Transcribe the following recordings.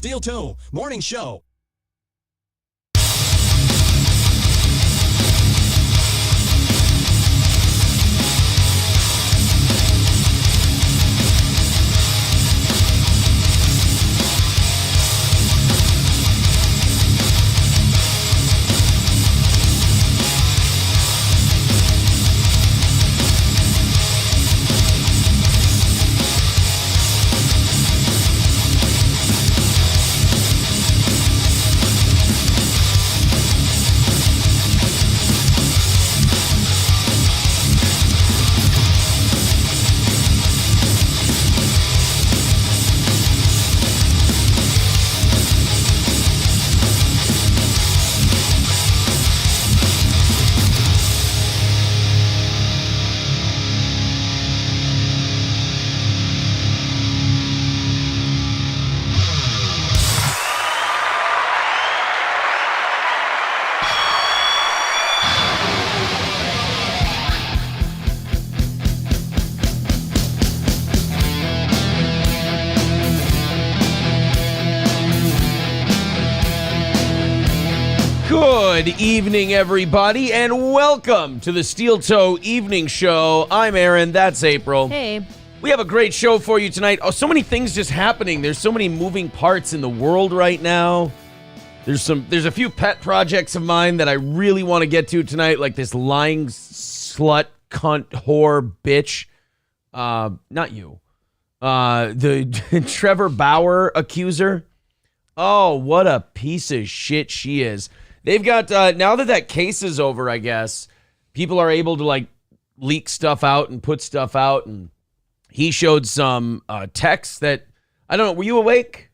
Steel Toe Morning Show. Good evening, everybody, and welcome to the Steel Toe Evening Show. I'm Aaron. That's April. Hey. We have a great show for you tonight. Oh, so many things just happening. There's so many moving parts in the world right now. There's a few pet projects of mine that I really want to get to tonight, like this lying slut, cunt, whore, bitch. Not you. The Trevor Bauer accuser. Oh, what a piece of shit she is. They've got, now that case is over, I guess, people are able to, like, leak stuff out and put stuff out. And he showed some texts that, I don't know, were you awake?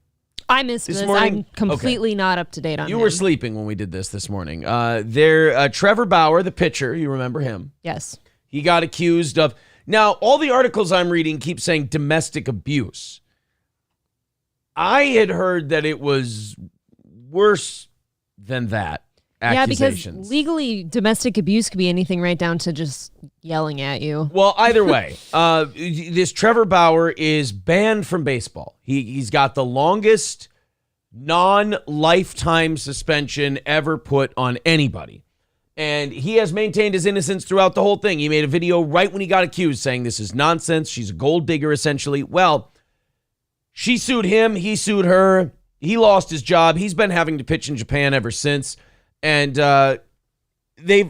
I missed this. I'm completely not up to date on You were sleeping when we did this morning. Trevor Bauer, the pitcher, you remember him? Yes. He got accused of, now, all the articles I'm reading keep saying domestic abuse. I had heard that it was worse than that. Yeah, because legally domestic abuse could be anything right down to just yelling at you. Well, either way, this Trevor Bauer is banned from baseball. He's got the longest non-lifetime suspension ever put on anybody. And he has maintained his innocence throughout the whole thing. He made a video right when he got accused saying this is nonsense. She's a gold digger, essentially. Well, she sued him. He sued her. He lost his job. He's been having to pitch in Japan ever since. And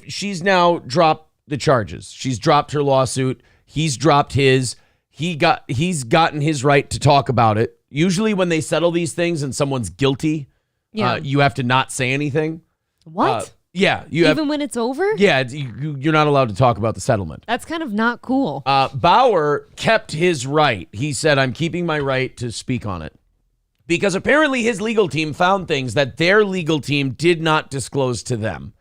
she's now dropped the charges. She's dropped her lawsuit. He's dropped his. He's gotten his right to talk about it. Usually when they settle these things and someone's guilty, you have to not say anything. What? Yeah. Even when it's over? Yeah, you're not allowed to talk about the settlement. That's kind of not cool. Bauer kept his right. He said, I'm keeping my right to speak on it. Because apparently his legal team found things that their legal team did not disclose to them.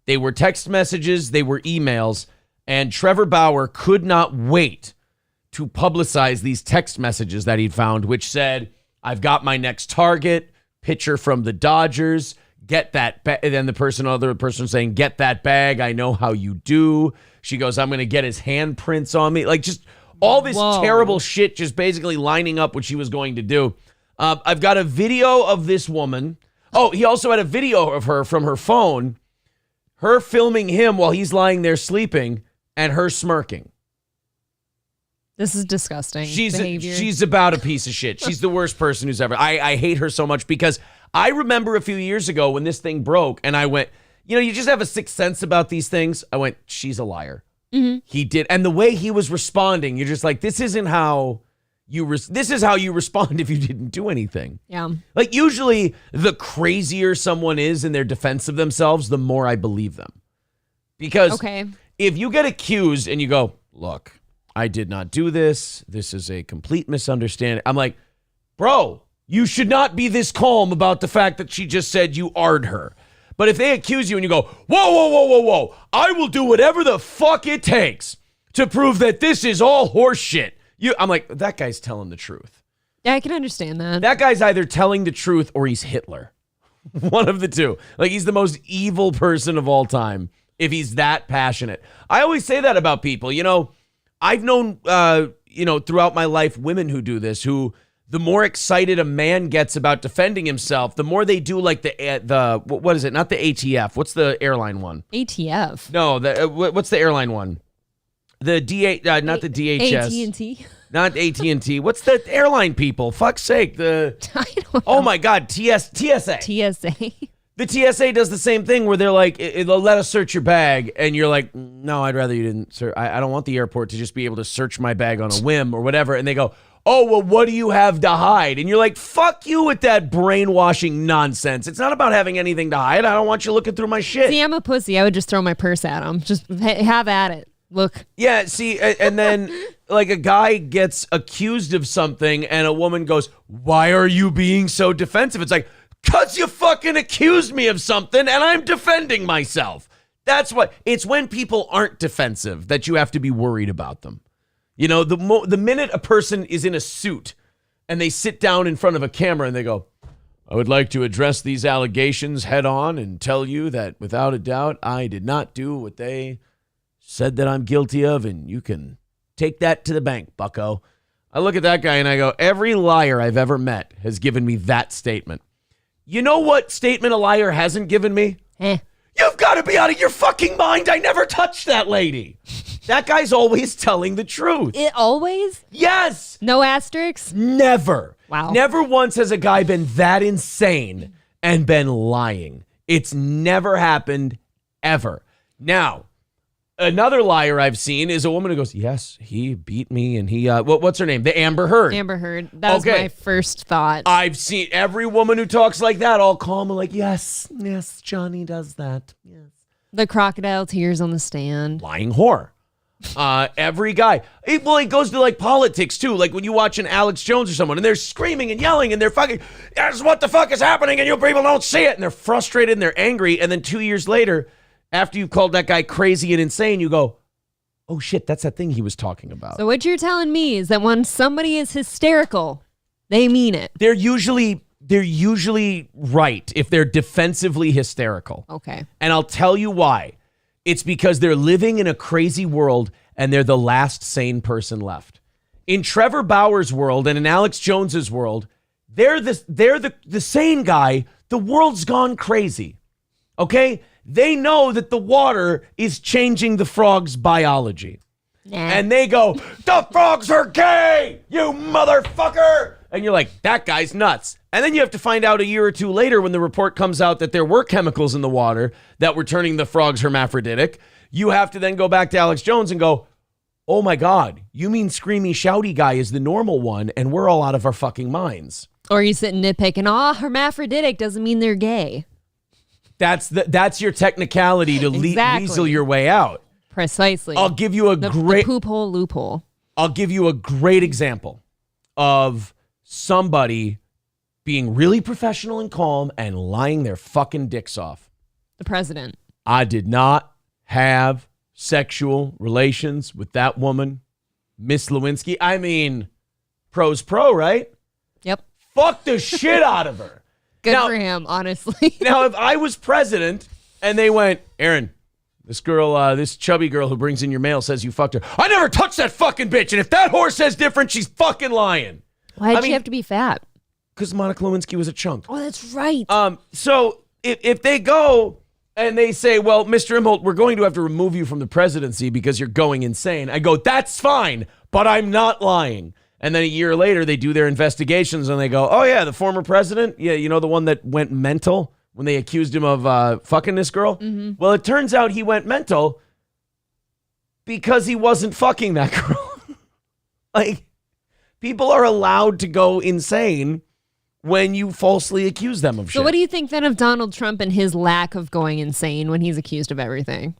They were text messages, they were emails, and Trevor Bauer could not wait to publicize these text messages that he'd found, which said, I've got my next target, pitcher from the Dodgers, get that bag. And then the other person saying, get that bag, I know how you do. She goes, I'm going to get his handprints on me. Like just all this terrible shit just basically lining up what she was going to do. I've got a video of this woman. Oh, he also had a video of her from her phone, her filming him while he's lying there sleeping and her smirking. This is disgusting behavior. She's about a piece of shit. She's the worst person who's ever. I hate her so much because I remember a few years ago when this thing broke and I went, you just have a sixth sense about these things. I went, she's a liar. Mm-hmm. He did. And the way he was responding, you're just like, this isn't how this is how you respond if you didn't do anything. Yeah. Like usually the crazier someone is in their defense of themselves, the more I believe them. Because if you get accused and you go, look, I did not do this. This is a complete misunderstanding. I'm like, bro, you should not be this calm about the fact that she just said you R'd her. But if they accuse you and you go, whoa, I will do whatever the fuck it takes to prove that this is all horse shit. I'm like, that guy's telling the truth. Yeah, I can understand that. That guy's either telling the truth or he's Hitler. One of the two. Like, he's the most evil person of all time if he's that passionate. I always say that about people. I've known, throughout my life, women who do this, who the more excited a man gets about defending himself, the more they do like the what is it? Not the ATF. What's the airline one? ATF. No, what's the airline one? The not the DHS. AT&T. Not AT&T. What's the airline people? Fuck's sake. I don't know. Oh my God. TSA. TSA. The TSA does the same thing where they're like, they'll let us search your bag. And you're like, no, I'd rather you didn't. Sir, I don't want the airport to just be able to search my bag on a whim or whatever. And they go, oh, well, what do you have to hide? And you're like, fuck you with that brainwashing nonsense. It's not about having anything to hide. I don't want you looking through my shit. See, I'm a pussy. I would just throw my purse at him. Just have at it. Look. Yeah, see, and then like a guy gets accused of something and a woman goes, why are you being so defensive? It's like, because you fucking accused me of something and I'm defending myself. That's what, it's when people aren't defensive that you have to be worried about them. You know, the minute a person is in a suit and they sit down in front of a camera and they go, I would like to address these allegations head on and tell you that without a doubt, I did not do what they said that I'm guilty of, and you can take that to the bank, bucko. I look at that guy and I go, every liar I've ever met has given me that statement. You know what statement a liar hasn't given me? You've got to be out of your fucking mind. I never touched that lady. That guy's always telling the truth. It always? Yes. No asterisks? Never. Wow. Never once has a guy been that insane and been lying. It's never happened ever. Now, another liar I've seen is a woman who goes, yes, he beat me and he, what's her name? The Amber Heard. Amber Heard. That was my first thought. I've seen every woman who talks like that all calm and like, yes, Johnny does that. Yes. The crocodile tears on the stand. Lying whore. Every guy. It goes to like politics too. Like when you watch an Alex Jones or someone and they're screaming and yelling and they're fucking, that's what the fuck is happening and you people don't see it. And they're frustrated and they're angry. And then 2 years later, after you've called that guy crazy and insane, you go, oh shit, that's that thing he was talking about. So what you're telling me is that when somebody is hysterical, they mean it. They're usually right if they're defensively hysterical. Okay. And I'll tell you why. It's because they're living in a crazy world and they're the last sane person left. In Trevor Bauer's world and in Alex Jones's world, they're the sane guy. The world's gone crazy. Okay? They know that the water is changing the frog's biology. Nah. And they go, the frogs are gay, you motherfucker. And you're like, that guy's nuts. And then you have to find out a year or two later when the report comes out that there were chemicals in the water that were turning the frogs hermaphroditic. You have to then go back to Alex Jones and go, oh my God, you mean screamy, shouty guy is the normal one and we're all out of our fucking minds. Or you sit nitpicking, hermaphroditic doesn't mean they're gay. That's your technicality to weasel your way out. Precisely. I'll give you the poop hole loophole. I'll give you a great example of somebody being really professional and calm and lying their fucking dicks off. The president. I did not have sexual relations with that woman, Miss Lewinsky. I mean, pro's pro, right? Yep. Fuck the shit out of her. Good for him, honestly. Now, if I was president and they went, Aaron, this girl, this chubby girl who brings in your mail says you fucked her. I never touched that fucking bitch. And if that whore says different, she's fucking lying. Why'd she have to be fat? Because Monica Lewinsky was a chunk. Oh, that's right. So if they go and they say, well, Mr. Imholt, we're going to have to remove you from the presidency because you're going insane. I go, that's fine, but I'm not lying. And then a year later, they do their investigations and they go, oh, yeah, the former president. Yeah, you know, the one that went mental when they accused him of fucking this girl. Mm-hmm. Well, it turns out he went mental because he wasn't fucking that girl. Like, people are allowed to go insane when you falsely accuse them of shit. So what do you think then of Donald Trump and his lack of going insane when he's accused of everything?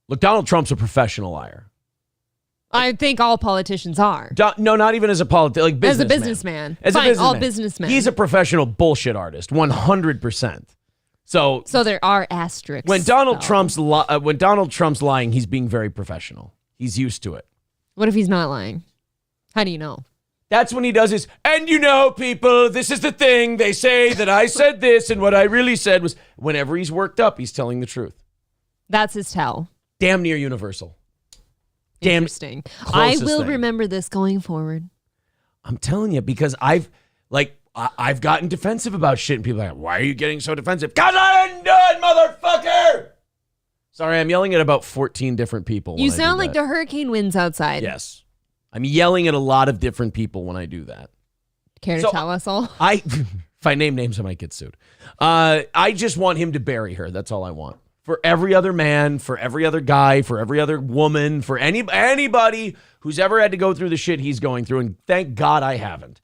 Look, Donald Trump's a professional liar. I think all politicians are. No, not even as a businessman. As a businessman. As Fine, a businessman. all businessmen. He's a professional bullshit artist, 100%. So there are asterisks. When Donald Trump's lying, he's being very professional. He's used to it. What if he's not lying? How do you know? That's when he does his, and you know, people, this is the thing. They say that I said this, and what I really said was, whenever he's worked up, he's telling the truth. That's his tell. Damn near universal. Interesting. I will remember this going forward. I'm telling you, because I've, Like, I've gotten defensive about shit, and people are like, why are you getting so defensive? Because I didn't do it, motherfucker! Sorry, I'm yelling at about 14 different people. You sound like the hurricane winds outside. Yes. I'm yelling at a lot of different people when I do that. Care to tell us all? If I name names, I might get sued. I just want him to bury her. That's all I want. For every other man, for every other guy, for every other woman, for anybody who's ever had to go through the shit he's going through, and thank God I haven't.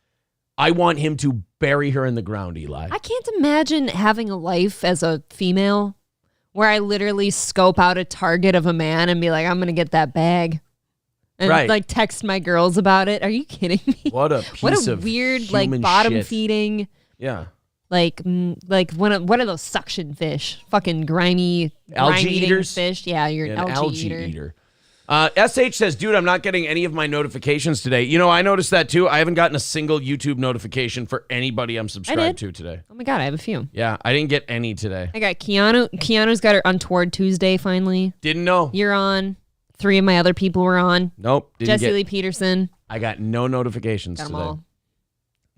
I want him to bury her in the ground, Eli. I can't imagine having a life as a female where I literally scope out a target of a man and be like, I'm going to get that bag. And like text my girls about it. Are you kidding me? What a piece of weird like bottom shit. feeding. Yeah. Like what are those suction fish? Fucking grimy algae eaters fish. Yeah, you're an algae eater. SH says, dude, I'm not getting any of my notifications today. You know, I noticed that too. I haven't gotten a single YouTube notification for anybody I'm subscribed to today. Oh my God, I have a few. Yeah, I didn't get any today. I got Keanu. Keanu's got her Untoward Tuesday finally. Didn't know. You're on. 3 of my other people were on. Nope. Jesse Lee Peterson. I got no notifications got them today. all.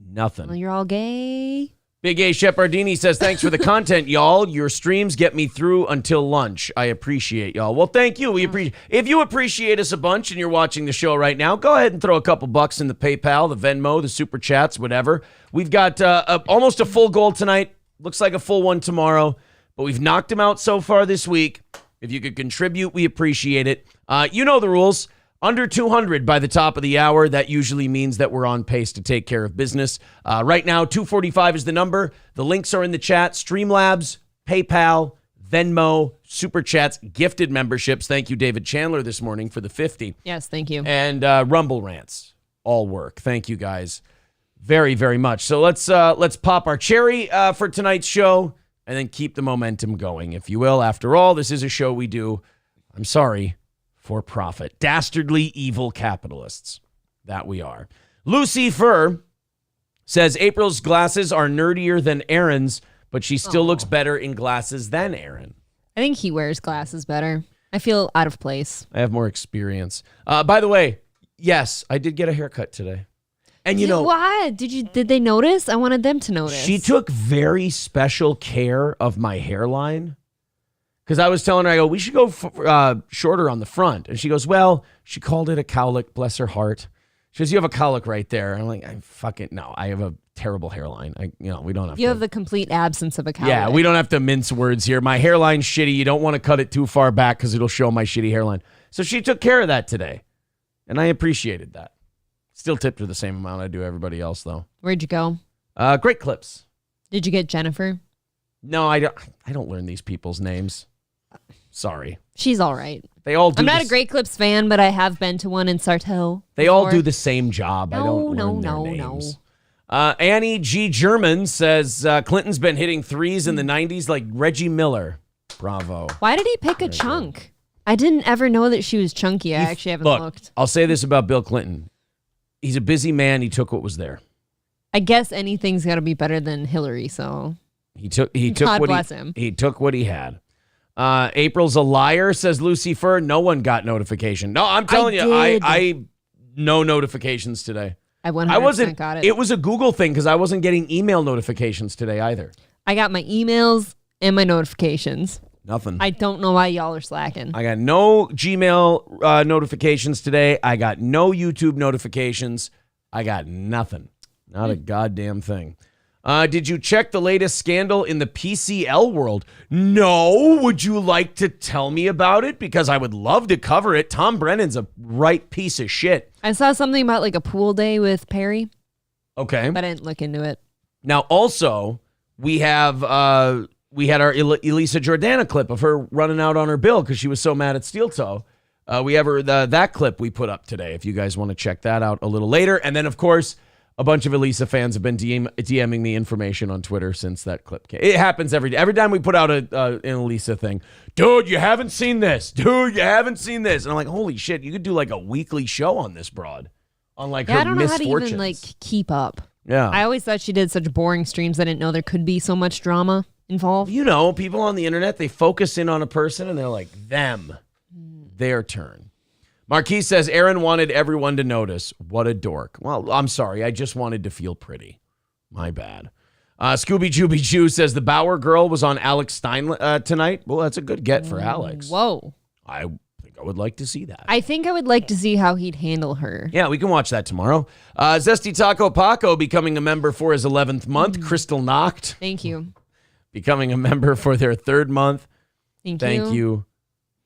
Nothing. Well, you're all gay. Big A Shepardini says, thanks for the content, y'all. Your streams get me through until lunch. I appreciate y'all. Well, thank you. We appreciate. If you appreciate us a bunch and you're watching the show right now, go ahead and throw a couple bucks in the PayPal, the Venmo, the Super Chats, whatever. We've got almost a full goal tonight. Looks like a full one tomorrow, but we've knocked them out so far this week. If you could contribute, we appreciate it. You know the rules. Under 200 by the top of the hour. That usually means that we're on pace to take care of business. Right now, 245 is the number. The links are in the chat. Streamlabs, PayPal, Venmo, Super Chats, gifted memberships. Thank you, David Chandler, this morning for the 50. Yes, thank you. And Rumble Rants. All work. Thank you, guys, very, very much. So let's pop our cherry for tonight's show and then keep the momentum going, if you will. After all, this is a show we do, I'm sorry, for profit. Dastardly evil capitalists. That we are. Lucy Fur says April's glasses are nerdier than Aaron's, but she still looks better in glasses than Aaron. I think he wears glasses better. I feel out of place. I have more experience. By the way, yes, I did get a haircut today. And you know why? Did they notice? I wanted them to notice. She took very special care of my hairline. Because I was telling her, I go, we should go shorter on the front. And she goes, well, she called it a cowlick, bless her heart. She goes, you have a cowlick right there. I'm like, no, I have a terrible hairline. We don't have You have the complete absence of a cowlick. Yeah, we don't have to mince words here. My hairline's shitty. You don't want to cut it too far back because it'll show my shitty hairline. So she took care of that today. And I appreciated that. Still tipped her the same amount I do everybody else, though. Where'd you go? Great Clips. Did you get Jennifer? No, I don't learn these people's names. Sorry. She's all right. They all do. I'm not a Great Clips fan, but I have been to one in Sartell. They all do the same job. I don't learn No. their names. Annie G. German says Clinton's been hitting threes in the 90s like Reggie Miller. Bravo. Why did he pick a chunk? I didn't ever know that she was chunky. I actually haven't looked. I'll say this about Bill Clinton. He's a busy man. He took what was there. I guess anything's got to be better than Hillary, so. He took God what bless him. He took what he had. April's a liar, says Lucy Fur. No one got notification. No, I'm telling you, I no notifications today. I 100% got it. It was a Google thing because I wasn't getting email notifications today either. I got my emails and my notifications. Nothing. I don't know why y'all are slacking. I got no Gmail notifications today. I got no YouTube notifications. I got nothing. Not a goddamn thing. Did you check the latest scandal in the PCL world? No. Would you like to tell me about it? Because I would love to cover it. Tom Brennan's a right piece of shit. I saw something about like a pool day with Perry. Okay. But I didn't look into it. Now, also, we had our Elisa Jordana clip of her running out on her bill because she was so mad at Steel Toe. We have that clip we put up today if you guys want to check that out a little later. And then, of course, a bunch of Elisa fans have been DMing me information on Twitter since that clip came. It happens every day. Every time we put out an Elisa thing, dude, you haven't seen this. Dude, you haven't seen this. And I'm like, holy shit, you could do like a weekly show on this broad. On like her misfortunes. I don't know how to even like keep up. Yeah. I always thought she did such boring streams. I didn't know there could be so much drama involved. You know, people on the internet, they focus in on a person and they're like, their turn. Marquise says, Aaron wanted everyone to notice. What a dork. Well, I'm sorry. I just wanted to feel pretty. My bad. Scooby Jooby Jew says the Bauer girl was on Alex Stein tonight. Well, that's a good get for Alex. Whoa. I think I would like to see that. I think I would like to see how he'd handle her. Yeah, we can watch that tomorrow. Zesty Taco Paco becoming a member for his 11th month. Crystal Knocked. Thank you. Becoming a member for their 3rd month. Thank you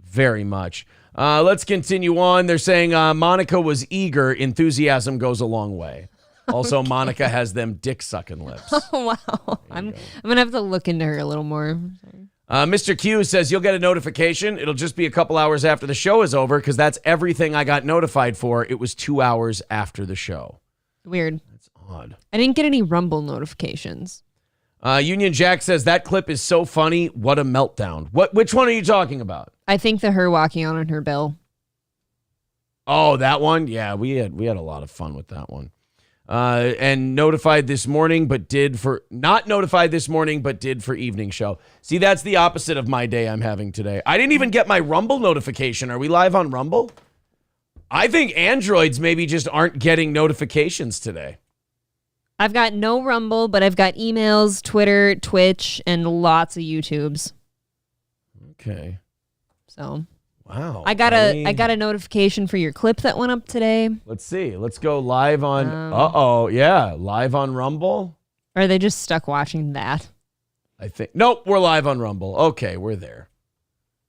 very much. Let's continue on. They're saying Monica was eager. Enthusiasm goes a long way. Also, okay. Monica has them dick-sucking lips. Oh, wow. I'm going to have to look into her a little more. Mr. Q says you'll get a notification. It'll just be a couple hours after the show is over because that's everything I got notified for. It was 2 hours after the show. Weird. That's odd. I didn't get any Rumble notifications. Union Jack says that clip is so funny. What a meltdown. Which one are you talking about? I think the her walking out on her bill. Oh, that one? Yeah, we had a lot of fun with that one. And notified this morning, but not notified this morning, but did for evening show. See, that's the opposite of my day I'm having today. I didn't even get my Rumble notification. Are we live on Rumble? I think Androids maybe just aren't getting notifications today. I've got no Rumble, but I've got emails, Twitter, Twitch, and lots of YouTubes. Okay. So. Wow. I got a notification for your clip that went up today. Let's see. Let's go live on. Yeah, live on Rumble. Or are they just stuck watching that? I think. Nope, we're live on Rumble. Okay, we're there.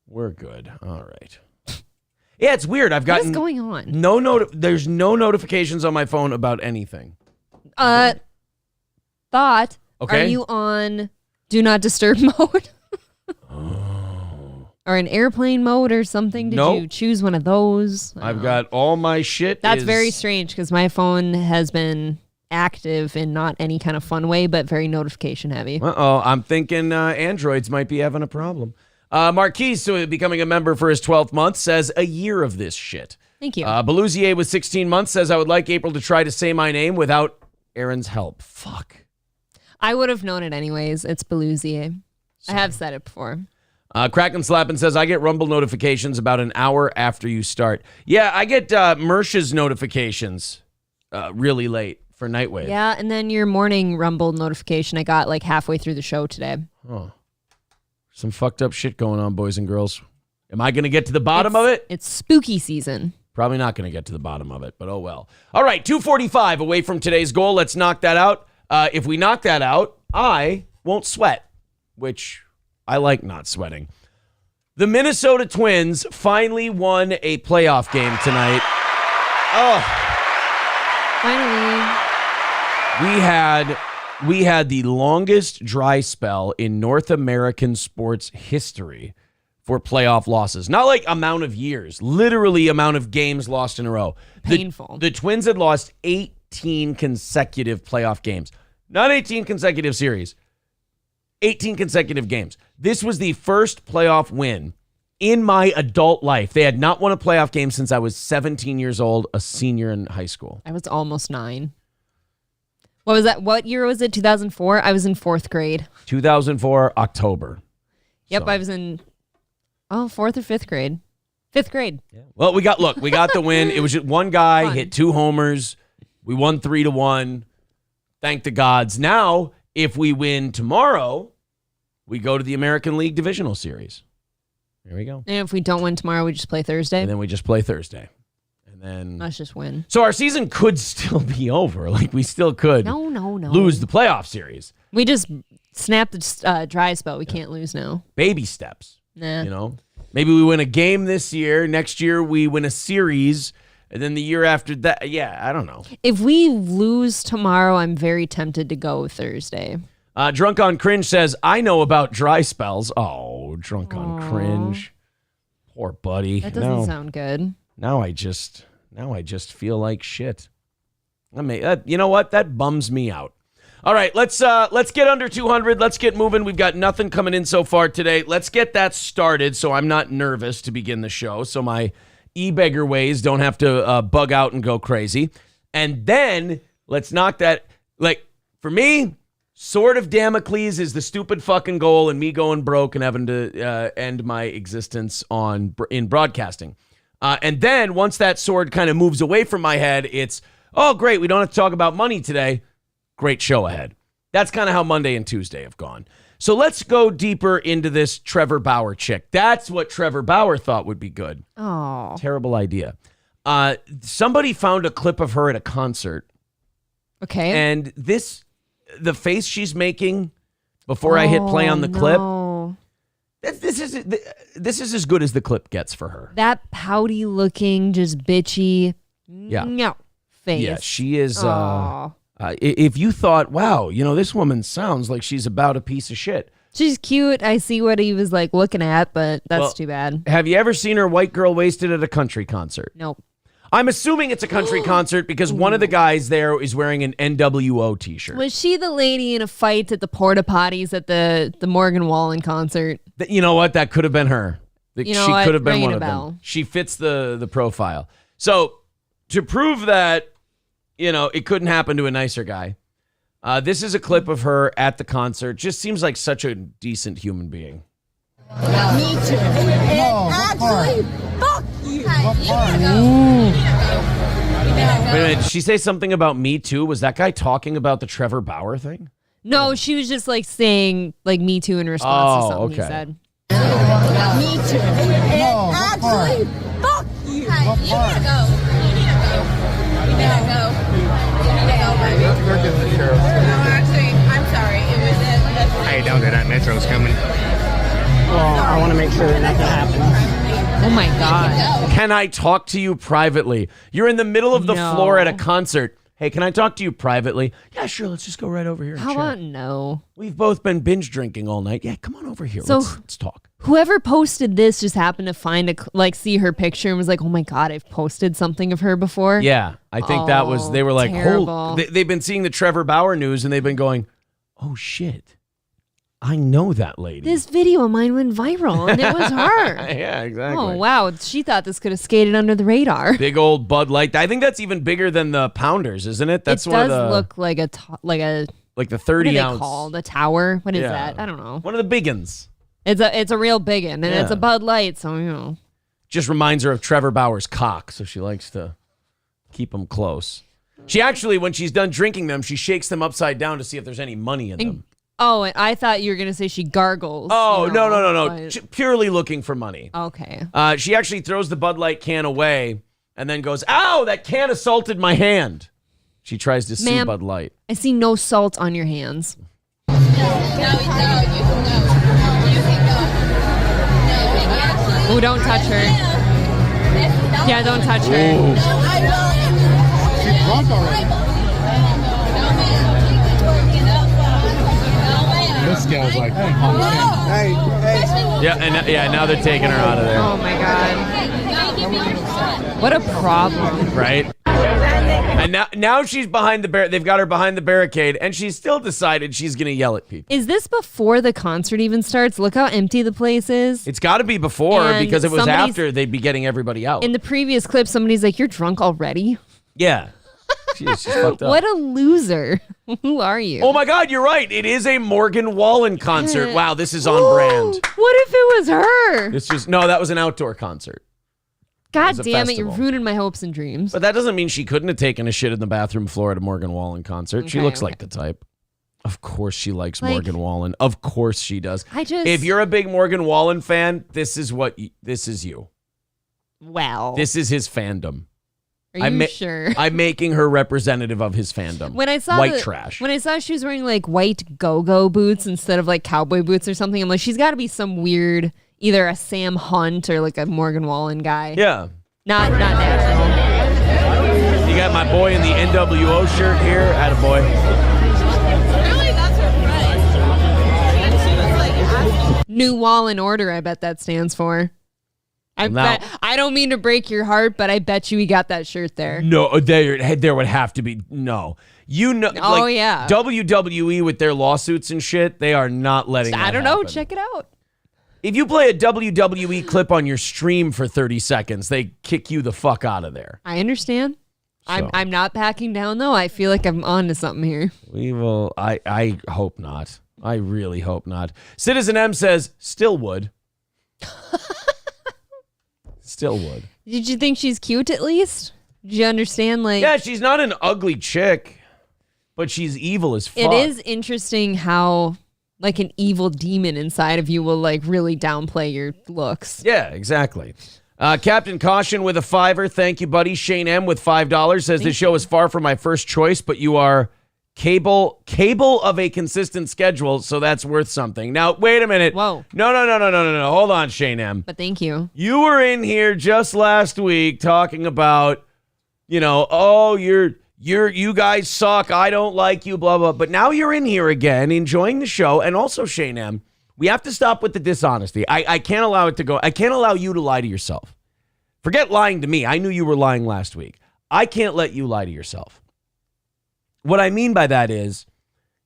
We're good. All right. Yeah, it's weird. I've gotten. What is going on? There's no notifications on my phone about anything. Thought. Okay. Are you on Do Not Disturb mode? Or an airplane mode or something? Did you choose one of those? I've got all my shit. That's very strange because my phone has been active in not any kind of fun way, but very notification heavy. I'm thinking Androids might be having a problem. Marquise, becoming a member for his 12th month, says a year of this shit. Thank you. Belusier with 16 months says I would like April to try to say my name without Aaron's help. Fuck. I would have known it anyways. It's Belusier. I have said it before. Kraken Slappin' says, I get Rumble notifications about an hour after you start. Yeah, I get Mersh's notifications really late for Nightwave. Yeah, and then your morning Rumble notification I got like halfway through the show today. Oh. Some fucked up shit going on, boys and girls. Am I going to get to the bottom of it? It's spooky season. Probably not going to get to the bottom of it, but oh well. All right, 2:45 away from today's goal. Let's knock that out. If we knock that out, I won't sweat, which... I like not sweating. The Minnesota Twins finally won a playoff game tonight. Oh. Finally. We had the longest dry spell in North American sports history for playoff losses. Not like amount of years, literally amount of games lost in a row. Painful. The Twins had lost 18 consecutive playoff games. Not 18 consecutive series. 18 consecutive games. This was the first playoff win in my adult life. They had not won a playoff game since I was 17 years old, a senior in high school. I was almost 9. What was that? What year was it? 2004? I was in 4th grade. 2004, October. Yep, so. I was in 4th or 5th grade. 5th grade. Yeah. Well, we got the win. It was just one guy hit 2 homers. We won 3-1. Thank the gods. Now, if we win tomorrow, we go to the American League Divisional Series. There we go. And if we don't win tomorrow, we just play Thursday? And then we just play Thursday. And then... Let's just win. So our season could still be over. Like, we still could lose the playoff series. We just snapped the dry spell. We can't lose now. Baby steps. Nah. You know? Maybe we win a game this year. Next year, we win a series. And then the year after that, yeah, I don't know. If we lose tomorrow, I'm very tempted to go Thursday. Drunk on Cringe says, I know about dry spells. Oh, Drunk on Cringe. Poor buddy. That doesn't sound good. Now I just feel like shit. I mean, you know what? That bums me out. All right, let's get under 200. Let's get moving. We've got nothing coming in so far today. Let's get that started so I'm not nervous to begin the show. So my e-beggar ways don't have to bug out and go crazy. And then let's knock that, like, for me, Sword of Damocles is the stupid fucking goal and me going broke and having to end my existence in broadcasting. And then once that sword kind of moves away from my head, it's, oh, great, we don't have to talk about money today. Great show ahead. That's kind of how Monday and Tuesday have gone. So let's go deeper into this Trevor Bauer chick. That's what Trevor Bauer thought would be good. Oh. Terrible idea. Somebody found a clip of her at a concert. Okay. And the face she's making before I hit play on the clip, this is as good as the clip gets for her. That pouty looking, just bitchy, face. Yeah, she is. If you thought, wow, this woman sounds like she's about a piece of shit. She's cute. I see what he was like looking at, but that's too bad. Have you ever seen her white girl wasted at a country concert? Nope. I'm assuming it's a country concert because one of the guys there is wearing an NWO t-shirt. Was she the lady in a fight at the porta potties at the Morgan Wallen concert? You know what? That could have been her. She could have been one of them. She fits the profile. So to prove that, it couldn't happen to a nicer guy, this is a clip of her at the concert. Just seems like such a decent human being. Me too. Actually, fuck you. Wait a minute, did she say something about Me Too? Was that guy talking about the Trevor Bauer thing? No, she was just like saying like Me Too in response to something he said. Me too. Actually, fuck you. You gotta go. You gotta go, baby. They're getting the sheriff. No, actually, I'm sorry. It was Hey, don't do that. Metro's coming. Well, I want to make sure that nothing happens. Oh my God. Can I talk to you privately? You're in the middle of the floor at a concert. Hey, can I talk to you privately? Yeah, sure. Let's just go right over here. How about no? We've both been binge drinking all night. Yeah, come on over here. So let's talk. Whoever posted this just happened to find see her picture and was like, oh my God, I've posted something of her before. Yeah, I think that was, they were like, terrible. They've been seeing the Trevor Bauer news and they've been going, oh shit, I know that lady. This video of mine went viral and it was her. Yeah, exactly. Oh, wow. She thought this could have skated under the radar. Big old Bud Light. I think that's even bigger than the Pounders, isn't it? That's it does look like a like the 30 what are ounce. they called? A tower? What is that? I don't know. One of the big uns. It's a real big one, and it's a Bud Light, so Just reminds her of Trevor Bauer's cock, so she likes to keep them close. She actually, when she's done drinking them, she shakes them upside down to see if there's any money in them. Oh, and I thought you were going to say she gargles. Oh, no. Purely looking for money. Okay. She actually throws the Bud Light can away and then goes, ow, that can assaulted my hand. She tries to sue Bud Light. I see no salt on your hands. No, you can go. You can go. No, actually. Oh, don't touch her. Yeah, don't touch her. Ooh. No, I will. She's drunk already. This gal's like, hey. Yeah, now they're taking her out of there. Oh my God. What a problem. Right? And now she's behind they've got her behind the barricade, and she's still decided she's going to yell at people. Is this before the concert even starts? Look how empty the place is. It's got to be before, And because it was after they'd be getting everybody out. In the previous clip, somebody's like, you're drunk already? Yeah. She's fucked up. What a loser. Who are you? Oh my God, you're right. It is a Morgan Wallen concert. Wow, this is on brand. What if it was her? That was an outdoor concert. God damn it, festival. you're ruining my hopes and dreams. But that doesn't mean she couldn't have taken a shit in the bathroom floor at a Morgan Wallen concert. She looks like the type. Of course she likes Morgan Wallen. Of course she does. If you're a big Morgan Wallen fan, this is you. Well. This is his fandom. Are you sure? I'm making her representative of his fandom. When I saw trash. When I saw she was wearing like white go-go boots instead of like cowboy boots or something, I'm like, she's got to be some weird, either a Sam Hunt or like a Morgan Wallen guy. Yeah. Not natural. You got my boy in the NWO shirt here. Attaboy. Really, that's her friend. And she was like asking. New Wallen Order, I bet that stands for. I don't mean to break your heart, but I bet you he got that shirt there. No, there would have to be. No. Oh, yeah. WWE with their lawsuits and shit, they are not letting that happen. Check it out. If you play a WWE clip on your stream for 30 seconds, they kick you the fuck out of there. I understand. So. I'm not backing down, though. I feel like I'm on to something here. We will. I hope not. I really hope not. Citizen M says, still would. Still would. Did you think she's cute at least? Did you understand? Yeah, she's not an ugly chick, but she's evil as fuck. It is interesting how like an evil demon inside of you will like really downplay your looks. Yeah, exactly. Captain Caution with a $5. Thank you, buddy. Shane M with $5 says this show is far from my first choice, but you are cable of a consistent schedule, so that's worth something. Now, wait a minute. Whoa. No. Hold on, Shane M. But thank you. You were in here just last week talking about, oh, you guys suck. I don't like you, blah, blah. But now you're in here again enjoying the show. And also, Shane M., we have to stop with the dishonesty. I can't allow it to go. I can't allow you to lie to yourself. Forget lying to me. I knew you were lying last week. I can't let you lie to yourself. What I mean by that is,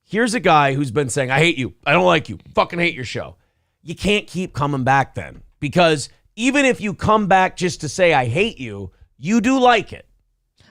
here's a guy who's been saying, I hate you. I don't like you. Fucking hate your show. You can't keep coming back then. Because even if you come back just to say, I hate you, you do like it.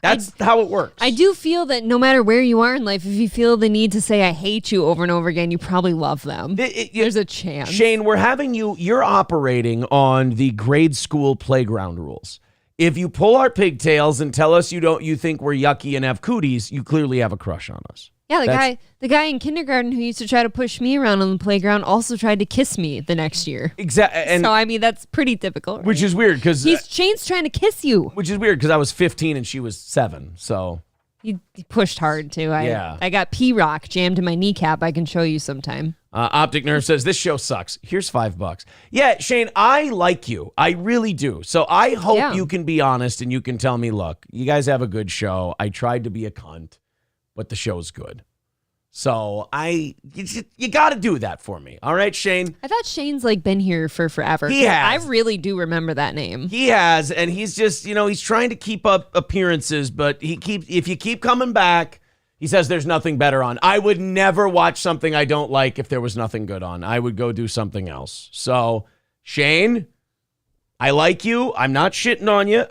That's how it works. I do feel that no matter where you are in life, if you feel the need to say, I hate you over and over again, you probably love them. There's a chance. Shane, we're having you're operating on the grade school playground rules. If you pull our pigtails and tell us you think we're yucky and have cooties, you clearly have a crush on us. Yeah, the guy in kindergarten who used to try to push me around on the playground also tried to kiss me the next year. Exactly. So I mean that's pretty typical. Right? Which is weird because Shane's trying to kiss you. Which is weird because I was 15 and she was 7. So he pushed hard too. I got P-Rock jammed in my kneecap. I can show you sometime. Optic Nerve says, this show sucks. Here's $5. Yeah, Shane, I like you. I really do. So I hope you can be honest and you can tell me, look, you guys have a good show. I tried to be a cunt, but the show's good. So you got to do that for me. All right, Shane? I thought Shane's like been here for forever. He has. I really do remember that name. He has, and he's just, he's trying to keep up appearances, but if you keep coming back, he says there's nothing better on. I would never watch something I don't like if there was nothing good on. I would go do something else. So, Shane, I like you. I'm not shitting on you.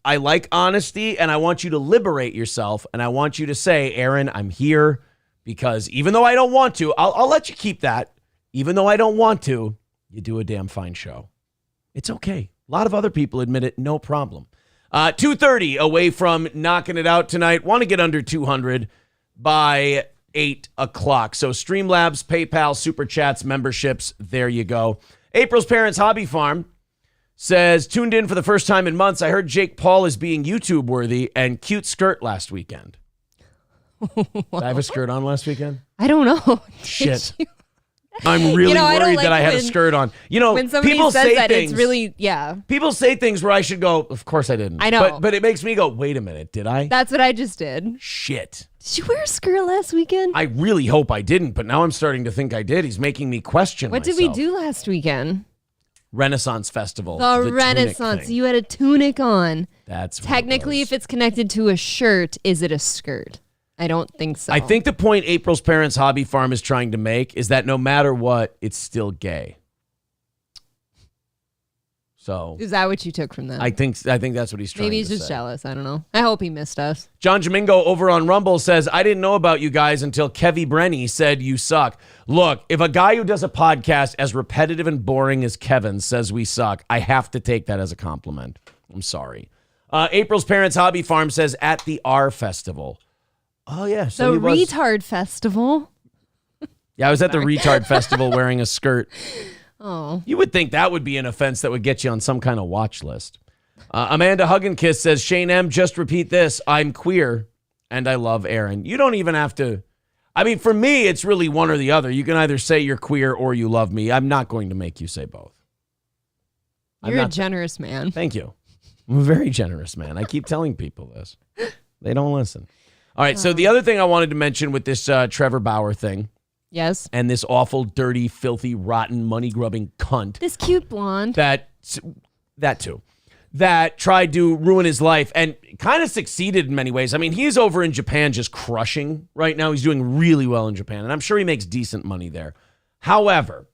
I like honesty, and I want you to liberate yourself, and I want you to say, Aaron, I'm here because even though I don't want to, I'll let you keep that. Even though I don't want to, you do a damn fine show. It's okay. A lot of other people admit it, no problem. 2:30 away from knocking it out tonight. Want to get under 200 by 8 o'clock. So Streamlabs, PayPal, Super Chats, memberships, there you go. April's Parents Hobby Farm says, tuned in for the first time in months. I heard Jake Paul is being YouTube worthy and cute skirt last weekend. Did I have a skirt on last weekend? I don't know. Shit. I'm really worried that I had a skirt on. When somebody people says say that, things, it's really, yeah. People say things where I should go, of course I didn't. I know. But it makes me go, wait a minute, did I? That's what I just did. Shit. Did you wear a skirt last weekend? I really hope I didn't, but now I'm starting to think I did. He's making me question What myself. did we do last weekend? Renaissance Festival. The Renaissance. You had a tunic on. That's technically, if it's connected to a shirt, is it a skirt? I don't think so. I think the point April's Parents Hobby Farm is trying to make is that no matter what, it's still gay. So is that what you took from that? I think that's what he's trying to say. Maybe he's just jealous. I don't know. I hope he missed us. John Jamingo over on Rumble says, I didn't know about you guys until Kevy Brenny said you suck. Look, if a guy who does a podcast as repetitive and boring as Kevin says we suck, I have to take that as a compliment. I'm sorry. April's Parents Hobby Farm says, at the R Festival. Oh, yeah. So the retard festival. Yeah, I was at the retard festival wearing a skirt. Oh. You would think that would be an offense that would get you on some kind of watch list. Amanda Hugginkiss says, Shane M., just repeat this. I'm queer and I love Aaron. You don't even have to. I mean, for me, it's really one or the other. You can either say you're queer or you love me. I'm not going to make you say both. You're a generous man. Thank you. I'm a very generous man. I keep telling people this. They don't listen. All right, so the other thing I wanted to mention with this Trevor Bauer thing. Yes. And this awful, dirty, filthy, rotten, money-grubbing cunt. This cute blonde. That too. That tried to ruin his life and kind of succeeded in many ways. I mean, he's over in Japan just crushing right now. He's doing really well in Japan, and I'm sure he makes decent money there. However,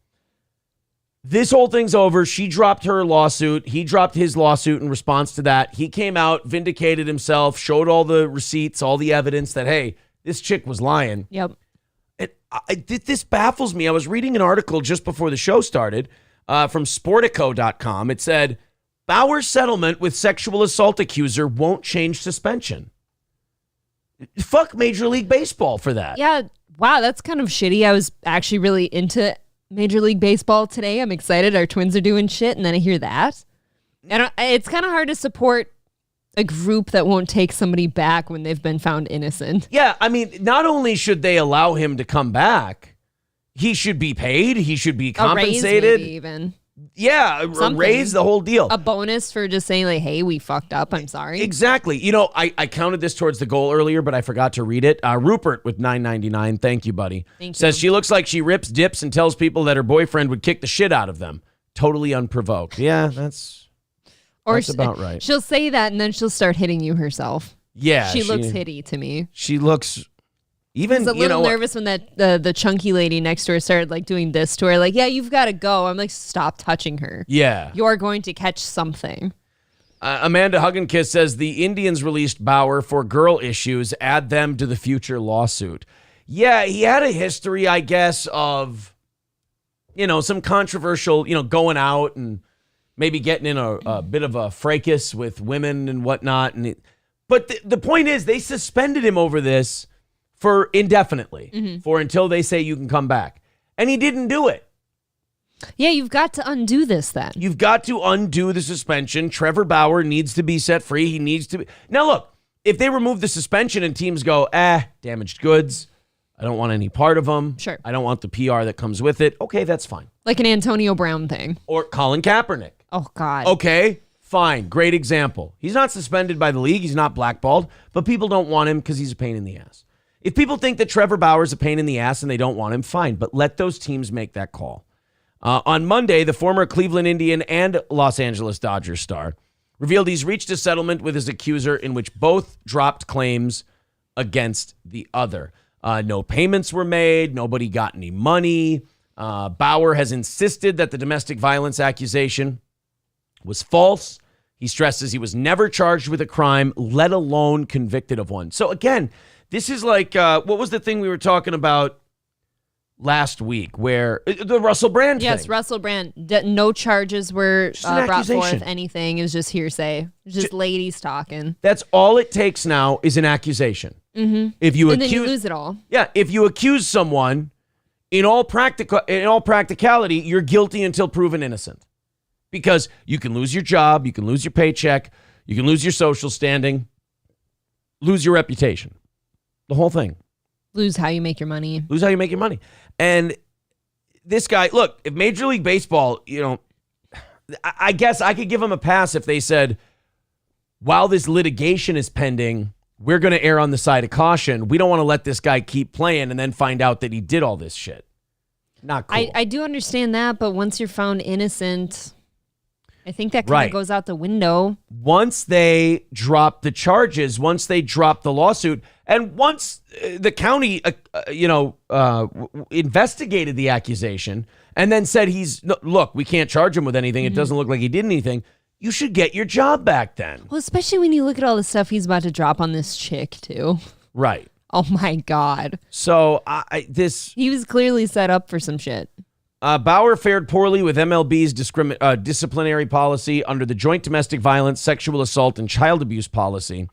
this whole thing's over. She dropped her lawsuit. He dropped his lawsuit in response to that. He came out, vindicated himself, showed all the receipts, all the evidence that, hey, this chick was lying. Yep. This baffles me. I was reading an article just before the show started from Sportico.com. It said, Bauer's settlement with sexual assault accuser won't change suspension. Fuck Major League Baseball for that. Yeah. Wow, that's kind of shitty. I was actually really into Major League Baseball today. I'm excited. Our Twins are doing shit, and then I hear that. And it's kind of hard to support a group that won't take somebody back when they've been found innocent. Yeah, I mean, not only should they allow him to come back, he should be paid. He should be compensated. A raise maybe even. Yeah, raise the whole deal. A bonus for just saying like, hey, we fucked up. I'm sorry. Exactly. You know, I counted this towards the goal earlier, but I forgot to read it. Rupert with $9.99. Thank you, buddy. Says she looks like she rips dips and tells people that her boyfriend would kick the shit out of them. Totally unprovoked. Yeah, that's about right. She'll say that and then she'll start hitting you herself. Yeah. She looks hitty to me. She looks... Even, I was a little nervous when the chunky lady next to her started like doing this to her, like, yeah, you've got to go. I'm like, stop touching her. Yeah. You're going to catch something. Amanda Hugginkiss says the Indians released Bauer for girl issues. Add them to the future lawsuit. Yeah, he had a history, I guess, of, some controversial, going out and maybe getting in a bit of a fracas with women and whatnot. But the point is, they suspended him over this for indefinitely, for until they say you can come back. And he didn't do it. Yeah, you've got to undo this then. You've got to undo the suspension. Trevor Bauer needs to be set free. He needs to be... Now, look, if they remove the suspension and teams go, damaged goods, I don't want any part of them. Sure. I don't want the PR that comes with it. Okay, that's fine. Like an Antonio Brown thing. Or Colin Kaepernick. Oh, God. Okay, fine. Great example. He's not suspended by the league. He's not blackballed, but people don't want him because he's a pain in the ass. If people think that Trevor Bauer's a pain in the ass and they don't want him, fine, but let those teams make that call. On Monday, the former Cleveland Indian and Los Angeles Dodgers star revealed he's reached a settlement with his accuser in which both dropped claims against the other. No payments were made. Nobody got any money. Bauer has insisted that the domestic violence accusation was false. He stresses he was never charged with a crime, let alone convicted of one. So again, this is like, what was the thing we were talking about last week where the Russell Brand thing? Yes, Russell Brand. No charges were brought forth, anything. It was just hearsay. It was just ladies talking. That's all it takes now is an accusation. Mm-hmm. If you then you lose it all. Yeah, if you accuse someone, in all practicality, you're guilty until proven innocent. Because you can lose your job, you can lose your paycheck, you can lose your social standing, lose your reputation. The whole thing. Lose how you make your money. Lose how you make your money. And this guy, look, if Major League Baseball, I guess I could give him a pass if they said, while this litigation is pending, we're going to err on the side of caution. We don't want to let this guy keep playing and then find out that he did all this shit. Not cool. I do understand that, but once you're found innocent, I think that kind of goes out the window. Once they drop the charges, once they drop the lawsuit, and once the county, investigated the accusation and then said look, we can't charge him with anything. It doesn't look like he did anything. You should get your job back then. Well, especially when you look at all the stuff he's about to drop on this chick too. Right. Oh my God. So he was clearly set up for some shit. Bauer fared poorly with MLB's disciplinary policy under the Joint Domestic Violence, Sexual Assault, and Child Abuse Policy.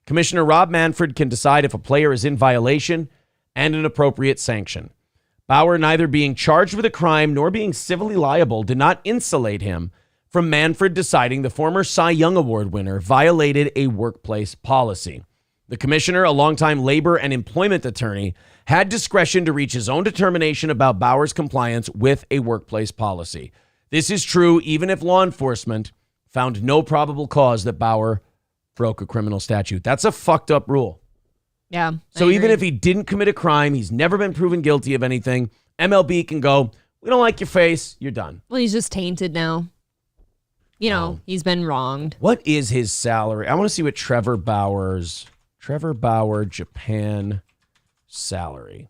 Commissioner Rob Manfred can decide if a player is in violation and an appropriate sanction. Bauer, neither being charged with a crime nor being civilly liable, did not insulate him from Manfred deciding the former Cy Young Award winner violated a workplace policy. The commissioner, a longtime labor and employment attorney, had discretion to reach his own determination about Bauer's compliance with a workplace policy. This is true even if law enforcement found no probable cause that Bauer broke a criminal statute. That's a fucked up rule. Yeah. So even if he didn't commit a crime, he's never been proven guilty of anything, MLB can go, we don't like your face, you're done. Well, he's just tainted now. He's been wronged. What is his salary? I want to see what Trevor Bauer Japan salary.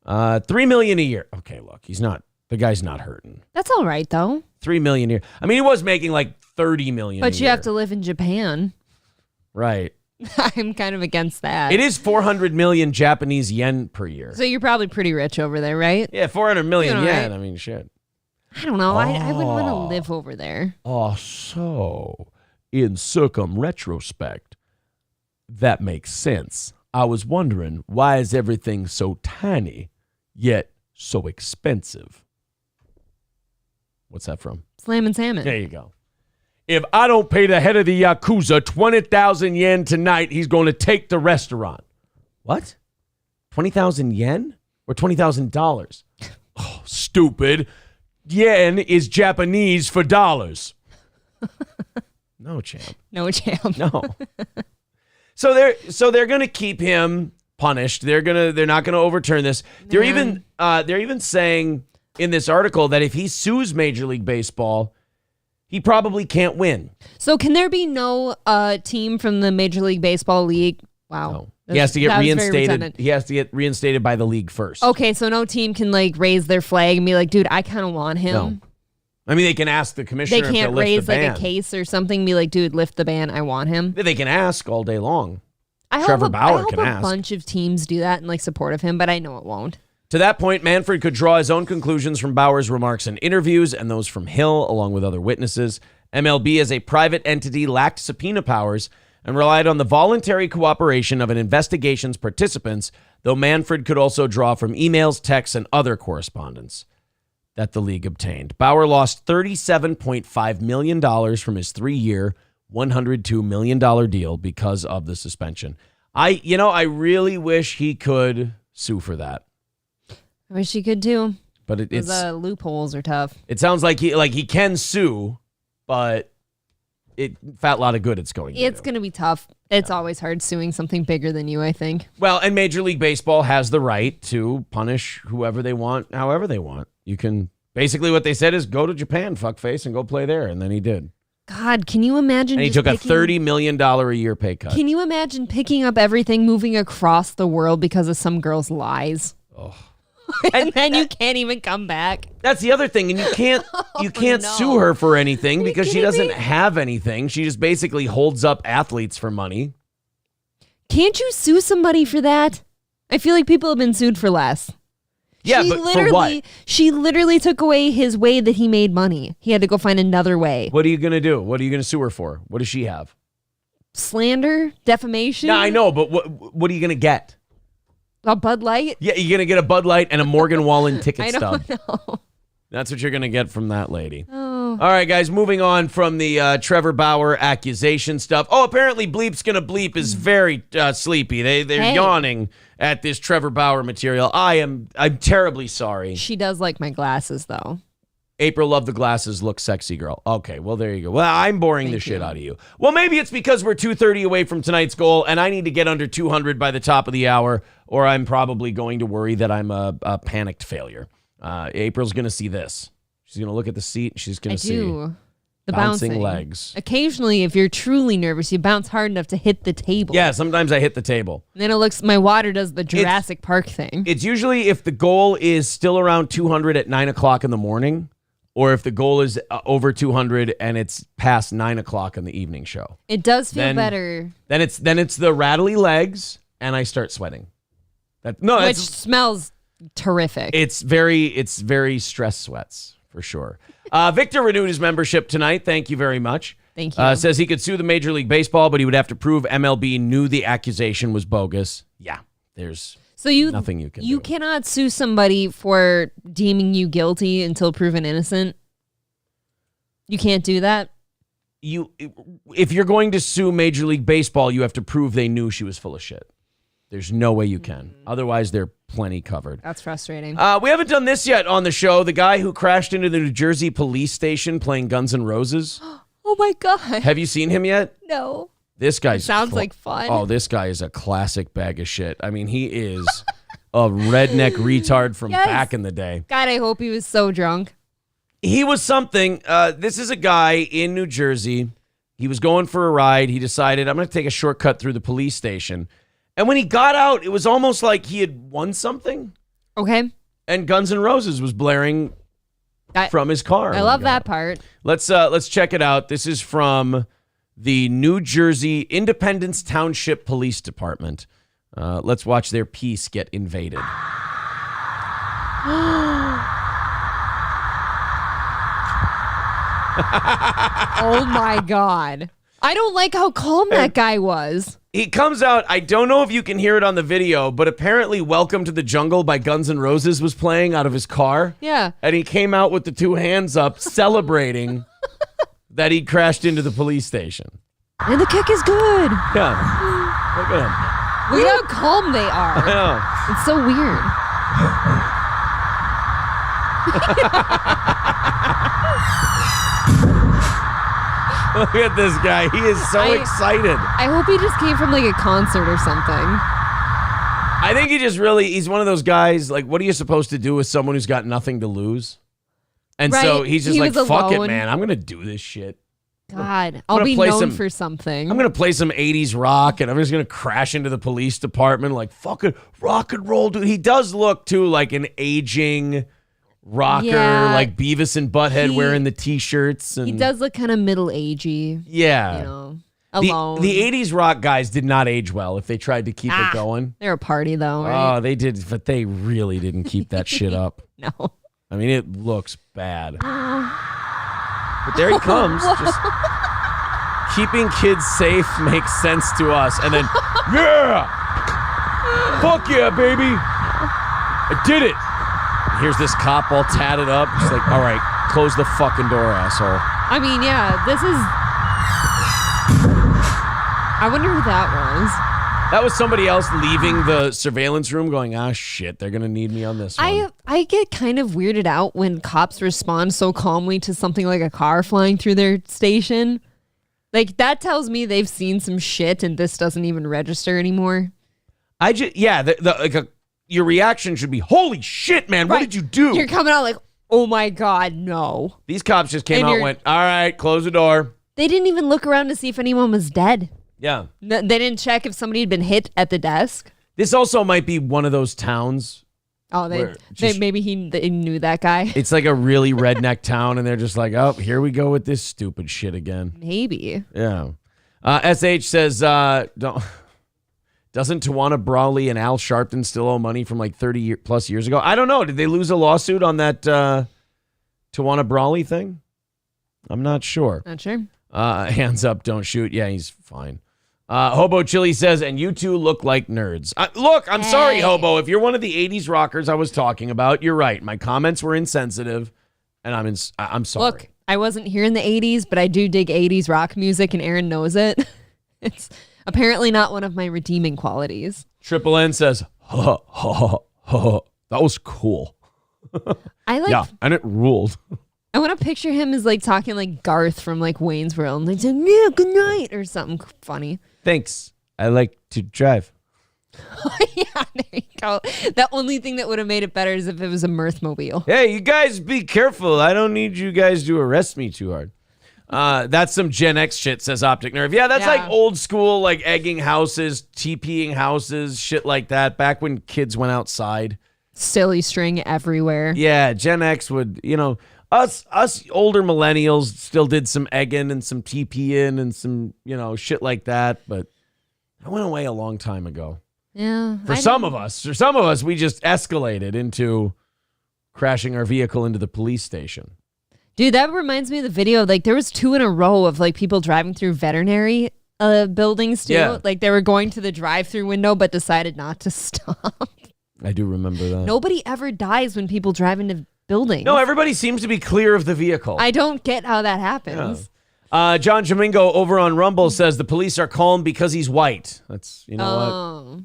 $3 million a year. Okay, look, the guy's not hurting. That's all right though. $3 million a year. I mean, he was making like $30 million. But you have to live in Japan. Right. I'm kind of against that. It is 400 million Japanese yen per year. So you're probably pretty rich over there, right? Yeah, 400 million yen. Right? I mean, shit. I don't know. I wouldn't want to live over there. So in retrospect, that makes sense. I was wondering, why is everything so tiny, yet so expensive? What's that from? Slam and Salmon. There you go. If I don't pay the head of the Yakuza 20,000 yen tonight, he's going to take the restaurant. What? 20,000 yen or $20,000? Oh, stupid. Yen is Japanese for dollars. No, champ. No, champ. No. So they're going to keep him punished. They're not going to overturn this. They're even saying in this article that if he sues Major League Baseball, he probably can't win. So can there be no team from the Major League Baseball league? Wow. No. He has to get reinstated. He has to get reinstated by the league first. Okay, so no team can raise their flag and be like, dude, I kind of want him. No. I mean, they can ask the commissioner. They can't raise the ban. a case or something and be like, dude, lift the ban. I want him. They can ask all day long. Trevor Bauer can ask. I hope a bunch of teams do that in support of him, but I know it won't. To that point, Manfred could draw his own conclusions from Bauer's remarks in interviews and those from Hill, along with other witnesses. MLB, as a private entity, lacked subpoena powers and relied on the voluntary cooperation of an investigation's participants, though Manfred could also draw from emails, texts, and other correspondence that the league obtained. Bauer lost $37.5 million from his 3-year, $102 million deal because of the suspension. I really wish he could sue for that. I wish he could too. But it's loopholes are tough. It sounds like he can sue, but fat lot of good it's going to do. It's going to be tough. It's always hard suing something bigger than you, I think. Well, and Major League Baseball has the right to punish whoever they want, however they want. You can, basically what they said is go to Japan, fuckface, and go play there. And then he did. God, can you imagine? And he took a $30 million a year pay cut. Can you imagine picking up everything, moving across the world because of some girl's lies? Oh. and then you can't even come back. That's the other thing, and you can't sue her for anything because she doesn't me? have anything. She just basically holds up athletes for money. Can't you sue somebody for that? I feel like people have been sued for less. Yeah, but for what? She literally took away his way that he made money. He had to go find another way. What are you gonna do? What are you gonna sue her for? What does she have? Slander, defamation. Yeah, I know, but what are you gonna get? A Bud Light? Yeah, you're going to get a Bud Light and a Morgan Wallen ticket stub. I don't know. That's what you're going to get from that lady. Oh. All right, guys, moving on from the Trevor Bauer accusation stuff. Oh, apparently Bleep's Gonna Bleep is very sleepy. They're yawning at this Trevor Bauer material. I'm terribly sorry. She does like my glasses, though. April, love the glasses, look sexy, girl. Okay, well, there you go. Well, I'm boring the shit out of you. Well, maybe it's because we're 230 away from tonight's goal, and I need to get under 200 by the top of the hour, or I'm probably going to worry that I'm a panicked failure. April's going to see this. She's going to look at the seat, and she's going to see the bouncing legs. Occasionally, if you're truly nervous, you bounce hard enough to hit the table. Yeah, sometimes I hit the table. And then it looks, my water does the Jurassic Park thing. It's usually if the goal is still around 200 at 9 o'clock in the morning, or if the goal is over 200 and it's past 9 o'clock in the evening show. It does feel better. Then it's the rattly legs, and I start sweating. Which smells terrific. It's very stress sweats for sure. Victor renewed his membership tonight. Thank you very much. Thank you. Says he could sue the Major League Baseball, but he would have to prove MLB knew the accusation was bogus. Yeah, there's nothing you can do. You cannot sue somebody for deeming you guilty until proven innocent. You can't do that. If you're going to sue Major League Baseball, you have to prove they knew she was full of shit. There's no way you can. Otherwise, they're plenty covered. That's frustrating. We haven't done this yet on the show. The guy who crashed into the New Jersey police station playing Guns N' Roses. Oh my God. Have you seen him yet? No. This guy sounds like fun. Oh, this guy is a classic bag of shit. I mean, he is a redneck retard from back in the day. God, I hope he was so drunk. He was something. This is a guy in New Jersey. He was going for a ride. He decided, I'm going to take a shortcut through the police station. And when he got out, it was almost like he had won something. Okay. And Guns N' Roses was blaring from his car. I love that part. Let's check it out. This is from the New Jersey Independence Township Police Department. Let's watch their peace get invaded. Oh my God. I don't like how calm that guy was. He comes out. I don't know if you can hear it on the video, but apparently Welcome to the Jungle by Guns N' Roses was playing out of his car. Yeah. And he came out with the two hands up celebrating that he crashed into the police station. And the kick is good. Yeah. Look at him. Look at how calm they are. I know. It's so weird. Look at this guy. He is so excited. I hope he just came from like a concert or something. I think he's one of those guys, like, what are you supposed to do with someone who's got nothing to lose? And so he's just like, fuck it, man. I'm going to do this shit. God, I'll be known for something. I'm going to play some 80s rock, and I'm just going to crash into the police department like, fucking rock and roll, dude. He does look, too, like an aging rocker, like Beavis and Butthead wearing the T-shirts. And he does look kind of middle-agey. Yeah. You know, alone. The 80s rock guys did not age well if they tried to keep it going. They're a party, though, right? Oh, they did, but they really didn't keep that shit up. No. I mean, it looks bad. But there he comes. Just keeping kids safe makes sense to us. And then, yeah! Fuck yeah, baby! I did it! And here's this cop all tatted up. Just like, all right, close the fucking door, asshole. I mean, yeah, this is... I wonder who that was. That was somebody else leaving the surveillance room going, shit, they're going to need me on this one. I get kind of weirded out when cops respond so calmly to something like a car flying through their station. Like, that tells me they've seen some shit and this doesn't even register anymore. Your reaction should be, holy shit, man, what did you do? You're coming out like, oh my God, no. These cops just came out and went, all right, close the door. They didn't even look around to see if anyone was dead. Yeah. They didn't check if somebody had been hit at the desk. This also might be one of those towns. Oh, maybe they knew that guy. It's like a really redneck town, and they're just like, oh, here we go with this stupid shit again. Maybe. Yeah. SH says, doesn't Tawana Brawley and Al Sharpton still owe money from like 30 plus years ago? I don't know. Did they lose a lawsuit on that Tawana Brawley thing? I'm not sure. Not sure. Hands up, don't shoot. Yeah, he's fine. Hobo Chili says, and you two look like nerds. Look, I'm sorry, Hobo. If you're one of the 80s rockers I was talking about, you're right. My comments were insensitive, and I'm sorry. Look, I wasn't here in the 80s, but I do dig 80s rock music, and Aaron knows it. It's apparently not one of my redeeming qualities. Triple N says, ha, ha, ha, ha. That was cool. Yeah, and it ruled. I want to picture him as like talking like Garth from like Wayne's World. And like, yeah, good night or something funny. Thanks. I like to drive. Yeah, there you go. The only thing that would have made it better is if it was a Mirthmobile. Hey, you guys be careful. I don't need you guys to arrest me too hard. That's some Gen X shit, says Optic Nerve. Yeah, that's like old school, like egging houses, TPing houses, shit like that. Back when kids went outside. Silly string everywhere. Yeah, Gen X would, Us older millennials still did some egging and some TPing and some, shit like that, but that went away a long time ago. Yeah. For some of us, we just escalated into crashing our vehicle into the police station. Dude, that reminds me of the video. Like, there was 2 in a row of like people driving through veterinary buildings too. Yeah. Like they were going to the drive-through window, but decided not to stop. I do remember that. Nobody ever dies when people drive into buildings. No, everybody seems to be clear of the vehicle. I don't get how that happens. Yeah. John Jamingo over on Rumble says the police are calm because he's white. That's, what?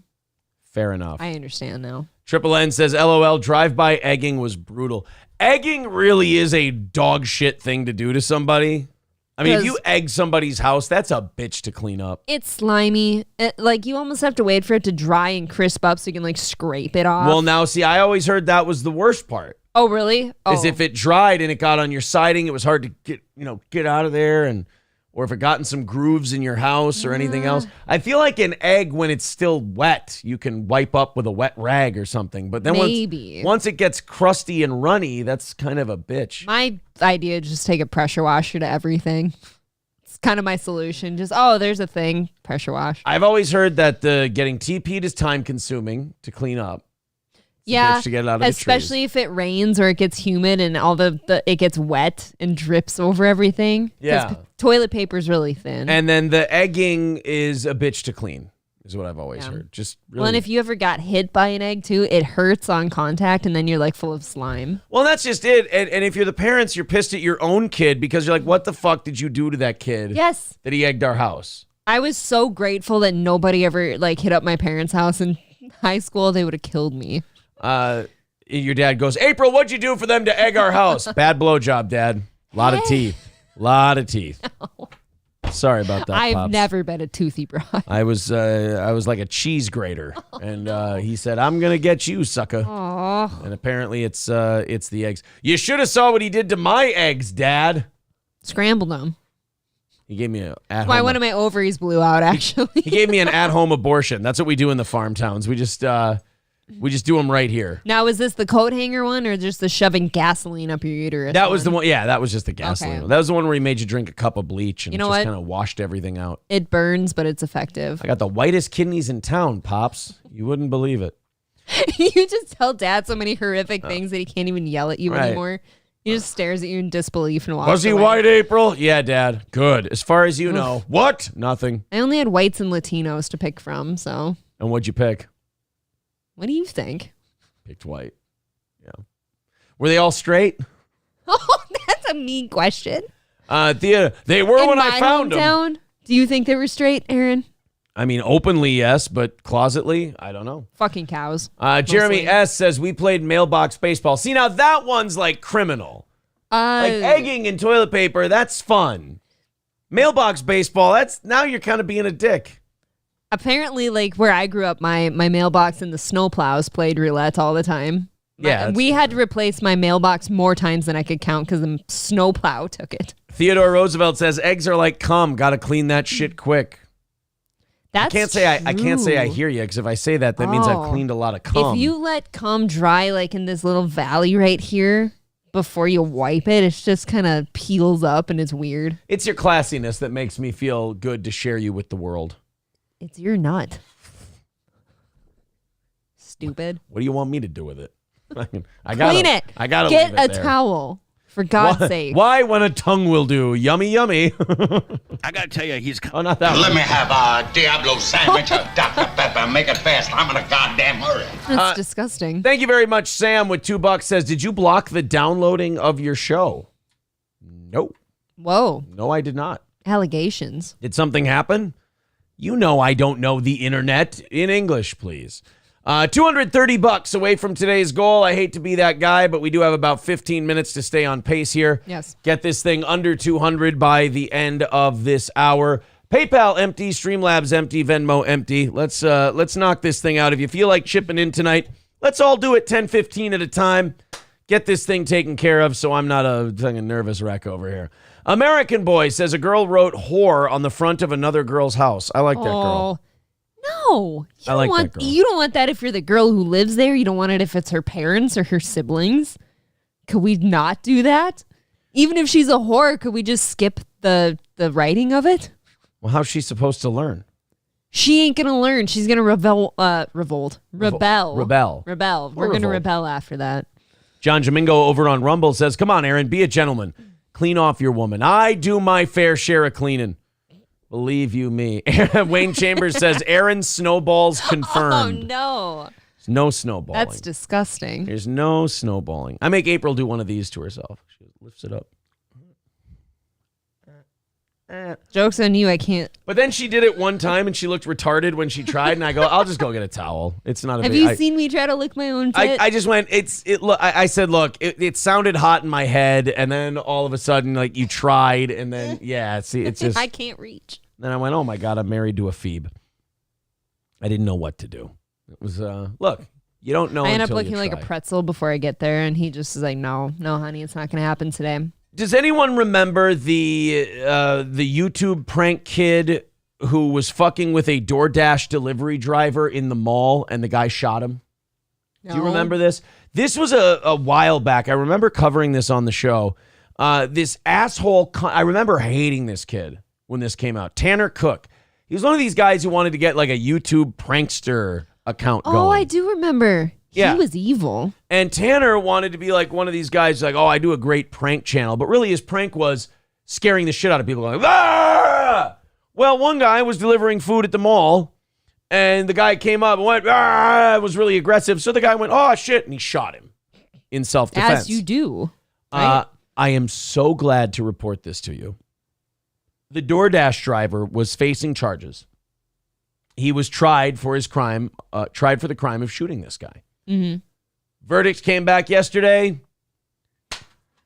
Fair enough. I understand now. Triple N says, LOL, drive-by egging was brutal. Egging really is a dog shit thing to do to somebody. I mean, if you egg somebody's house, that's a bitch to clean up. It's slimy. You almost have to wait for it to dry and crisp up so you can like scrape it off. Well, now, see, I always heard that was the worst part. Oh, really? Is if it dried and it got on your siding, it was hard to get out of there, or if it got in some grooves in your house or anything else. I feel like an egg, when it's still wet, you can wipe up with a wet rag or something. But then once it gets crusty and runny, that's kind of a bitch. My idea is just take a pressure washer to everything. It's kind of my solution. Just, there's a thing, pressure wash. I've always heard that getting TP'd is time consuming to clean up. Yeah, to get it out of the especially trees. if it rains or it gets humid and all it gets wet and drips over everything. 'Cause Yeah. toilet paper's really thin. And then the egging is a bitch to clean, is what I've always heard. Just really. Well, and if you ever got hit by an egg too, it hurts on contact, and then you're like full of slime. Well, that's just it. And if you're the parents, you're pissed at your own kid because you're like, what the fuck did you do to that kid? Yes. That he egged our house. I was so grateful that nobody ever like hit up my parents' house in high school. They would have killed me. Your dad goes, April, what'd you do for them to egg our house? Bad blowjob, Dad. A lot of teeth. Lot of teeth. No. Sorry about that, I've Pops. never been a toothy broad. I was like a cheese grater, and he said, "I'm gonna get you, sucker." Aww. And apparently, it's the eggs. You should have saw what he did to my eggs, Dad. Scrambled them. He gave me a at Why home. one of my ovaries blew out, actually. He gave me an at-home abortion. That's what we do in the farm towns. We just do them right here. Now, is this the coat hanger one or just the shoving gasoline up your uterus? That was the one. Yeah, that was just the gasoline. Okay. That was the one where he made you drink a cup of bleach and You know just what? kind of washed everything out. It burns, but it's effective. I got the whitest kidneys in town, Pops. You wouldn't believe it. You just tell Dad so many horrific things that he can't even yell at you Right. anymore. He just stares at you in disbelief and walks Was he away. white, April? Yeah, Dad. Good. As far as you know. What? Nothing. I only had whites and Latinos to pick from, so And what'd you pick? what do you think? Picked white. Yeah. Were they all straight? Oh, that's a mean question. They were In when my I found them. hometown, do you think they were straight, Aaron? I mean, openly, yes, but closetly, I don't know. Fucking cows. Jeremy Mostly. S. says, we played mailbox baseball. See, now that one's like criminal. Like egging and toilet paper, that's fun. Mailbox baseball, now you're kind of being a dick. Apparently, like where I grew up, my mailbox and the snowplows played roulette all the time. Yeah, we had to replace my mailbox more times than I could count because the snowplow took it. Theodore Roosevelt says, eggs are like cum. Got to clean that shit quick. That's I can't say I true. hear you, because if I say that, that means I've cleaned a lot of cum. If you let cum dry like in this little valley right here before you wipe it, it just kind of peels up and it's weird. It's your classiness that makes me feel good to share you with the world. It's your nut. Stupid. What do you want me to do with it? I gotta Clean it. I gotta Get leave it a there. towel. For God's Why, sake. why when a tongue will do? Yummy, yummy. I gotta tell you, he's. Oh, not that Let one. me have a Diablo sandwich, a Dr. Pepper. Make it fast. I'm in a goddamn hurry. That's disgusting. Thank you very much, Sam with $2 says, did you block the downloading of your show? No. Whoa. No, I did not. Allegations. Did something happen? You know I don't know the internet. In English, please. $230 away from today's goal. I hate to be that guy, but we do have about 15 minutes to stay on pace here. Yes. Get this thing under 200 by the end of this hour. PayPal empty, Streamlabs empty, Venmo empty. Let's knock this thing out. If you feel like chipping in tonight, let's all do it 10-15 at a time. Get this thing taken care of so I'm not a nervous wreck over here. American Boy says a girl wrote whore on the front of another girl's house. I like that girl. No. I like that girl. You don't want that if you're the girl who lives there. You don't want it if it's her parents or her siblings. Could we not do that? Even if she's a whore, could we just skip the writing of it? Well, how's she supposed to learn? She ain't gonna learn. She's gonna rebel. Rebel. We're gonna revolt. rebel after that. John Jamingo over on Rumble says, come on, Aaron, be a gentleman. Clean off your woman. I do my fair share of cleaning. Believe you me. Wayne Chambers says, Aaron snowballs confirmed. Oh, no. There's no snowballing. That's disgusting. There's no snowballing. I make April do one of these to herself. She lifts it up. Joke's on you. I can't. But then she did it one time and she looked retarded when she tried, and I go, I'll just go get a towel. It's not a Have big you seen me try to lick my own tit? I just went, I said, look, it sounded hot in my head, and then all of a sudden, like, you tried, and then, yeah, see, it's just. I can't reach. Then I went, oh my God, I'm married to a phoebe. I didn't know what to do. It was, look, you don't know I end up until looking you like a try. pretzel before I get there, and he just is like, no, honey, it's not going to happen today. Does anyone remember the YouTube prank kid who was fucking with a DoorDash delivery driver in the mall and the guy shot him? Do you No. remember this? This was a while back. I remember covering this on the show. This asshole, I remember hating this kid when this came out. Tanner Cook. He was one of these guys who wanted to get like a YouTube prankster account going. Oh, I do remember. Yeah. He was evil. And Tanner wanted to be like one of these guys like, oh, I do a great prank channel. But really his prank was scaring the shit out of people. Like, ah! Well, one guy was delivering food at the mall and the guy came up and went, ah, was really aggressive. So the guy went, oh, shit. And he shot him in self-defense. As you do. Right? I am so glad to report this to you. The DoorDash driver was facing charges. He was tried for his crime, tried for the crime of shooting this guy. Mm-hmm. Verdict came back yesterday.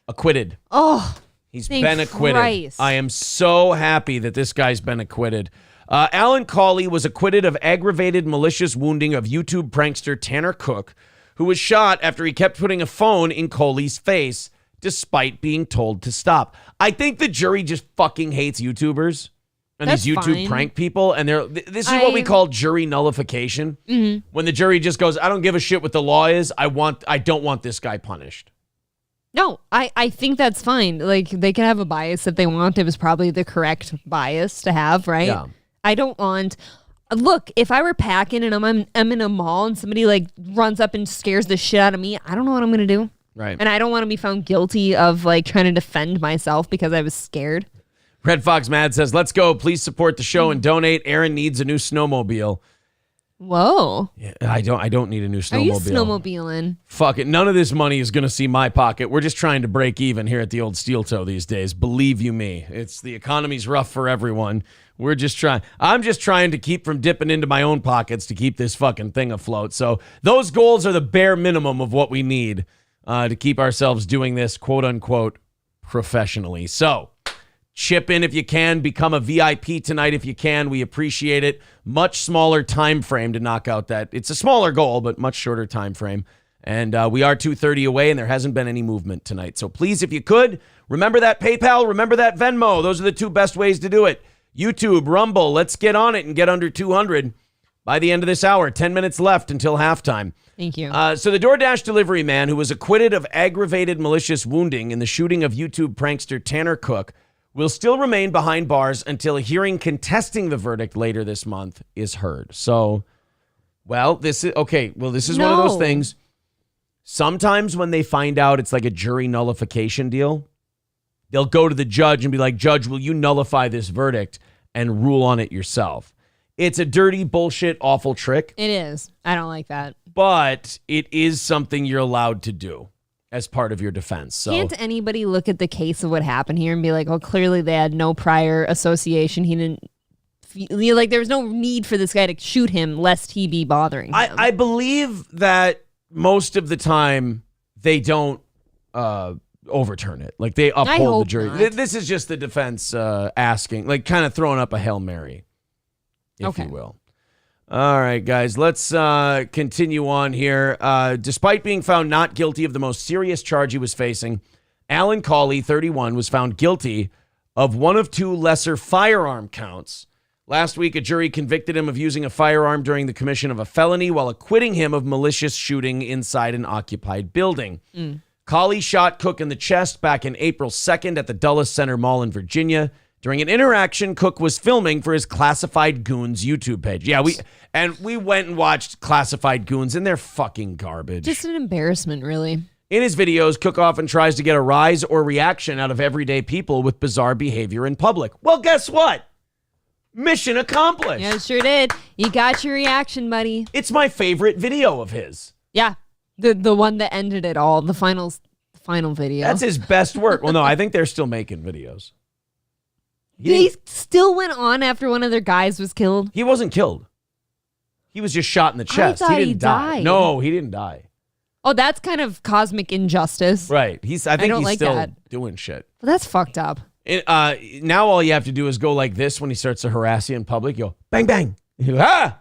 Acquitted. Oh, he's thank been acquitted. Christ. I am so happy that this guy's been acquitted. Alan Cawley was acquitted of aggravated malicious wounding of YouTube prankster Tanner Cook, who was shot after he kept putting a phone in Cawley's face despite being told to stop. I think the jury just fucking hates YouTubers and That's these YouTube fine. prank people. And this is what we call jury nullification. Mm-hmm. When the jury just goes, I don't give a shit what the law is. I don't want this guy punished. No, I think that's fine. Like, they can have a bias if they want. It was probably the correct bias to have, right? Yeah. I don't want... Look, if I were packing and I'm in a mall and somebody, like, runs up and scares the shit out of me, I don't know what I'm going to do. Right. And I don't want to be found guilty of, like, trying to defend myself because I was scared. Red Fox Mad says, let's go. Please support the show and donate. Aaron needs a new snowmobile. Whoa. Yeah, I don't need a new snowmobile. Are you snowmobiling? Fuck it. None of this money is going to see my pocket. We're just trying to break even here at the old Steel Toe these days. Believe you me. The economy's rough for everyone. We're just trying. I'm just trying to keep from dipping into my own pockets to keep this fucking thing afloat. So those goals are the bare minimum of what we need to keep ourselves doing this, quote unquote, professionally. So chip in if you can. Become a VIP tonight if you can. We appreciate it. Much smaller time frame to knock out that. It's a smaller goal, but much shorter time frame. And we are 2:30 away, and there hasn't been any movement tonight. So please, if you could, remember that PayPal, remember that Venmo. Those are the two best ways to do it. YouTube, Rumble, let's get on it and get under 200 by the end of this hour. 10 minutes left until halftime. Thank you. So the DoorDash delivery man who was acquitted of aggravated malicious wounding in the shooting of YouTube prankster Tanner Cook will still remain behind bars until a hearing contesting the verdict later this month is heard. So, this is one of those things. Sometimes when they find out it's like a jury nullification deal, they'll go to the judge and be like, Judge, will you nullify this verdict and rule on it yourself? It's a dirty, bullshit, awful trick. It is. I don't like that. But it is something you're allowed to do as part of your defense. So can't anybody look at the case of what happened here and be like, oh, clearly they had no prior association. He didn't feel like there was no need for this guy to shoot him lest he be bothering him. I believe that most of the time they don't overturn it. Like they uphold the jury. Not. This is just the defense asking, like kind of throwing up a Hail Mary, if you will. All right, guys, let's continue on here. Despite being found not guilty of the most serious charge he was facing, Alan Cawley, 31, was found guilty of one of two lesser firearm counts. Last week, a jury convicted him of using a firearm during the commission of a felony while acquitting him of malicious shooting inside an occupied building. Cawley shot Cook in the chest back in April 2nd at the Dulles Center Mall in Virginia. During an interaction Cook was filming for his Classified Goons YouTube page. Yeah, we went and watched Classified Goons, and they're fucking garbage. Just an embarrassment, really. In his videos, Cook often tries to get a rise or reaction out of everyday people with bizarre behavior in public. Well, guess what? Mission accomplished. Yeah, it sure did. You got your reaction, buddy. It's my favorite video of his. Yeah, the one that ended it all, the final video. That's his best work. Well, no, I think they're still making videos. They still went on after one of their guys was killed. He wasn't killed. He was just shot in the chest. I thought he didn't die. died. No, he didn't die. Oh, that's kind of cosmic injustice. Right. I think don't he's like still that. doing shit. Well, that's fucked up. Now all you have to do is go like this when he starts to harass you in public. You go, bang, bang. You go, ah!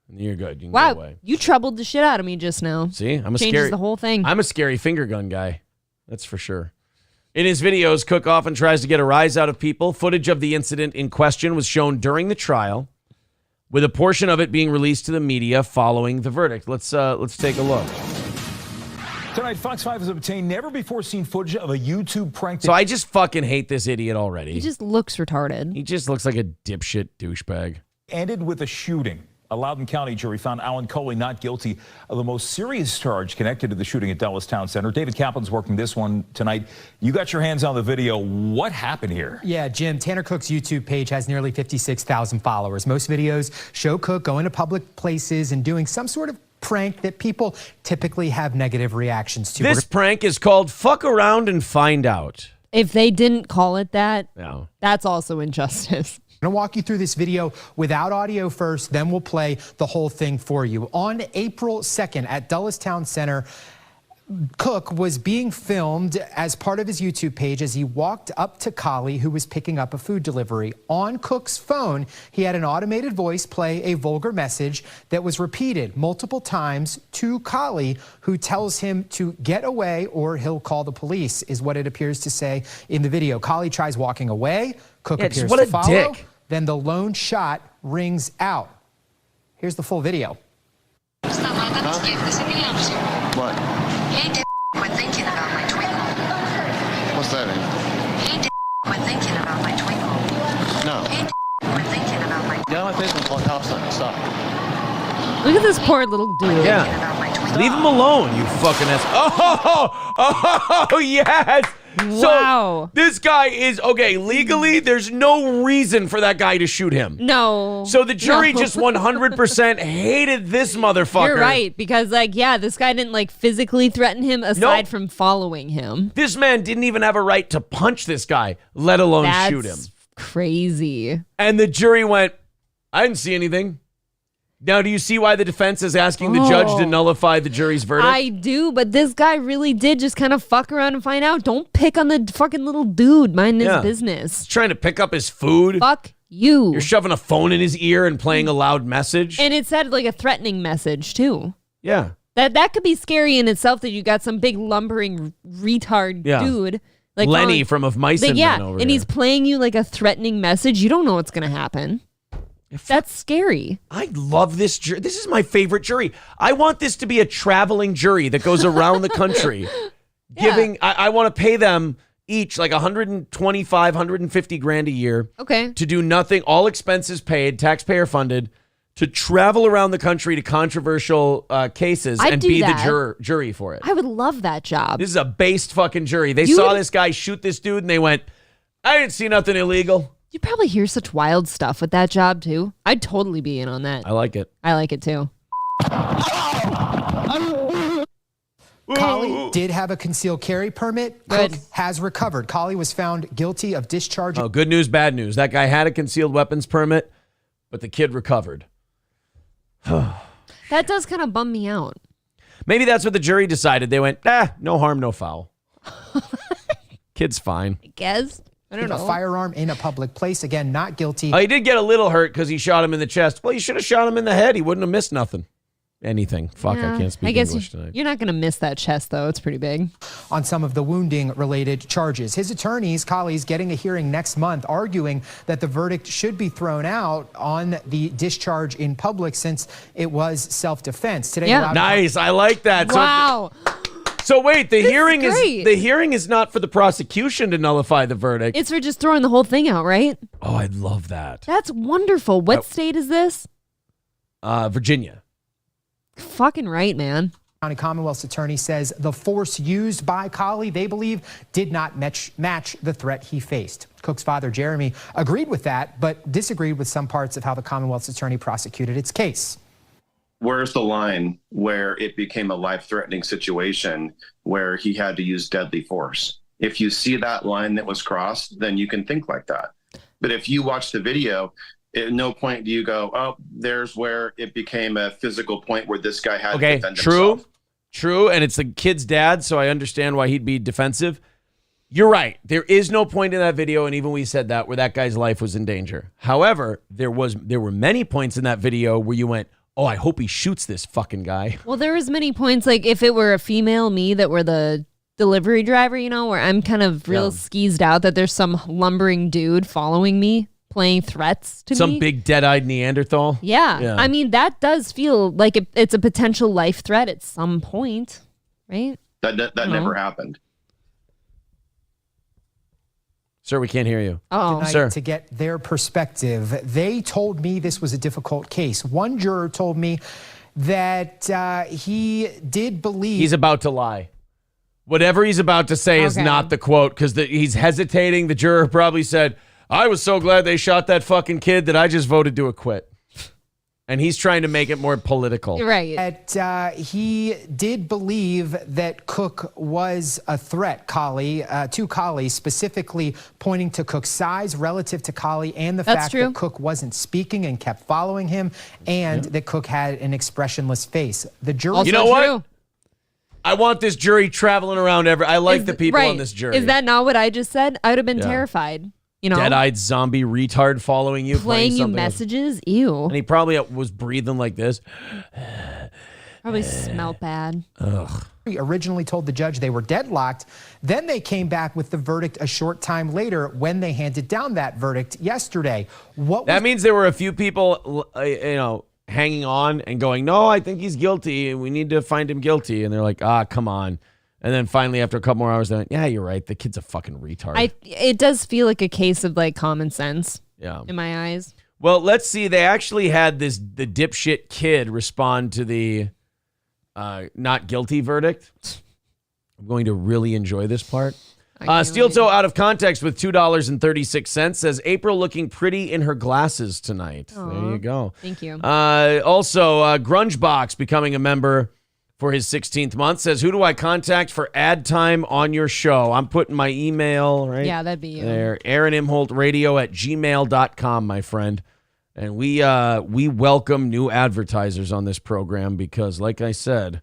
And you're good. You can go away. You troubled the shit out of me just now. See? Changes the whole thing. I'm a scary finger gun guy. That's for sure. In his videos, Cook often tries to get a rise out of people. Footage of the incident in question was shown during the trial, with a portion of it being released to the media following the verdict. Let's take a look. Tonight, Fox 5 has obtained never-before-seen footage of a YouTube prank. So I just fucking hate this idiot already. He just looks retarded. He just looks like a dipshit douchebag. Ended with a shooting. A Loudoun County jury found Alan Coley not guilty of the most serious charge connected to the shooting at Dulles Town Center. David Kaplan's working this one tonight. You got your hands on the video. What happened here? Yeah, Jim, Tanner Cook's YouTube page has nearly 56,000 followers. Most videos show Cook going to public places and doing some sort of prank that people typically have negative reactions to. This prank is called Fuck Around and Find Out. If they didn't call it that, No. that's also injustice. I'm going to walk you through this video without audio first, then we'll play the whole thing for you. On April 2nd at Dulles Town Center, Cook was being filmed as part of his YouTube page as he walked up to Kali, who was picking up a food delivery. On Cook's phone, he had an automated voice play a vulgar message that was repeated multiple times to Kali, who tells him to get away or he'll call the police, is what it appears to say in the video. Kali tries walking away. Cook appears to follow. Dick. Then the lone shot rings out. Here's the full video. What? Hey, quit thinking about my twinkle. What's that mean? Hey, quit thinking about my twinkle. No. Hey, quit thinking about my Get on my Facebook called Top Sign. Stop. Look at this poor little dude. Yeah. about my twinkle. Leave him alone, you fucking ass. Oh, yes. Wow. So this guy is, okay, legally, there's no reason for that guy to shoot him. No. So the jury No. just 100% hated this motherfucker. You're right, because this guy didn't physically threaten him aside Nope. from following him. This man didn't even have a right to punch this guy, let alone That's shoot him. crazy. And the jury went, I didn't see anything. Now, do you see why the defense is asking the judge to nullify the jury's verdict? I do, but this guy really did just kind of fuck around and find out. Don't pick on the fucking little dude. Mind his business. He's trying to pick up his food. Fuck you. You're shoving a phone in his ear and playing a loud message. And it said a threatening message too. Yeah. That could be scary in itself, that you got some big lumbering retard dude. Lenny from Of Mice and Men over and here. he's playing you a threatening message. You don't know what's going to happen. That's scary. I love this jury. This is my favorite jury. I want this to be a traveling jury that goes around the country. I want to pay them each 125, 150 grand a year. Okay. To do nothing, all expenses paid, taxpayer funded, to travel around the country to controversial cases I'd and do be that. the jury for it. I would love that job. This is a based fucking jury. They You saw would- this guy shoot this dude and they went, I didn't see nothing illegal. You probably hear such wild stuff with that job too. I'd totally be in on that. I like it. I like it too. Kali did have a concealed carry permit. Good. Cook has recovered. Kali was found guilty of discharging. Oh, good news, bad news. That guy had a concealed weapons permit, but the kid recovered. That does kind of bum me out. Maybe that's what the jury decided. They went, no harm, no foul. Kid's fine. I guess. I don't a know. firearm in a public place. Again, not guilty. Oh, he did get a little hurt because he shot him in the chest. Well, you should have shot him in the head. He wouldn't have missed nothing. Anything. Fuck, I can't speak I guess English tonight. you're not going to miss that chest, though. It's pretty big. On some of the wounding-related charges. His attorneys, Kali's getting a hearing next month, arguing that the verdict should be thrown out on the discharge in public since it was self-defense. Today, Yeah. Nice. I like that. Wow. So wait, the hearing great. the hearing is not for the prosecution to nullify the verdict. It's for just throwing the whole thing out, right? Oh, I'd love that. That's wonderful. What state is this? Virginia. Fucking right, man. County Commonwealth's attorney says the force used by Kali, they believe, did not match the threat he faced. Cook's father, Jeremy, agreed with that, but disagreed with some parts of how the Commonwealth's attorney prosecuted its case. Where's the line where it became a life-threatening situation where he had to use deadly force? If you see that line that was crossed, then you can think like that. But if you watch the video, at no point do you go, oh, there's where it became a physical point where this guy had to defend himself. True, and it's the kid's dad, so I understand why he'd be defensive. You're right. There is no point in that video, and even we said that, where that guy's life was in danger. However, there were many points in that video where you went, oh, I hope he shoots this fucking guy. Well, there was many points, if it were a female me that were the delivery driver, where I'm kind of real skeezed out that there's some lumbering dude following me, playing threats to me. Some big dead-eyed Neanderthal. Yeah. I mean, that does feel like it's a potential life threat at some point, right? That never happened. Sir, we can't hear you. Oh, Sir. To get their perspective. They told me this was a difficult case. One juror told me that he did believe... He's about to lie. Whatever he's about to say is not the quote, because he's hesitating. The juror probably said, I was so glad they shot that fucking kid that I just voted to acquit. And he's trying to make it more political. Right. That he did believe that Cook was a threat, to Collie, specifically pointing to Cook's size relative to Collie and the fact that Cook wasn't speaking and kept following him, and that Cook had an expressionless face. The jury... You know what? I want this jury traveling around I like the people on this jury. Is that not what I just said? I would have been terrified. You know, dead-eyed zombie retard following you, playing you messages. Ew. And he probably was breathing like this. Probably smelled bad. Ugh. He originally told the judge they were deadlocked. Then they came back with the verdict a short time later when they handed down that verdict yesterday. That means there were a few people, hanging on and going, no, I think he's guilty. We need to find him guilty. And they're like, come on. And then finally, after a couple more hours, they're like, yeah, you're right. The kid's a fucking retard. It does feel like a case of like common sense. Yeah. In my eyes. Well, let's see. They actually had the dipshit kid respond to the not guilty verdict. I'm going to really enjoy this part. Steel Toe out of context with $2.36 says April looking pretty in her glasses tonight. Aww. There you go. Thank you. Also, Grunge Box becoming a member for his 16th month says, who do I contact for ad time on your show? I'm putting my email right. Yeah, that'd be you. There, AaronImholtRadio@gmail.com, my friend. And we welcome new advertisers on this program because, like I said,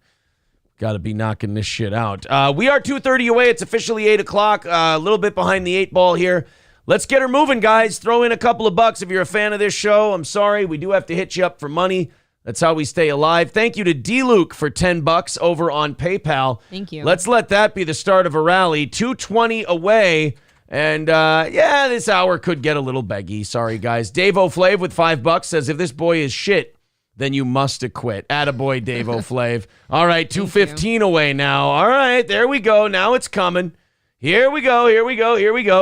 got to be knocking this shit out. We are 2:30 away. It's officially 8 o'clock. A little bit behind the 8 ball here. Let's get her moving, guys. Throw in a couple of bucks if you're a fan of this show. I'm sorry. We do have to hit you up for money. That's how we stay alive. Thank you to D-Luke for $10 over on PayPal. Thank you. Let's let that be the start of a rally. 2:20 away. And, this hour could get a little beggy. Sorry, guys. Dave O'Flav with $5 says, if this boy is shit, then you must acquit. Attaboy, Dave O'Flav. All right, 2:15 away now. All right, there we go. Now it's coming. Here we go.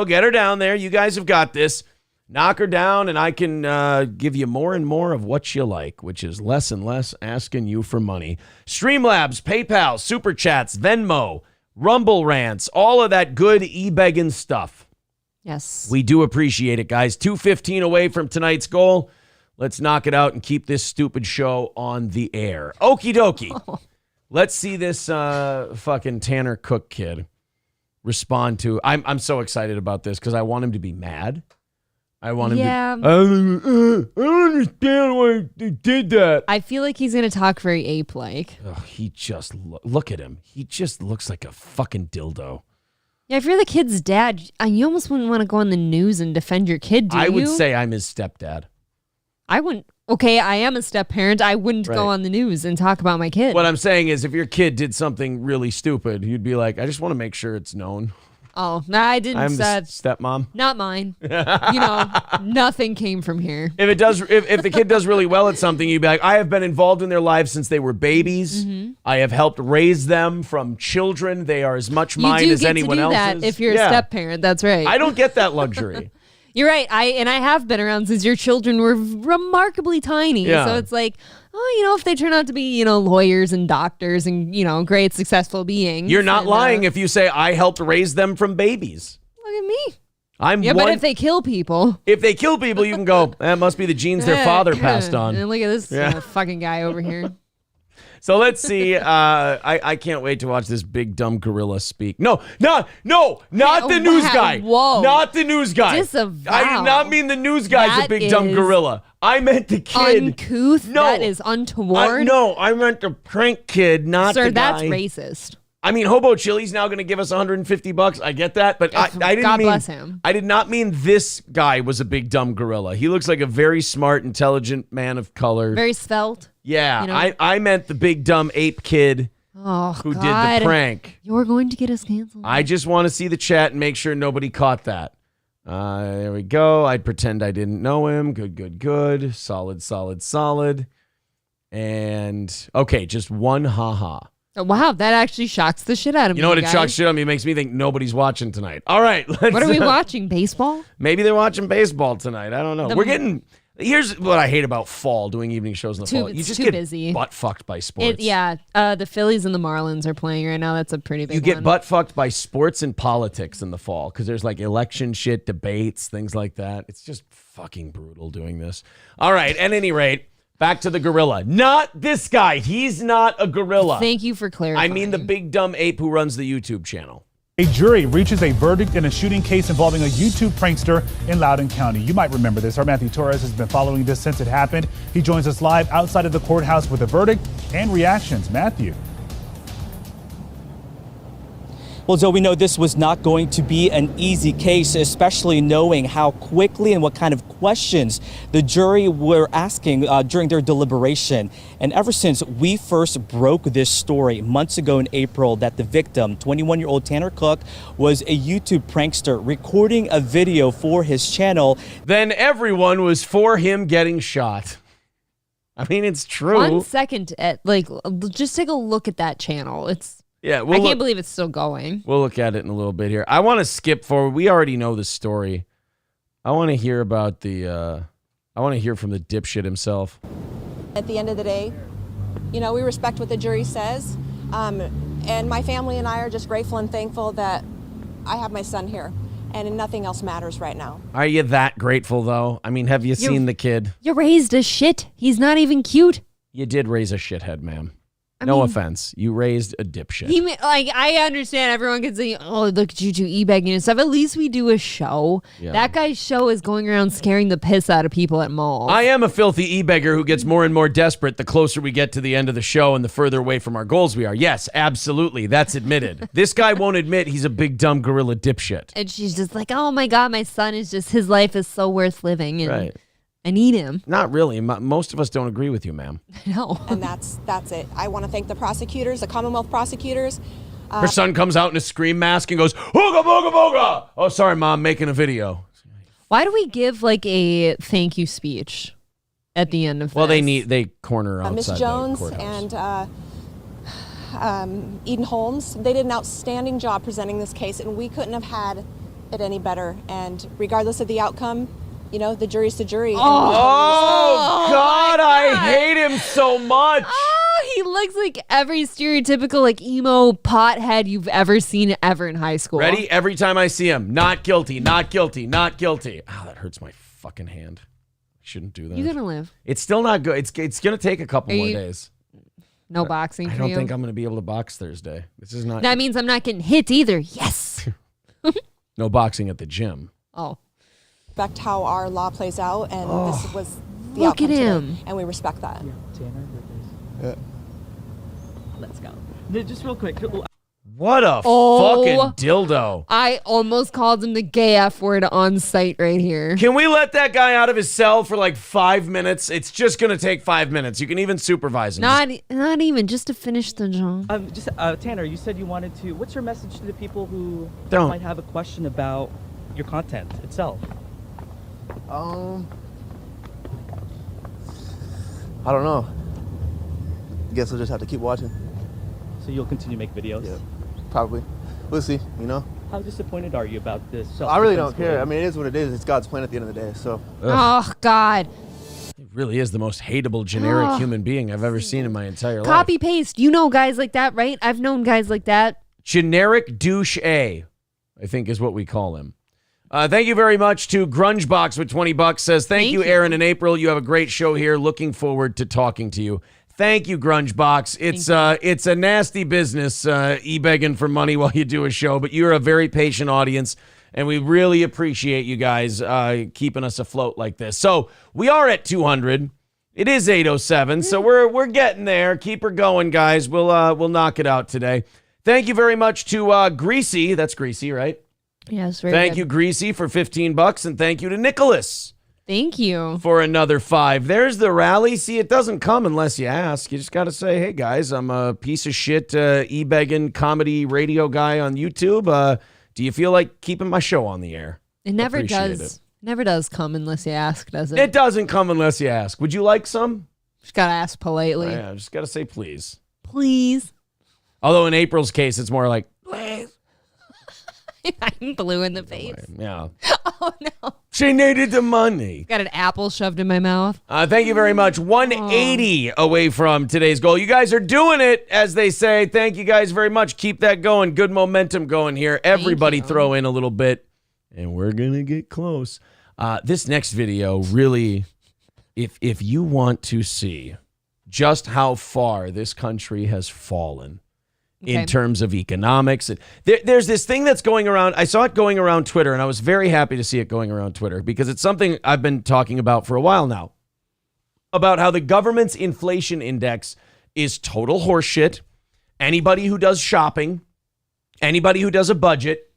Get her down there. You guys have got this. Knock her down, and I can give you more and more of what you like, which is less and less asking you for money. Streamlabs, PayPal, Super Chats, Venmo, Rumble Rants, all of that good e-begging stuff. Yes. We do appreciate it, guys. 2:15 away from tonight's goal. Let's knock it out and keep this stupid show on the air. Okie dokie. Oh. Let's see this fucking Tanner Cook kid respond to. I'm so excited about this because I want him to be mad. I want him to. I don't understand why they did that. I feel like he's going to talk very ape-like. He just, look at him. He just looks like a fucking dildo. Yeah, if you're the kid's dad, you almost wouldn't want to go on the news and defend your kid, do you? I would say I'm his stepdad. I wouldn't. Okay, I am a step-parent. I wouldn't go on the news and talk about my kid. What I'm saying is if your kid did something really stupid, you'd be like, I just want to make sure it's known. Oh, no, I didn't. I'm the stepmom. Not mine. Nothing came from here. If the kid does really well at something, you'd be like, I have been involved in their lives since they were babies. Mm-hmm. I have helped raise them from children. They are as much mine as anyone else's. You do get to do that if you're a step-parent. That's right. I don't get that luxury. You're right. I have been around since your children were remarkably tiny. Yeah. So it's like, if they turn out to be, lawyers and doctors and, great successful beings. You're not lying if you say I helped raise them from babies. Look at me. But if they kill people. If they kill people, you can go, that must be the genes their father passed on. And look at this fucking guy over here. So let's see. I can't wait to watch this big dumb gorilla speak. No, not the news guy. Whoa. Not the news guy. Disavow. I did not mean the news guy's a big dumb gorilla. I meant the kid. Uncouth? No. That is untoward? I meant the prank kid, not the guy. Sir, that's racist. I mean, Hobo Chili's now going to give us $150. I get that, but I didn't God mean. Bless him. I did not mean this guy was a big dumb gorilla. He looks like a very smart, intelligent man of color. Very svelte. Yeah, I meant the big dumb ape kid who did the prank. You're going to get us canceled. I just want to see the chat and make sure nobody caught that. There we go. I'd pretend I didn't know him. Good. Solid. And okay, just one haha. Oh, wow, that actually shocks the shit out of me. You know what? It guys. shocks shit on me. It makes me think nobody's watching tonight. All right. What are we watching? Baseball? Maybe they're watching baseball tonight. I don't know. Here's what I hate about fall, doing evening shows in the fall. You just get busy. butt fucked by sports. The Phillies and the Marlins are playing right now. That's a pretty big You get one. butt fucked by sports and politics in the fall because there's like election shit, debates, things like that. It's just fucking brutal doing this. All right. At any rate, back to the gorilla. Not this guy. He's not a gorilla. Thank you for clarifying. I mean the big dumb ape who runs the YouTube channel. A jury reaches a verdict in a shooting case involving a YouTube prankster in Loudoun County. You might remember this. Our Matthew Torres has been following this since it happened. He joins us live outside of the courthouse with a verdict and reactions. Matthew. Well, Joe, we know this was not going to be an easy case, especially knowing how quickly and what kind of questions the jury were asking during their deliberation. And ever since we first broke this story months ago in April that the victim, 21-year-old Tanner Cook, was a YouTube prankster recording a video for his channel. Then everyone was for him getting shot. I mean, it's true. 1 second, just take a look at that channel. Yeah, I can't believe it's still going. We'll look at it in a little bit here. I want to skip forward. We already know the story. I want to hear about I want to hear from the dipshit himself. At the end of the day, we respect what the jury says. And my family and I are just grateful and thankful that I have my son here. And nothing else matters right now. Are you that grateful, though? I mean, have you seen the kid? You raised a shit. He's not even cute. You did raise a shithead, ma'am. No offense. You raised a dipshit. I understand everyone can say, oh, look at you two e-begging and stuff. At least we do a show. Yeah. That guy's show is going around scaring the piss out of people at malls. I am a filthy e-beggar who gets more and more desperate the closer we get to the end of the show and the further away from our goals we are. Yes, absolutely. That's admitted. This guy won't admit he's a big, dumb gorilla dipshit. And she's just like, oh my God, my son is just, his life is so worth living. And right. I need him. Not really. Most of us don't agree with you, ma'am. No. And that's it. I want to thank the prosecutors, the Commonwealth prosecutors. Her son comes out in a scream mask and goes, "Hooga booga booga!" Oh, sorry, Mom, making a video. Why do we give a thank you speech at the end of this? Well, they corner outside Miss the Jones courthouse. and Eden Holmes, they did an outstanding job presenting this case, and we couldn't have had it any better. And regardless of the outcome, the jury's the jury. Oh, God, I hate him so much. Oh, he looks like every stereotypical emo pothead you've ever seen ever in high school. Ready? Every time I see him, not guilty, not guilty, not guilty. Oh, that hurts my fucking hand. I shouldn't do that. You're gonna live. It's still not good. It's gonna take a couple more days. No boxing for you? I don't think I'm gonna be able to box Thursday. This is not. That means I'm not getting hit either. Yes. No boxing at the gym. Oh. Respect how our law plays out, and this was the Look outcome at today, him. and we respect that. Yeah. Let's go. Just real quick. What a fucking dildo. I almost called him the gay F word on site right here. Can we let that guy out of his cell for 5 minutes? It's just going to take 5 minutes. You can even supervise him. Not even, just to finish the job. Tanner, you said you wanted to. What's your message to the people who Don't. might have a question about your content itself? I don't know. Guess I'll just have to keep watching. So you'll continue to make videos? Yeah, probably. We'll see, How disappointed are you about this? I really don't care. I mean, it is what it is. It's God's plan at the end of the day, so. Oh, God. He really is the most hateable generic human being I've ever seen in my entire life. Copy paste. You know guys like that, right? I've known guys like that. Generic douche A, I think is what we call him. Thank you very much to Grungebox with $20. Says, thank you, Aaron and April. You have a great show here. Looking forward to talking to you. Thank you, Grungebox. It's a nasty business, e-begging for money while you do a show, but you're a very patient audience, and we really appreciate you guys keeping us afloat like this. So we are at 200. It is 8:07, so we're getting there. Keep her going, guys. We'll knock it out today. Thank you very much to Greasy. That's Greasy, right? Yes, very Thank good. you, Greasy, for $15, and thank you to Nicholas. Thank you. For another $5. There's the rally. See, it doesn't come unless you ask. You just got to say, hey, guys, I'm a piece of shit e-begging comedy radio guy on YouTube. Do you feel like keeping my show on the air? It never Appreciate does. it. Never does come unless you ask, does it? It doesn't come unless you ask. Would you like some? Just got to ask politely. Yeah, just got to say please. Please. Although in April's case, it's more like, please. I'm blue in the face. Yeah. Oh, no. She needed the money. Got an apple shoved in my mouth. Thank you very much. 180 away from today's goal. You guys are doing it, as they say. Thank you guys very much. Keep that going. Good momentum going here. Everybody throw in a little bit, and we're going to get close. This next video really, if you want to see just how far this country has fallen in terms of economics. There's this thing that's going around. I saw it going around Twitter, and I was very happy to see it going around Twitter because it's something I've been talking about for a while now, about how the government's inflation index is total horseshit. Anybody who does shopping, anybody who does a budget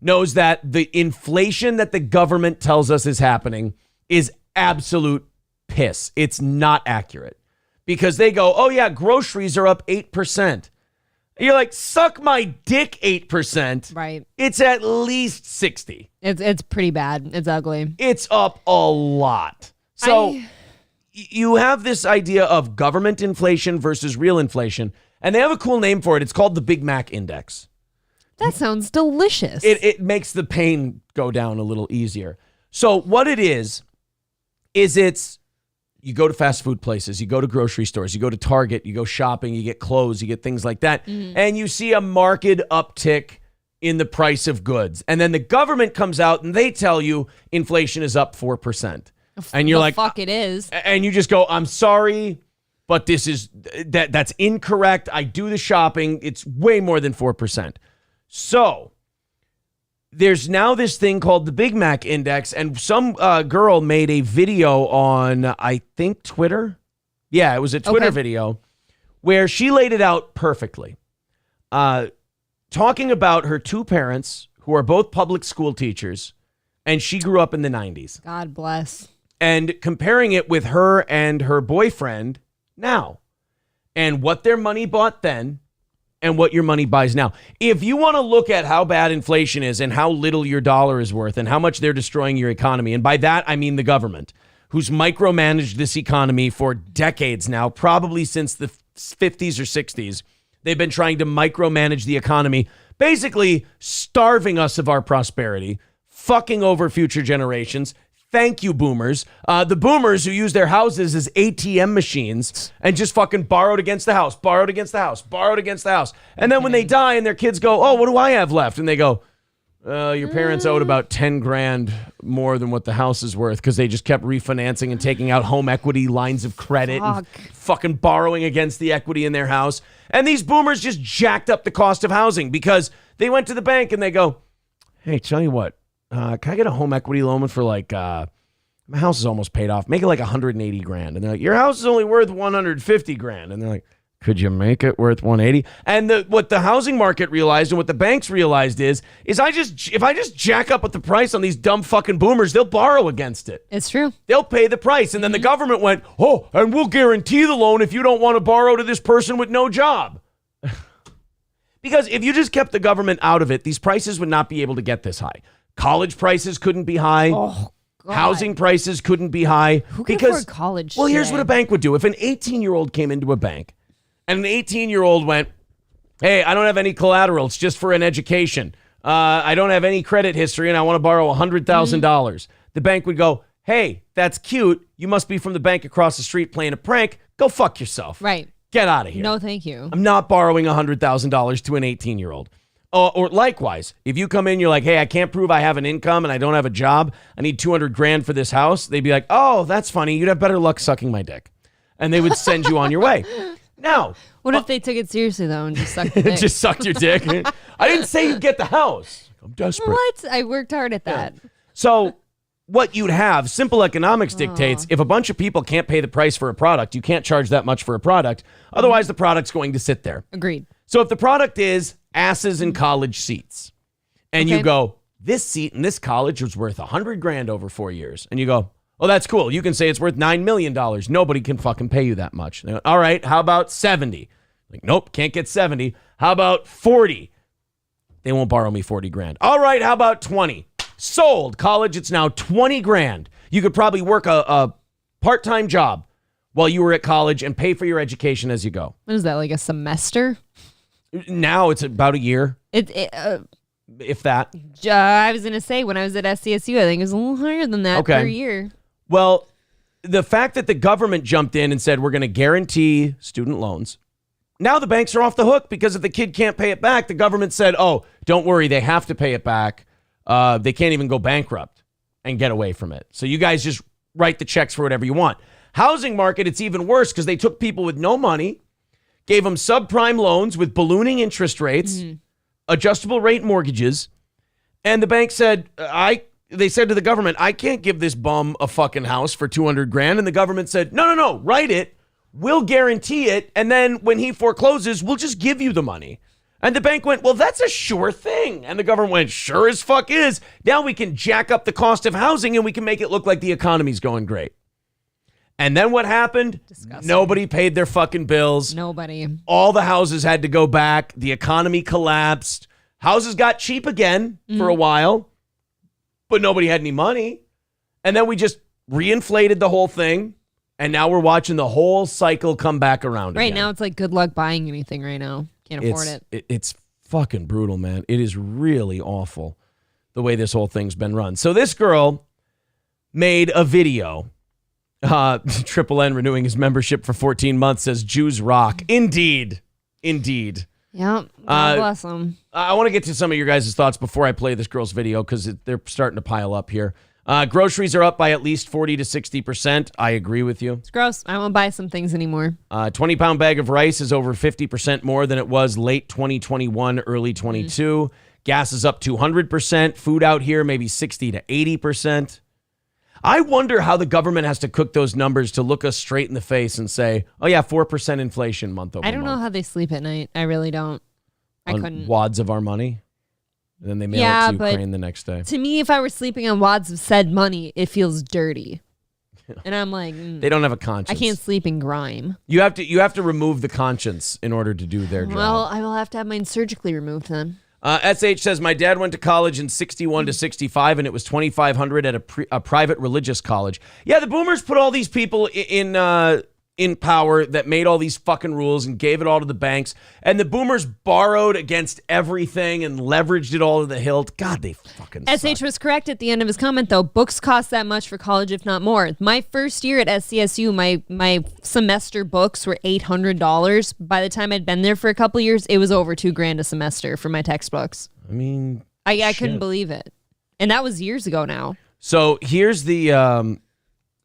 knows that the inflation that the government tells us is happening is absolute piss. It's not accurate because they go, oh yeah, groceries are up 8%. You're like, suck my dick, 8%. Right. It's at least 60. It's pretty bad. It's ugly. It's up a lot. So you have this idea of government inflation versus real inflation, and they have a cool name for it. It's called the Big Mac Index. That sounds delicious. It makes the pain go down a little easier. So what it is it's, you go to fast food places, you go to grocery stores, you go to Target, you go shopping, you get clothes, you get things like that. And you see a marked uptick in the price of goods. And then the government comes out and they tell you inflation is up 4%. And you're like, fuck it is. And you just go, I'm sorry, but that's incorrect. I do the shopping. It's way more than 4%. So there's now this thing called the Big Mac Index, and some girl made a video on, I think, Twitter. Yeah, it was a Twitter video where she laid it out perfectly. Talking about her two parents, who are both public school teachers, and she grew up in the 90s. God bless. And comparing it with her and her boyfriend now, and what their money bought then, and what your money buys now. If you want to look at how bad inflation is and how little your dollar is worth and how much they're destroying your economy, and by that I mean the government, who's micromanaged this economy for decades now, probably since the 50s or 60s, they've been trying to micromanage the economy, basically starving us of our prosperity, fucking over future generations. Thank you, boomers. The boomers who use their houses as ATM machines and just fucking borrowed against the house, borrowed against the house, borrowed against the house. And then when they die and their kids go, oh, what do I have left? And they go, your parents owed about 10 grand more than what the house is worth because they just kept refinancing and taking out home equity lines of credit and fucking borrowing against the equity in their house. And these boomers just jacked up the cost of housing because they went to the bank and they go, hey, tell you what. Can I get a home equity loan for like, my house is almost paid off. Make it like 180 grand. And they're like, your house is only worth 150 grand. And they're like, could you make it worth 180? And what the housing market realized and what the banks realized is if I just jack up with the price on these dumb fucking boomers, they'll borrow against it. It's true. They'll pay the price. And then the government went, oh, and we'll guarantee the loan if you don't want to borrow to this person with no job. Because if you just kept the government out of it, these prices would not be able to get this high. College prices couldn't be high. Oh, God. Housing prices couldn't be high. Who can afford college? Well, here's what a bank would do. If an 18-year-old came into a bank and an 18-year-old went, hey, I don't have any collateral. It's just for an education. I don't have any credit history and I want to borrow $100,000. The bank would go, hey, that's cute. You must be from the bank across the street playing a prank. Go fuck yourself. Right. Get out of here. No, thank you. I'm not borrowing $100,000 to an 18-year-old. Or likewise, if you come in, you're like, hey, I can't prove I have an income and I don't have a job. I need 200 grand for this house. They'd be like, oh, that's funny. You'd have better luck sucking my dick. And they would send you on your way. Now, what if they took it seriously, though, and just sucked your dick? Just sucked your dick? I didn't say you'd get the house. I'm desperate. What? I worked hard at that. Yeah. So what you'd have, simple economics dictates, if a bunch of people can't pay the price for a product, you can't charge that much for a product. Otherwise, the product's going to sit there. Agreed. So if the product is asses in college seats, and you go, this seat in this college was worth 100 grand over 4 years, and you go, oh, that's cool. You can say it's worth $9 million. Nobody can fucking pay you that much. They go, all right, how about 70? Like, nope, can't get 70. How about 40? They won't borrow me 40 grand. All right, how about 20? Sold. College, it's now 20 grand. You could probably work a part-time job while you were at college and pay for your education as you go. What is that, like a semester? Now it's about a year, if that. I was going to say, when I was at SCSU, I think it was a little higher than that per year. Well, the fact that the government jumped in and said, we're going to guarantee student loans. Now the banks are off the hook because if the kid can't pay it back, the government said, oh, don't worry, they have to pay it back. They can't even go bankrupt and get away from it. So you guys just write the checks for whatever you want. Housing market, it's even worse because they took people with no money, gave them subprime loans with ballooning interest rates, adjustable rate mortgages, and the bank said, they said to the government, I can't give this bum a fucking house for $200,000. And the government said, no, write it. We'll guarantee it. And then when he forecloses, we'll just give you the money. And the bank went, well, that's a sure thing. And the government went, sure as fuck is. Now we can jack up the cost of housing and we can make it look like the economy's going great. And then what happened? Disgusting. Nobody paid their fucking bills. Nobody. All the houses had to go back. The economy collapsed. Houses got cheap again for a while, but nobody had any money. And then we just reinflated the whole thing. And now we're watching the whole cycle come back around Right again. now, it's like good luck buying anything right now. Can't afford it. It's fucking brutal, man. It is really awful the way this whole thing's been run. So this girl made a video. Triple N renewing his membership for 14 months says Jews rock. Indeed. Yeah, God bless them. I want to get to some of your guys' thoughts before I play this girl's video because they're starting to pile up here. Groceries are up by at least 40 to 60%. I agree with you. It's gross. I won't buy some things anymore. 20-pound bag of rice is over 50% more than it was late 2021, early 22. Gas is up 200%. Food out here maybe 60 to 80%. I wonder how the government has to cook those numbers to look us straight in the face and say, oh, yeah, 4% inflation month over month. I don't know how they sleep at night. I really don't. I couldn't. Wads of our money. And then they mail it to Ukraine the next day. To me, if I were sleeping on wads of said money, it feels dirty. And I'm like, they don't have a conscience. I can't sleep in grime. You have to remove the conscience in order to do their job. Well, I will have to have mine surgically removed then. SH says, my dad went to college in 61 to 65, and it was $2,500 at a private religious college. Yeah, the boomers put all these people in power that made all these fucking rules and gave it all to the banks. And the boomers borrowed against everything and leveraged it all to the hilt. God, they fucking suck. SH was correct at the end of his comment, though. Books cost that much for college, if not more. My first year at SCSU, my semester books were $800. By the time I'd been there for a couple years, it was over $2,000 a semester for my textbooks. I mean, I couldn't believe it. And that was years ago now. So here's the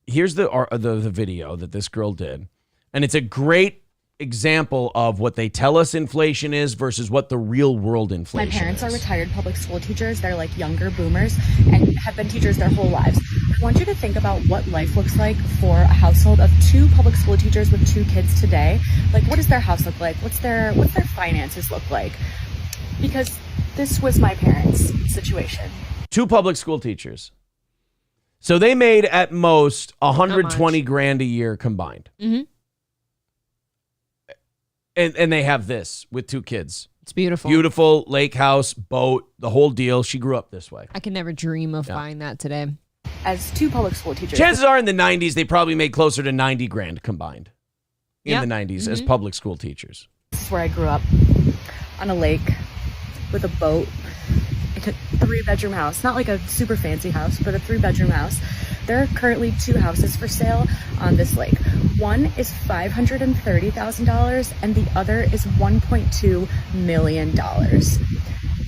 video that this girl did. And it's a great example of what they tell us inflation is versus what the real world inflation is. My parents are retired public school teachers. They're like younger boomers and have been teachers their whole lives. I want you to think about what life looks like for a household of 2 public school teachers with 2 kids today. Like, what does their house look like? What's their finances look like? Because this was my parents' situation. 2 public school teachers. So they made at most $120,000 a year combined. Mm-hmm. And they have this with 2 kids. It's beautiful. Beautiful lake house, boat, the whole deal. She grew up this way. I could never dream of buying that today. As 2 public school teachers. Chances are in the 90s, they probably made closer to $90,000 combined in the 90s as public school teachers. This is where I grew up, on a lake with a boat. Like a 3-bedroom house, not like a super fancy house, but a 3-bedroom house. There are currently 2 houses for sale on this lake. One is $530,000 and the other is $1.2 million.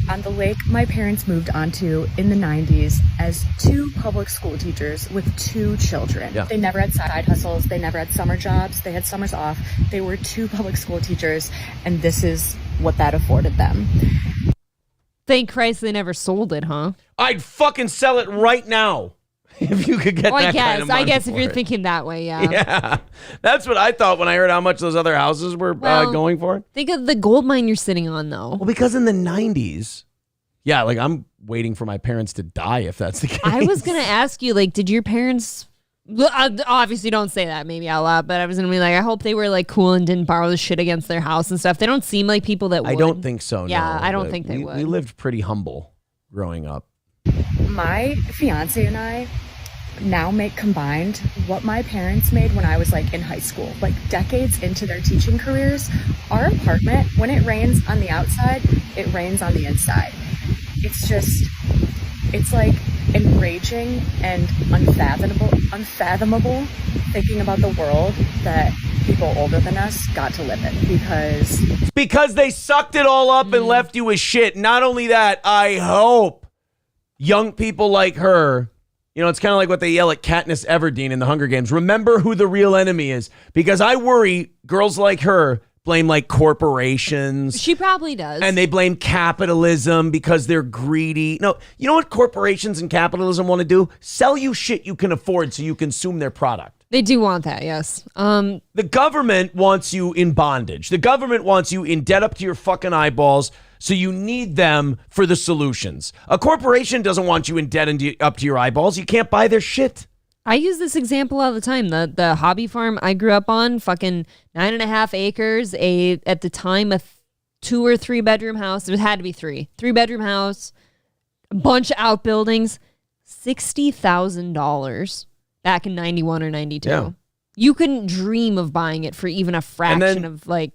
On the lake my parents moved onto in the 90s as 2 public school teachers with 2 children. Yeah. They never had side hustles, they never had summer jobs, they had summers off. They were 2 public school teachers, and this is what that afforded them. Thank Christ they never sold it, huh? I'd fucking sell it right now if you could get that kind of money. I guess if for you're it. thinking that way, yeah. Yeah, that's what I thought when I heard how much those other houses were going for. Think of the gold mine you're sitting on, though. Well, because in the 90s, yeah, like I'm waiting for my parents to die if that's the case. I was going to ask you, like, did your parents... Obviously don't say that maybe out loud, but I was going to be like, I hope they were like cool and didn't borrow the shit against their house and stuff. They don't seem like people that would. I don't think so, Yeah, no, I don't think they would. We lived pretty humble growing up. My fiance and I now make combined what my parents made when I was like in high school, like decades into their teaching careers. Our apartment, when it rains on the outside, it rains on the inside. It's like enraging and unfathomable thinking about the world that people older than us got to live in because they sucked it all up and left you with shit. Not only that, I hope young people like her, it's kind of like what they yell at Katniss Everdeen in the Hunger Games. Remember who the real enemy is, because I worry girls like her blame like corporations. She probably does. And they blame capitalism because they're greedy. No, you know what corporations and capitalism want to do? Sell you shit you can afford so you consume their product. They do want that, yes. The government wants you in bondage. The government wants you in debt up to your fucking eyeballs, so you need them for the solutions. A corporation doesn't want you in debt and up to your eyeballs. You can't buy their shit. I use this example all the time. The hobby farm I grew up on, fucking 9.5 acres, at the time a 2 or 3 bedroom house. It had to be 3-bedroom house, a bunch of outbuildings, $60,000 back in 91 or 92. Yeah. You couldn't dream of buying it for even a fraction of like.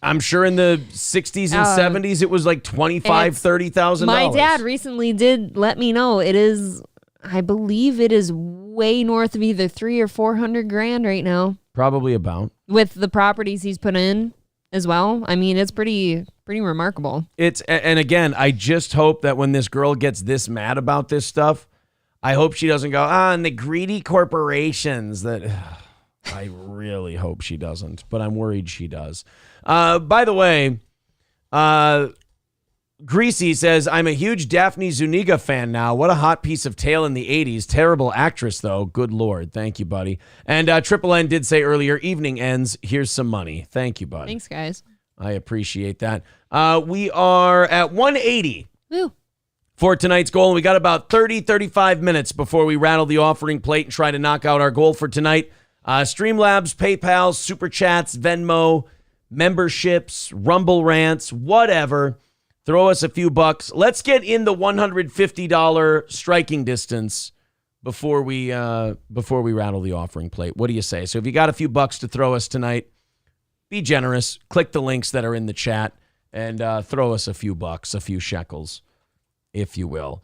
I'm sure in the 60s and 70s it was like $25,000-$30,000. My dad recently did let me know it is. I believe it is way north of either $300,000 or $400,000 right now. Probably about. With the properties he's put in as well. I mean, it's pretty remarkable. And again, I just hope that when this girl gets this mad about this stuff, I hope she doesn't go, and the greedy corporations that. I really hope she doesn't, but I'm worried she does. By the way, Greasy says, I'm a huge Daphne Zuniga fan now. What a hot piece of tale in the 80s. Terrible actress, though. Good Lord. Thank you, buddy. And Triple N did say earlier, evening ends. Here's some money. Thank you, buddy. Thanks, guys. I appreciate that. We are at 180 Woo. For tonight's goal. And we got about 35 minutes before we rattle the offering plate and try to knock out our goal for tonight. Streamlabs, PayPal, Super Chats, Venmo, memberships, Rumble rants, whatever. Throw us a few bucks. Let's get in the $150 striking distance before we rattle the offering plate. What do you say? So if you got a few bucks to throw us tonight, be generous. Click the links that are in the chat and throw us a few bucks, a few shekels, if you will.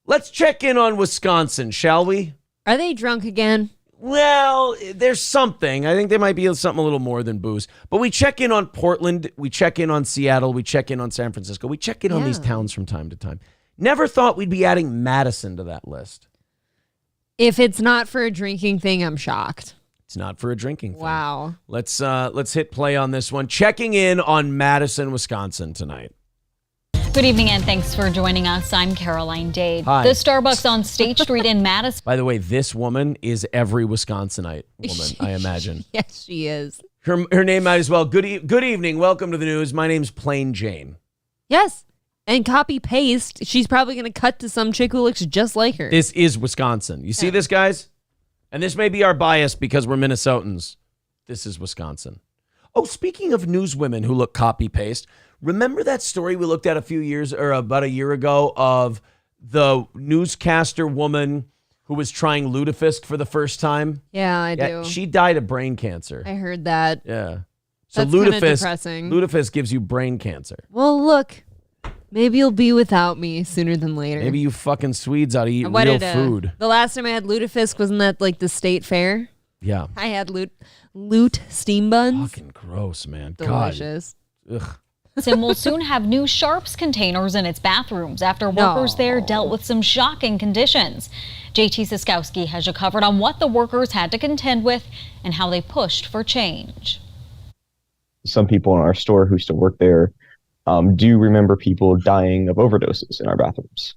Let's check in on Wisconsin, shall we? Are they drunk again? Well, there's something. I think there might be something a little more than booze. But we check in on Portland. We check in on Seattle. We check in on San Francisco. We check in on these towns from time to time. Never thought we'd be adding Madison to that list. If it's not for a drinking thing, I'm shocked. It's not for a drinking thing. Wow. Let's hit play on this one. Checking in on Madison, Wisconsin tonight. Good evening and thanks for joining us. I'm Caroline Dade. Hi. The Starbucks on State Street in Madison. By the way, this woman is every Wisconsinite woman, I imagine. Yes, she is. Her name might as well. Good evening. Welcome to the news. My name's Plain Jane. Yes. And copy paste. She's probably going to cut to some chick who looks just like her. This is Wisconsin. You see this, guys? And this may be our bias because we're Minnesotans. This is Wisconsin. Oh, speaking of newswomen who look copy paste, remember that story we looked at about a year ago of the newscaster woman who was trying lutefisk for the first time? Yeah, I do. She died of brain cancer. I heard that. Yeah. So That's kind of depressing. lutefisk gives you brain cancer. Well, look, maybe you'll be without me sooner than later. Maybe you fucking Swedes ought to eat real food. The last time I had lutefisk, wasn't that like the state fair? Yeah. I had lute steam buns. Fucking gross, man. Delicious. God. Ugh. Madison will soon have new sharps containers in its bathrooms after workers there dealt with some shocking conditions. JT Siskowski has you covered on what the workers had to contend with and how they pushed for change. Some people in our store who still work there do remember people dying of overdoses in our bathrooms.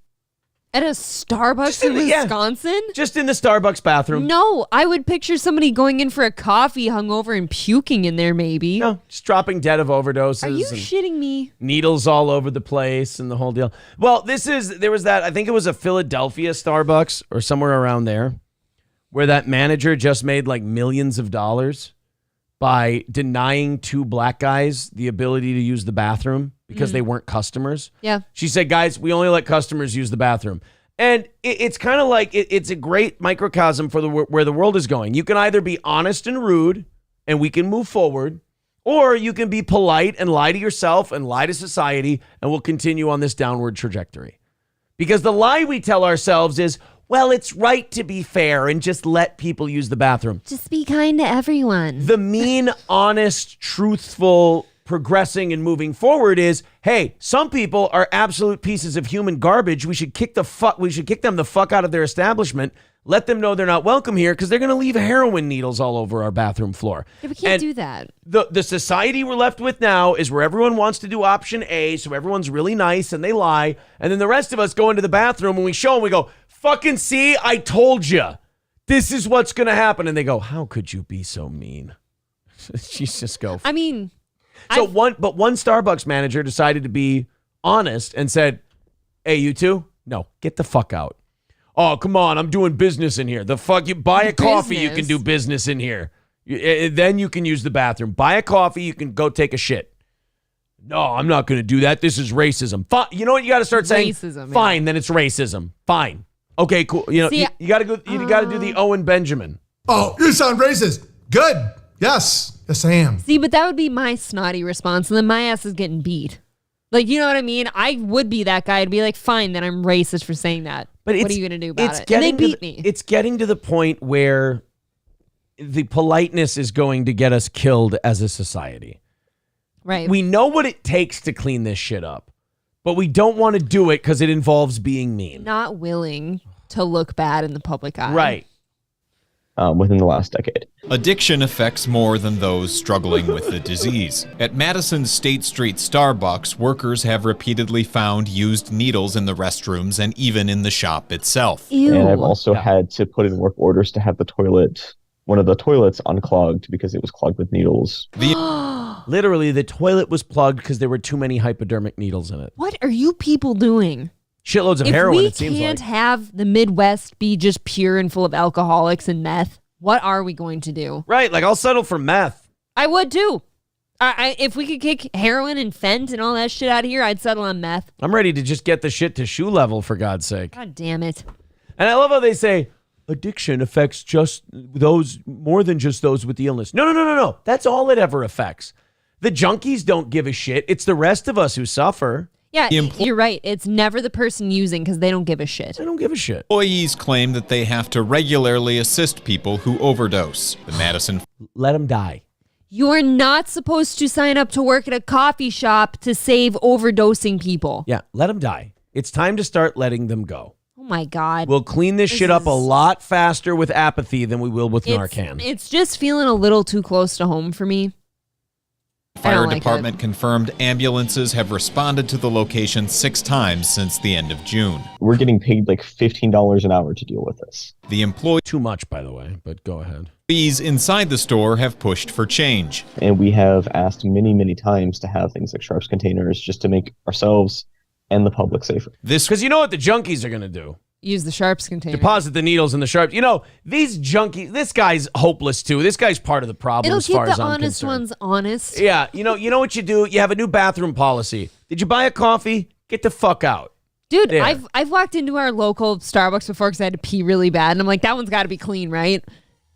At a Starbucks in Wisconsin? Just in the Starbucks bathroom. No, I would picture somebody going in for a coffee hungover and puking in there maybe. No, just dropping dead of overdoses. Are you shitting me? Needles all over the place and the whole deal. Well, there was that, I think it was a Philadelphia Starbucks or somewhere around there, where that manager just made like millions of dollars by denying 2 black guys the ability to use the bathroom because they weren't customers. Yeah. She said, guys, we only let customers use the bathroom. And it's kind of like it's a great microcosm for where the world is going. You can either be honest and rude and we can move forward, or you can be polite and lie to yourself and lie to society, and we'll continue on this downward trajectory. Because the lie we tell ourselves is, well, it's right to be fair and just let people use the bathroom. Just be kind to everyone. The mean, honest, truthful, progressing and moving forward is, hey, some people are absolute pieces of human garbage. We should kick them the fuck out of their establishment. Let them know they're not welcome here because they're going to leave heroin needles all over our bathroom floor. Yeah, we can't do that. The society we're left with now is where everyone wants to do option A, so everyone's really nice and they lie, and then the rest of us go into the bathroom and we show them, we go, fucking see, I told you. This is what's going to happen. And they go, how could you be so mean? She's just go. I mean... one Starbucks manager decided to be honest and said, hey, you two, no, get the fuck out. Oh, come on, I'm doing business in here. The fuck, you buy a coffee, you can do business in here. Then you can use the bathroom. Buy a coffee, you can go take a shit. No, I'm not going to do that. This is racism. You know what you got to start saying? Racism. Fine, then it's racism. Fine. Okay, cool. You know, See, you got to go. You got to do the Owen Benjamin. Oh, you sound racist. Good. Yes, I am. See, but that would be my snotty response, and then my ass is getting beat. Like, you know what I mean? I would be that guy. I'd be like, fine, then I'm racist for saying that. But what are you going to do about it? And they beat me. It's getting to the point where the politeness is going to get us killed as a society. Right. We know what it takes to clean this shit up, but we don't want to do it because it involves being mean. Not willing to look bad in the public eye. Right. Within the last decade. Addiction affects more than those struggling with the disease. At Madison's State Street Starbucks, workers have repeatedly found used needles in the restrooms and even in the shop itself. Ew. And I've also had to put in work orders to have one of the toilets unclogged because it was clogged with needles. Literally, the toilet was plugged because there were too many hypodermic needles in it. What are you people doing? Shitloads of heroin, it seems like. If we can't have the Midwest be just pure and full of alcoholics and meth, what are we going to do? Right, like I'll settle for meth. I would too. If we could kick heroin and fent and all that shit out of here, I'd settle on meth. I'm ready to just get the shit to shoe level, for God's sake. God damn it. And I love how they say, addiction affects just those, more than just those with the illness. No. That's all it ever affects. The junkies don't give a shit. It's the rest of us who suffer. Yeah, you're right. It's never the person using because they don't give a shit. They don't give a shit. Employees claim that they have to regularly assist people who overdose. The Madison... Let them die. You're not supposed to sign up to work at a coffee shop to save overdosing people. Yeah, let them die. It's time to start letting them go. Oh my God. We'll clean this shit up a lot faster with apathy than we will with Narcan. It's just feeling a little too close to home for me. Fire department confirmed ambulances have responded to the location 6 times since the end of June. We're getting paid like $15 an hour to deal with this. The employees... Too much, by the way, but go ahead. Employees inside the store have pushed for change. And we have asked many, many times to have things like sharps containers just to make ourselves and the public safer. Because you know what the junkies are going to do? Use the sharps container. Deposit the needles in the sharps. You know, these junkies, this guy's hopeless too. This guy's part of the problem as far as I'm concerned. It'll keep the honest ones honest. Yeah, you know what you do? You have a new bathroom policy. Did you buy a coffee? Get the fuck out. Dude, I've walked into our local Starbucks before because I had to pee really bad. And I'm like, that one's got to be clean, right?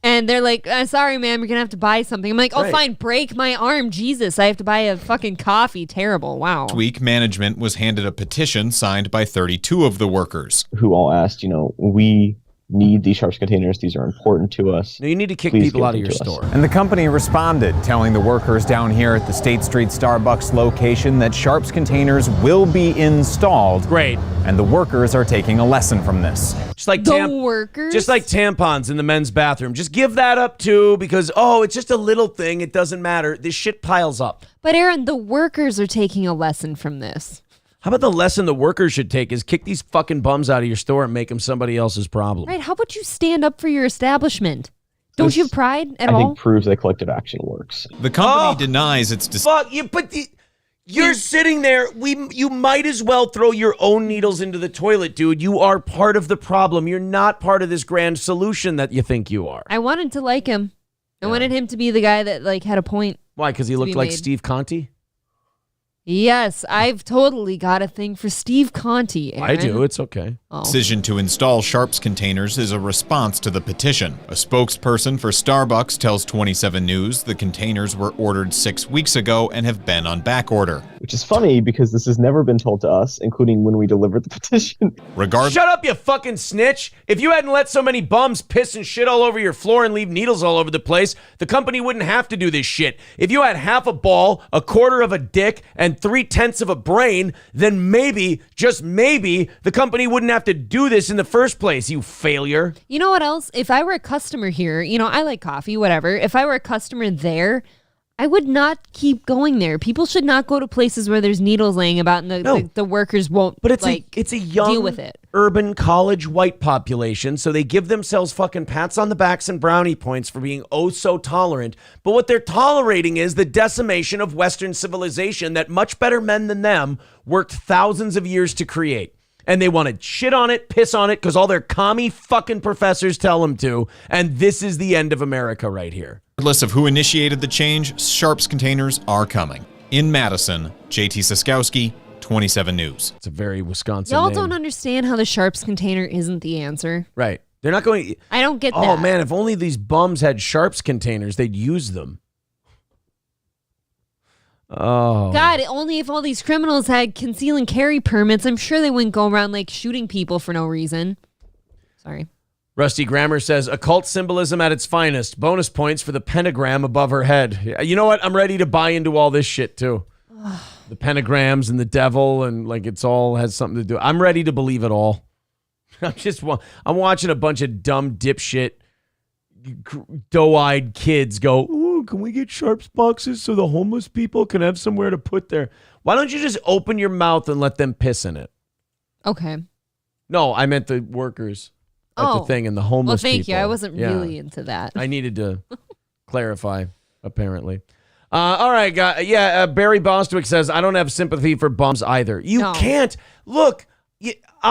And they're like, sorry, ma'am, you're going to have to buy something. I'm like, oh, fine, break my arm. Jesus, I have to buy a fucking coffee. Terrible. Wow. This week, management was handed a petition signed by 32 of the workers. Who all asked, we need these sharps containers. These are important to us. No, you need to kick people out of your store. And the company responded, telling the workers down here at the State Street Starbucks location that sharps containers will be installed. Great. And the workers are taking a lesson from this. Just like workers? Just like tampons in the men's bathroom. Just give that up too because, it's just a little thing. It doesn't matter. This shit piles up. But Aaron, the workers are taking a lesson from this. How about the lesson the workers should take is kick these fucking bums out of your store and make them somebody else's problem? Right. How about you stand up for your establishment? Don't you have pride at all? I think proves that collective action works. The company denies its decision. Fuck you, but you're sitting there. You might as well throw your own needles into the toilet, dude. You are part of the problem. You're not part of this grand solution that you think you are. I wanted to like him. I wanted him to be the guy that had a point. Why? Because he looked like Steve Conte? Yes, I've totally got a thing for Steve Conti, Aaron. I do. It's okay. Decision to install Sharps containers is a response to the petition. A spokesperson for Starbucks tells 27 News the containers were ordered 6 weeks ago and have been on back order. Which is funny because this has never been told to us, including when we delivered the petition. Shut up, you fucking snitch. If you hadn't let so many bums piss and shit all over your floor and leave needles all over the place, the company wouldn't have to do this shit. If you had half a ball, a quarter of a dick, and 3/10 of a brain, then maybe, just maybe, the company wouldn't have to do this in the first place, you failure. You know what else? If I were a customer here, I like coffee, whatever. If I were a customer there, I would not keep going there. People should not go to places where there's needles laying about and the workers won't But it's a young deal with it. urban college white population, so they give themselves fucking pats on the backs and brownie points for being oh so tolerant. But what they're tolerating is the decimation of Western civilization that much better men than them worked thousands of years to create. And they want to shit on it, piss on it, because all their commie fucking professors tell them to. And this is the end of America right here. Regardless of who initiated the change, Sharps containers are coming. In Madison, JT Siskowski, 27 News. It's a very Wisconsin Y'all name. don't understand how the Sharps container isn't the answer. Right. They're not going... I don't get that. Oh, man, if only these bums had Sharps containers, they'd use them. Oh. God, only if all these criminals had conceal and carry permits, I'm sure they wouldn't go around shooting people for no reason. Sorry. Rusty Grammer says, occult symbolism at its finest. Bonus points for the pentagram above her head. You know what? I'm ready to buy into all this shit, too. The pentagrams and the devil and it's all has something to do. I'm ready to believe it all. I'm watching a bunch of dumb dipshit, doe-eyed kids go, ooh, can we get Sharps boxes so the homeless people can have somewhere to put their... Why don't you just open your mouth and let them piss in it? Okay. No, I meant the workers at the thing and the homeless people. Well, thank you. I wasn't really into that. I needed to clarify, apparently. All right, Barry Bostwick says, I don't have sympathy for bums either. You can't. Look,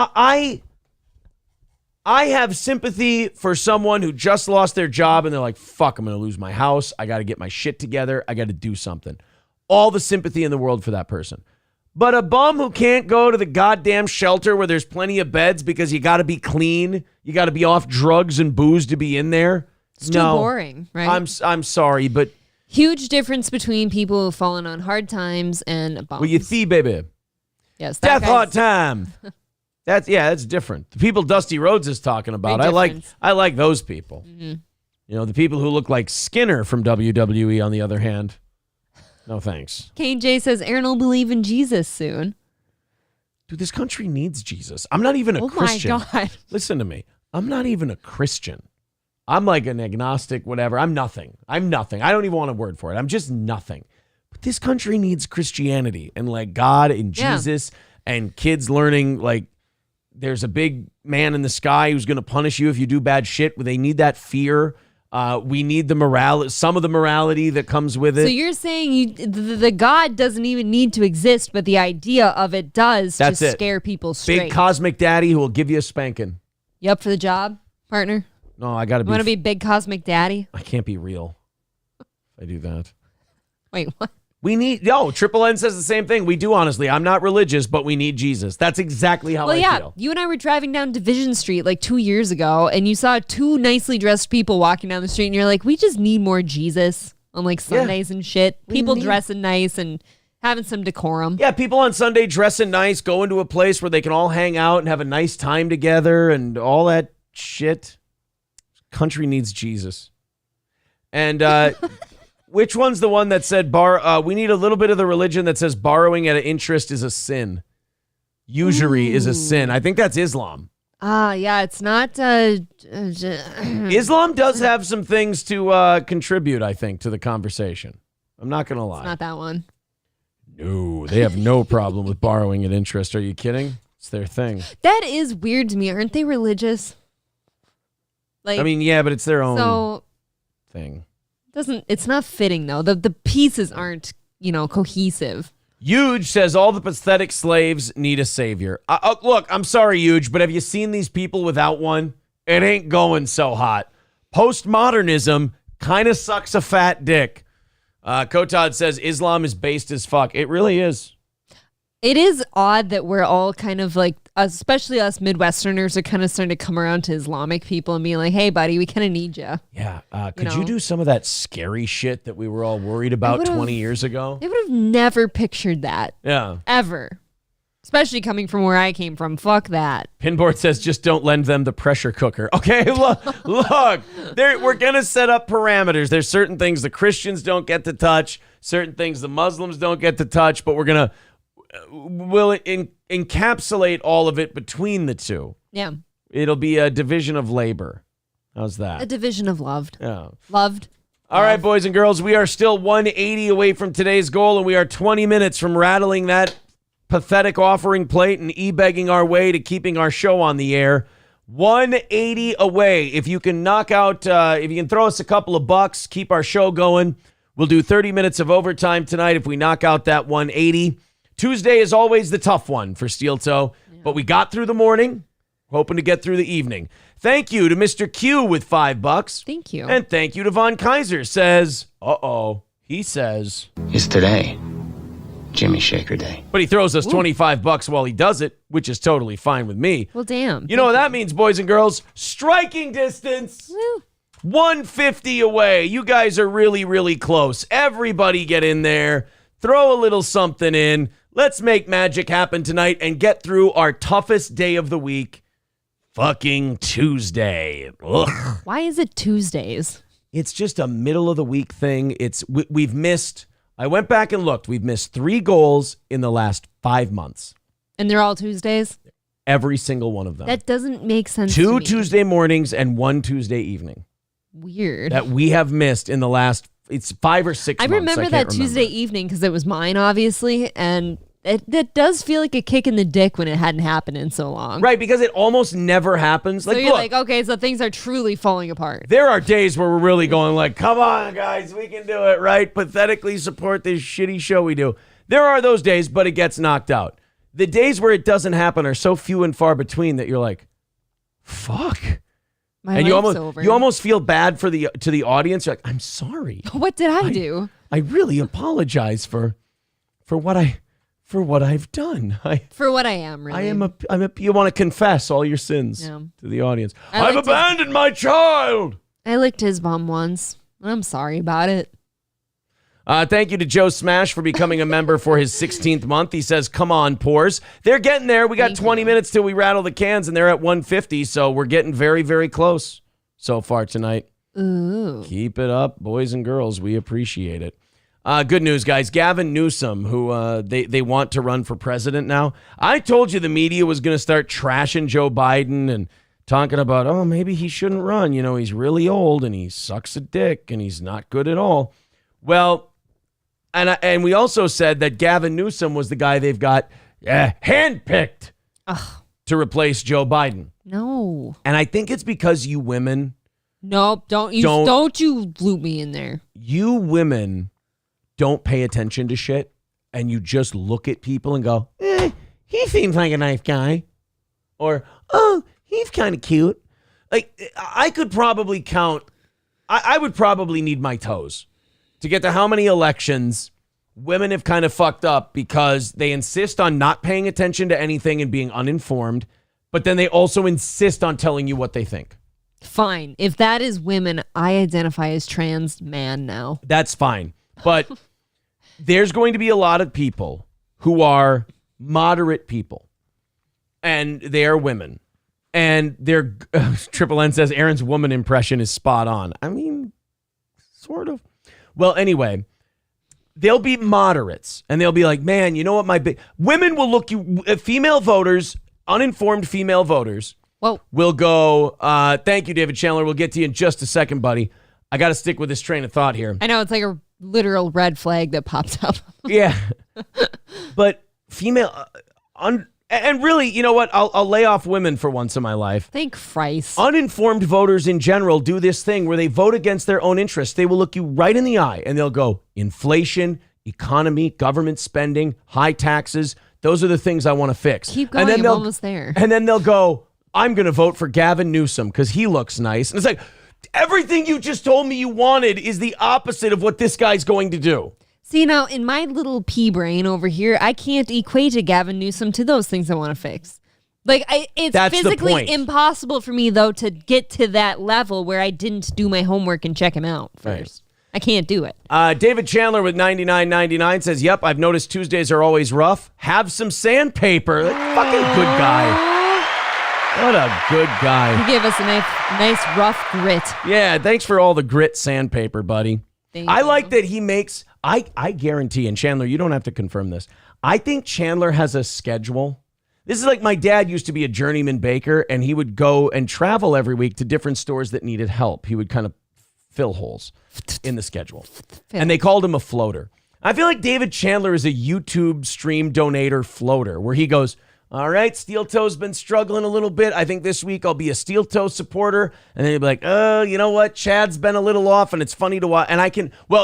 I have sympathy for someone who just lost their job and they're like, fuck, I'm going to lose my house. I got to get my shit together. I got to do something. All the sympathy in the world for that person. But a bum who can't go to the goddamn shelter where there's plenty of beds because you got to be clean, you got to be off drugs and booze to be in there. It's too boring, right? I'm sorry, but... Huge difference between people who've fallen on hard times and bums. Well, you see, baby. Yes. Death hard time. That's different. The people Dusty Rhodes is talking about. I like those people. Mm-hmm. The people who look like Skinner from WWE, on the other hand. No thanks. Kane J says Aaron will believe in Jesus soon. Dude, this country needs Jesus. I'm not even a Christian. Oh my God. Listen to me. I'm not even a Christian. I'm like an agnostic, whatever. I'm nothing. I don't even want a word for it. I'm just nothing. But this country needs Christianity and God and Jesus and kids learning there's a big man in the sky who's going to punish you if you do bad shit. They need that fear. We need some of the morality that comes with it. So you're saying the God doesn't even need to exist, but the idea of it does to scare people straight. Big cosmic daddy who will give you a spanking. You up for the job, partner? No, I got to be. You want to be big cosmic daddy? I can't be real if I do that. Wait, what? Triple N says the same thing. We do, honestly. I'm not religious, but we need Jesus. That's exactly how I feel. You and I were driving down Division Street 2 years ago, and you saw two nicely dressed people walking down the street, and you're like, we just need more Jesus on Sundays and shit. People dressing nice and having some decorum. Yeah, people on Sunday dressing nice, going to a place where they can all hang out and have a nice time together and all that shit. Country needs Jesus. And which one's the one that said we need a little bit of the religion that says borrowing at an interest is a sin. Usury is a sin. I think that's Islam. Yeah, it's not. Islam does have some things to contribute, I think, to the conversation. I'm not going to lie. It's not that one. No, they have no problem with borrowing at interest. Are you kidding? It's their thing. That is weird to me. Aren't they religious? But it's their own thing. It's not fitting though. The pieces aren't, cohesive. Huge says all the pathetic slaves need a savior. Look, I'm sorry, Huge, but have you seen these people without one? It ain't going so hot. Postmodernism kind of sucks a fat dick. Kotad says Islam is based as fuck. It really is. It is odd that we're all kind of like, especially us Midwesterners, are kind of starting to come around to Islamic people and being like, hey, buddy, we kind of need you. Yeah. Could you do some of that scary shit that we were all worried about 20 years ago? They would have never pictured that. Yeah. Ever. Especially coming from where I came from. Fuck that. Pinboard says just don't lend them the pressure cooker. Okay, look, we're going to set up parameters. There's certain things the Christians don't get to touch, certain things the Muslims don't get to touch, but we'll encapsulate all of it between the two. Yeah. It'll be a division of labor. How's that? A division of loved. Yeah. Loved. All right, boys and girls, we are still 180 away from today's goal, and we are 20 minutes from rattling that pathetic offering plate and e-begging our way to keeping our show on the air. 180 away. If you can knock out, if you can throw us a couple of bucks, keep our show going. We'll do 30 minutes of overtime tonight if we knock out that 180. Tuesday is always the tough one for Steel Toe, but we got through the morning, hoping to get through the evening. Thank you to Mr. Q with $5. Thank you. And thank you to Von Kaiser. Says, he says, it's today, Jimmy Shaker Day. But he throws us $25 while he does it, which is totally fine with me. Well, damn. You know what that means, boys and girls? Striking distance. Woo. 150 away. You guys are really, really close. Everybody get in there. Throw a little something in. Let's make magic happen tonight and get through our toughest day of the week. Fucking Tuesday. Ugh. Why is it Tuesdays? It's just a middle of the week thing. We've missed, I went back and looked. We've missed 3 goals in the last 5 months. And they're all Tuesdays? Every single one of them. That doesn't make sense to 2 me. Tuesday mornings and 1 Tuesday evening. Weird. That we have missed in the last, it's 5 or 6 months. I remember that Tuesday evening because it was mine, obviously, and it does feel like a kick in the dick when it hadn't happened in so long. Right, because it almost never happens. So you're like, okay, so things are truly falling apart. There are days where we're really going like, come on, guys, we can do it, right? Pathetically support this shitty show we do. There are those days, but it gets knocked out. The days where it doesn't happen are so few and far between that you're like, fuck. My and life's over. you almost feel bad to the audience. You're like, I'm sorry. What did I do? I really apologize for what I've done. For what I am, really. You want to confess all your sins to the audience. I've licked abandoned my child. I licked his bum once. I'm sorry about it. Thank you to Joe Smash for becoming a member for his 16th month. He says, come on, Pores. They're getting there. We got 20 minutes till we rattle the cans, and they're at 150, so we're getting very, very close so far tonight. Ooh. Keep it up, boys and girls. We appreciate it. Good news, guys. Gavin Newsome, who they want to run for president now. I told you the media was going to start trashing Joe Biden and talking about, maybe he shouldn't run. You know, he's really old, and he sucks a dick, and he's not good at all. Well, and we also said that Gavin Newsome was the guy they've got handpicked to replace Joe Biden. No. And I think it's because you women. Nope. Don't you loop me in there. You women don't pay attention to shit, and you just look at people and go, he seems like a nice guy. Or, he's kind of cute. Like, I could probably count. I would probably need my toes to get to how many elections women have kind of fucked up because they insist on not paying attention to anything and being uninformed, but then they also insist on telling you what they think. Fine. If that is women, I identify as trans man now. That's fine. But there's going to be a lot of people who are moderate people, and they are women. And they're, Triple N says Aaron's woman impression is spot on. I mean, sort of. Well, anyway, they'll be moderates, and they'll be like, man, you know what women will look you, female voters, uninformed female voters, will go, thank you, David Chandler. We'll get to you in just a second, buddy. I got to stick with this train of thought here. I know, it's like a literal red flag that pops up. Yeah. But female, and really, you know what? I'll lay off women for once in my life. Thank Christ. Uninformed voters in general do this thing where they vote against their own interests. They will look you right in the eye and they'll go, inflation, economy, government spending, high taxes. Those are the things I want to fix. Keep going, I'm almost there. And then they'll go, I'm going to vote for Gavin Newsome because he looks nice. And it's like, everything you just told me you wanted is the opposite of what this guy's going to do. See, now, in my little pea brain over here, I can't equate a Gavin Newsom to those things I want to fix. Like, it's That's the physically point. impossible for me, though, to get to that level where I didn't do my homework and check him out first. Right. I can't do it. David Chandler with 99.99 says, yep, I've noticed Tuesdays are always rough. Have some sandpaper. Fucking good guy. What a good guy. He gave us a nice rough grit. Yeah, thanks for all the grit sandpaper, buddy. I like that he makes, I guarantee, and Chandler, you don't have to confirm this. I think Chandler has a schedule. This is like my dad used to be a journeyman baker, and he would go and travel every week to different stores that needed help. He would kind of fill holes in the schedule. And they called him a floater. I feel like David Chandler is a YouTube stream donator floater where he goes, all right, Steel Toe's been struggling a little bit. I think this week I'll be a Steel Toe supporter. And then he'll be like, oh, you know what? Chad's been a little off and it's funny to watch. And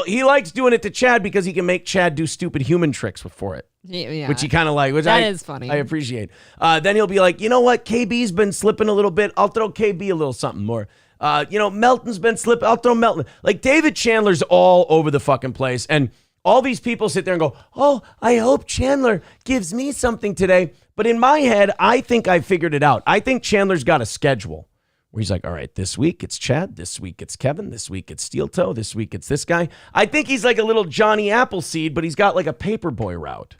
he likes doing it to Chad because he can make Chad do stupid human tricks for it. Yeah. Which he kind of like. That is funny. I appreciate. Then he'll be like, you know what? KB's been slipping a little bit. I'll throw KB a little something more. Melton's been slipping. I'll throw Melton. Like David Chandler's all over the fucking place. And all these people sit there and go, oh, I hope Chandler gives me something today. But in my head, I think I figured it out. I think Chandler's got a schedule where he's like, all right, this week it's Chad. This week it's Kevin. This week it's Steel Toe. This week it's this guy. I think he's like a little Johnny Appleseed, but he's got like a paperboy route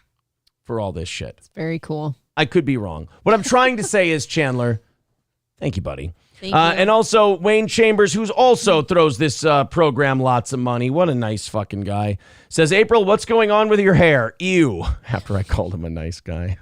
for all this shit. It's very cool. I could be wrong. What I'm trying to say is, Chandler, thank you, buddy. Thank you. And also Wayne Chambers, who's also throws this program lots of money. What a nice fucking guy. Says, April, what's going on with your hair? Ew. After I called him a nice guy.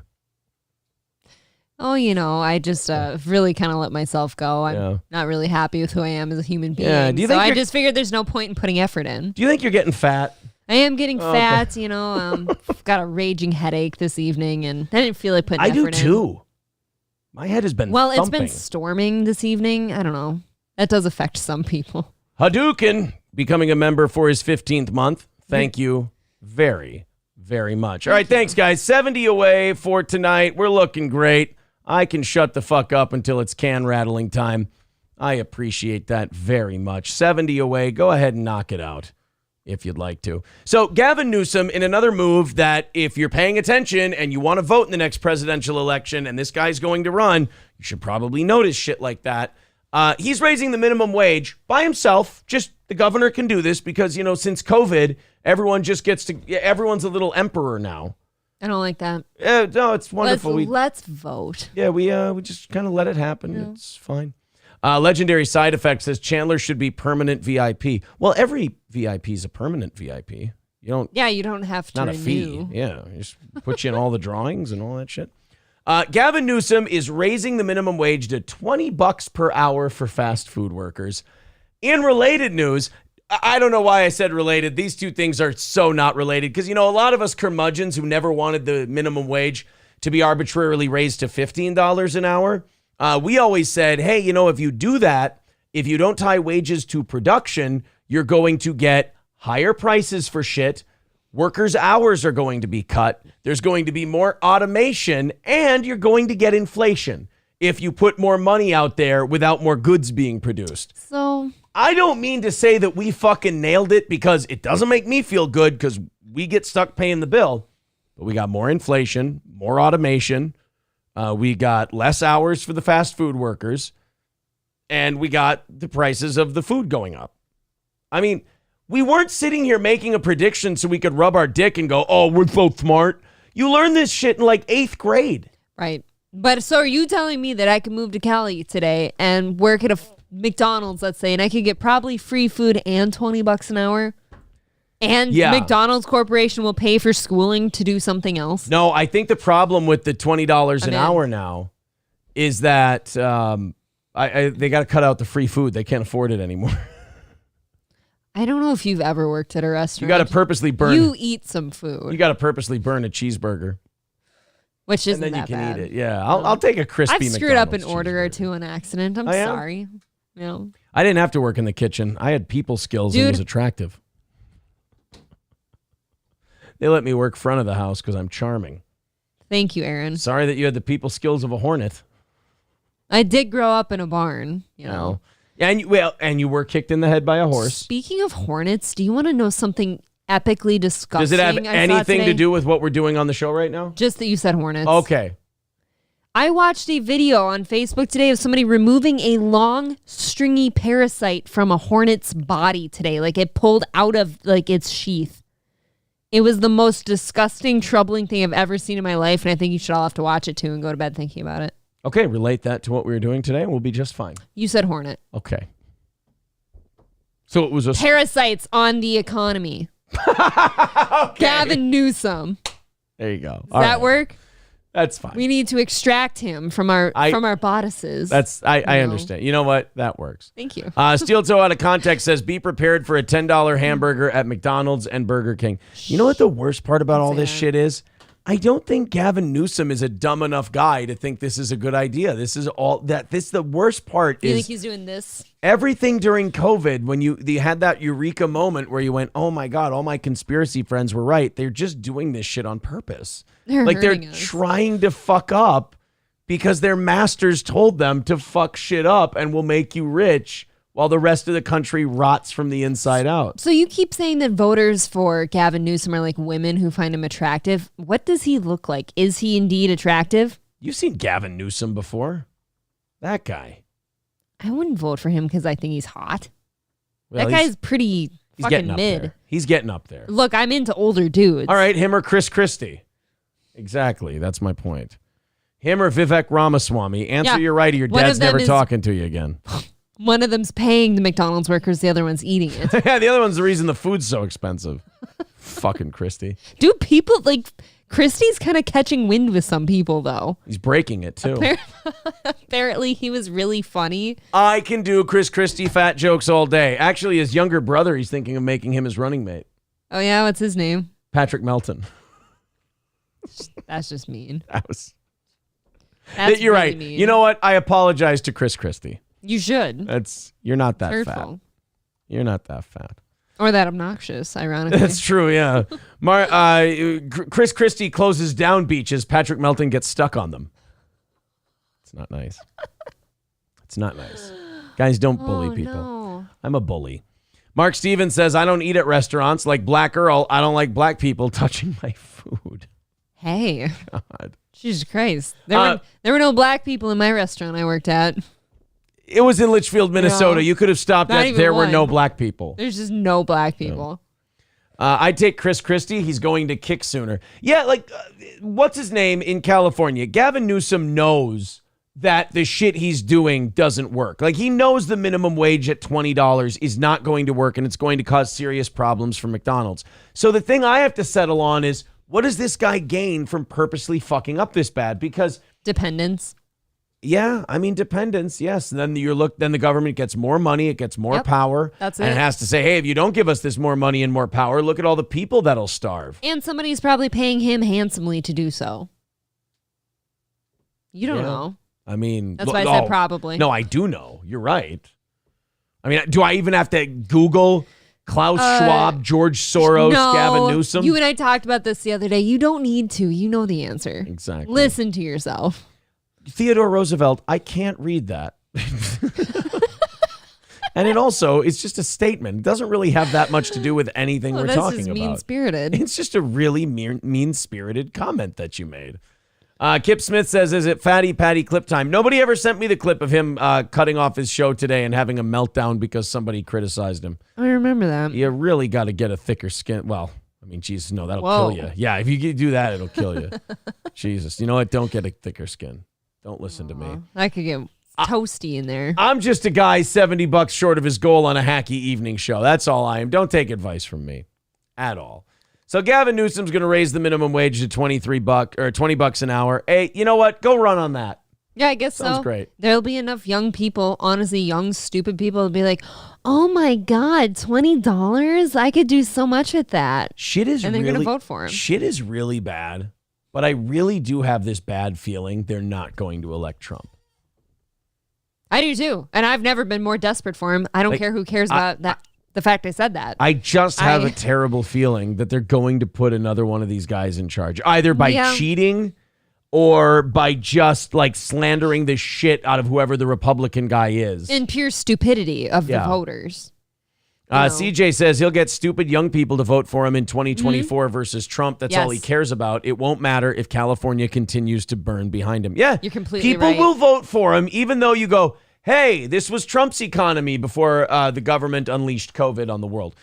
Oh, I just really kind of let myself go. I'm not really happy with who I am as a human being. Yeah. So I just figured there's no point in putting effort in. Do you think you're getting fat? I am getting fat, I've got a raging headache this evening, and I didn't feel like putting effort in. I do too. My head has been thumping. It's been storming this evening. I don't know. That does affect some people. Hadouken becoming a member for his 15th month. Thank you very, very much. All right, thanks, guys. 70 away for tonight. We're looking great. I can shut the fuck up until it's can rattling time. I appreciate that very much. 70 away. Go ahead and knock it out if you'd like to. So Gavin Newsom, in another move that if you're paying attention and you want to vote in the next presidential election and this guy's going to run, you should probably notice shit like that. He's raising the minimum wage by himself. Just the governor can do this because, since COVID, everyone's a little emperor now. I don't like that. No, it's wonderful. Let's vote. Yeah, we just kind of let it happen. Yeah. It's fine. Legendary Side Effect says Chandler should be permanent VIP. Well, every VIP is a permanent VIP. You don't have to not renew. a fee. Yeah, just put you in all the drawings and all that shit. Gavin Newsom is raising the minimum wage to $20 per hour for fast food workers. In related news, I don't know why I said related. These two things are so not related because, a lot of us curmudgeons who never wanted the minimum wage to be arbitrarily raised to $15 an hour. We always said, hey, if you do that, if you don't tie wages to production, you're going to get higher prices for shit. Workers' hours are going to be cut. There's going to be more automation, and you're going to get inflation if you put more money out there without more goods being produced. So I don't mean to say that we fucking nailed it because it doesn't make me feel good because we get stuck paying the bill, but we got more inflation, more automation. We got less hours for the fast food workers, and we got the prices of the food going up. I mean, we weren't sitting here making a prediction so we could rub our dick and go, oh, we're so smart. You learned this shit in like 8th grade. Right. But so are you telling me that I could move to Cali today and work at a McDonald's, let's say, and I could get probably free food and $20 an hour? And McDonald's Corporation will pay for schooling to do something else? No, I think the problem with the $20 an hour now is that they got to cut out the free food. They can't afford it anymore. I don't know if you've ever worked at a restaurant. You got to purposely burn. You eat some food. You got to purposely burn a cheeseburger. Which isn't and then that you can bad. eat it. Yeah, I'll take a crispy McDonald's. I've screwed up an order or two on accident. I'm sorry. I didn't have to work in the kitchen. I had people skills and was attractive. They let me work front of the house because I'm charming. Thank you, Aaron. Sorry that you had the people skills of a hornet. I did grow up in a barn, Yeah, and you were kicked in the head by a horse. Speaking of hornets, do you want to know something epically disgusting. Does it have I saw anything to today. do with what we're doing on the show right now? Just that you said hornets. Okay. I watched a video on Facebook today of somebody removing a long, stringy parasite from a hornet's body today. Like it pulled out of like its sheath. It was the most disgusting, troubling thing I've ever seen in my life, and I think you should all have to watch it too and go to bed thinking about it. Okay, relate that to what we were doing today, and we'll be just fine. You said hornet. Okay. So it was a Parasites on the economy. Gavin Newsome. There you go. Does that work? That's fine. We need to extract him from our bodices. I understand. You know what? That works. Thank you. Steel Toe out of context says, be prepared for a $10 hamburger at McDonald's and Burger King. You know what the worst part about all this shit is? I don't think Gavin Newsome is a dumb enough guy to think this is a good idea. This is the worst part You is think he's doing this? everything during COVID, when you had that eureka moment where you went, oh my God, all my conspiracy friends were right. They're just doing this shit on purpose. They're trying to fuck up because their masters told them to fuck shit up and will make you rich while the rest of the country rots from the inside out. So you keep saying that voters for Gavin Newsome are like women who find him attractive. What does he look like? Is he indeed attractive? You've seen Gavin Newsome before. That guy. I wouldn't vote for him because I think he's hot. Well, that guy's pretty he's fucking getting up mid. there. He's getting up there. Look, I'm into older dudes. All right, him or Chris Christie. Exactly. That's my point. Him or Vivek Ramaswamy. Answer your right or your dad's never talking to you again. One of them's paying the McDonald's workers, the other one's eating it. Yeah, the other one's the reason the food's so expensive. Fucking Christie. Do people like Christie's kind of catching wind with some people though? He's breaking it too. Apparently he was really funny. I can do Chris Christie fat jokes all day. Actually, his younger brother, he's thinking of making him his running mate. Oh yeah, what's his name? Patrick Melton. That's just mean. That's You're really right. Mean. You know what? I apologize to Chris Christie. You should. You're not that Hurtful. fat. You're not that fat. Or that obnoxious, ironically. That's true, yeah. Chris Christie closes down beaches. Patrick Melton gets stuck on them. It's not nice. It's not nice. Guys, don't bully people. No. I'm a bully. Mark Stevens says, I don't eat at restaurants. Like Black Earl, I don't like black people touching my food. Hey. God. Jesus Christ. There were no black people in my restaurant I worked at. It was in Litchfield, Minnesota. You could have stopped at there were no black people. There's just no black people. I'd take Chris Christie. He's going to kick sooner. Yeah, like, what's his name in California? Gavin Newsome knows that the shit he's doing doesn't work. Like, he knows the minimum wage at $20 is not going to work, and it's going to cause serious problems for McDonald's. So the thing I have to settle on is, what does this guy gain from purposely fucking up this bad? Because dependence. Yeah, I mean, dependence, yes. And then then the government gets more money, it gets more power. That's and it has to say, hey, if you don't give us this more money and more power, look at all the people that'll starve. And somebody's probably paying him handsomely to do so. You don't know. I mean, that's why I said probably. No, I do know. You're right. I mean, do I even have to Google Klaus Schwab, George Soros, Gavin Newsome? You and I talked about this the other day. You don't need to. You know the answer. Exactly. Listen to yourself. Theodore Roosevelt, I can't read that. And it's just a statement. It doesn't really have that much to do with anything we're talking just about. Mean-spirited. It's just a really mean-spirited comment that you made. Kip Smith says, is it Fatty Patty clip time? Nobody ever sent me the clip of him cutting off his show today and having a meltdown because somebody criticized him. I remember that. You really got to get a thicker skin. Well, I mean, Jesus, no, that'll kill you. Yeah, if you do that, it'll kill you. Jesus. You know what? Don't get a thicker skin. Don't listen to me. I could get toasty in there. I'm just a guy $70 short of his goal on a hacky evening show. That's all I am. Don't take advice from me at all. So Gavin Newsom's going to raise the minimum wage to $23 or $20 an hour. Hey, you know what? Go run on that. Yeah, I guess Sounds great. There'll be enough young people, honestly, young, stupid people to be like, oh my God, $20? I could do so much with that. And they're going to vote for him. Shit is really bad. But I really do have this bad feeling they're not going to elect Trump. I do too. And I've never been more desperate for him. I don't care who cares about that. The fact I said that. I just have a terrible feeling that they're going to put another one of these guys in charge, either by cheating or by just like slandering the shit out of whoever the Republican guy is. In pure stupidity of the voters. CJ says he'll get stupid young people to vote for him in 2024 versus Trump. That's all he cares about. It won't matter if California continues to burn behind him. Yeah, you're completely people right. will vote for him, even though you go, hey, this was Trump's economy before the government unleashed COVID on the world.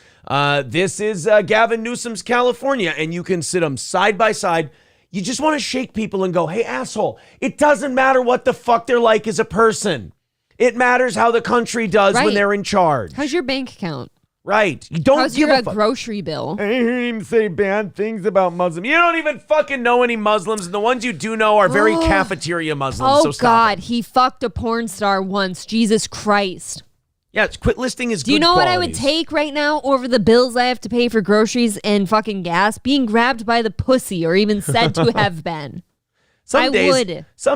This is Gavin Newsom's California, and you can sit them side by side. You just want to shake people and go, hey, asshole, it doesn't matter what the fuck they're like as a person. It matters how the country does when they're in charge. How's your bank account? Right. You don't How's give your a fuck. grocery bill? I hear him say bad things about Muslims. You don't even fucking know any Muslims, and the ones you do know are very cafeteria Muslims. Oh, so stop God. it. He fucked a porn star once. Jesus Christ. Yeah, quit listing his Do you know what I would take right now over the bills I have to pay for groceries and fucking gas? Being grabbed by the pussy, or even said to have been. Some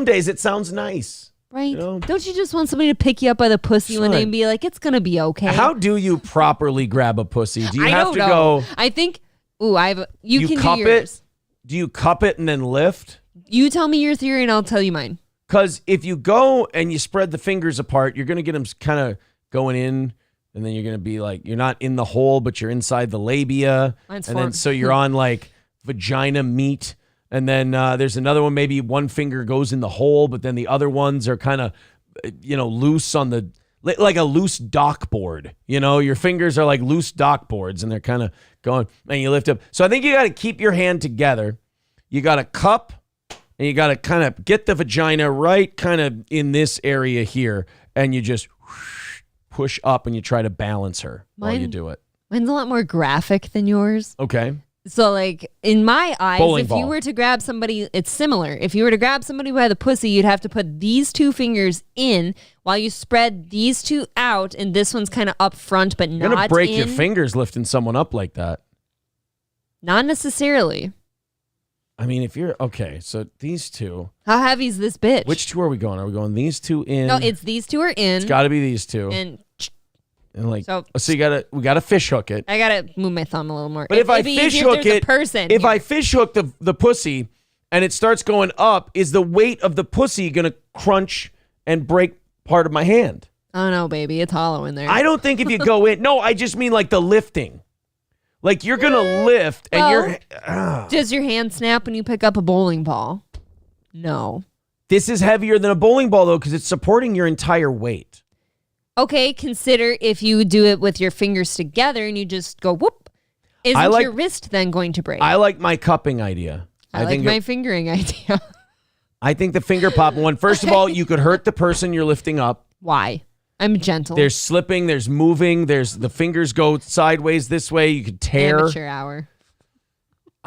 days it sounds nice. Right? You know? Don't you just want somebody to pick you up by the pussy one day and be like, it's going to be okay? How do you properly grab a pussy? Do you I have don't to know. go? I think, you can cup do yours. it? Do you cup it and then lift? You tell me your theory and I'll tell you mine. Because if you go and you spread the fingers apart, you're going to get them kind of going in, and then you're going to be like, you're not in the hole, but you're inside the labia. Mine's and then so you're on like vagina meat. And then there's another one, maybe one finger goes in the hole, but then the other ones are kind of, loose on the, like a loose dock board. Your fingers are like loose dock boards, and they're kind of going, and you lift up. So I think you got to keep your hand together. You got to cup, and you got to kind of get the vagina right kind of in this area here, and you just push up, and you try to balance her while you do it. Mine's a lot more graphic than yours. Okay. So, like, in my eyes, Bowling if ball. you were to grab somebody, it's similar. If you were to grab somebody by the pussy, you'd have to put these two fingers in while you spread these two out, and this one's kind of up front, but You're not going to break in. your fingers lifting someone up like that. Not necessarily. I mean, if you're, okay, so these two. How heavy is this bitch? Which two are we going? Are we going these two in? No, it's these two are in. It's got to be these two. And like, so we got to fish hook it. I gotta move my thumb a little more. But if I It'd be fish easier hook if there's it, a person if here. I fish hook the pussy and it starts going up, is the weight of the pussy going to crunch and break part of my hand? Oh no, baby, it's hollow in there. I don't think if you go in. No, I just mean like the lifting. Like you're going to lift and you're. Does your hand snap when you pick up a bowling ball? No. This is heavier than a bowling ball though, because it's supporting your entire weight. Okay, consider if you do it with your fingers together and you just go whoop. Isn't your wrist then going to break? I like my cupping idea. I like my fingering idea. I think the finger pop one, first of all, you could hurt the person you're lifting up. Why? I'm gentle. There's slipping, there's moving, there's the fingers go sideways this way, you could tear. Amateur hour.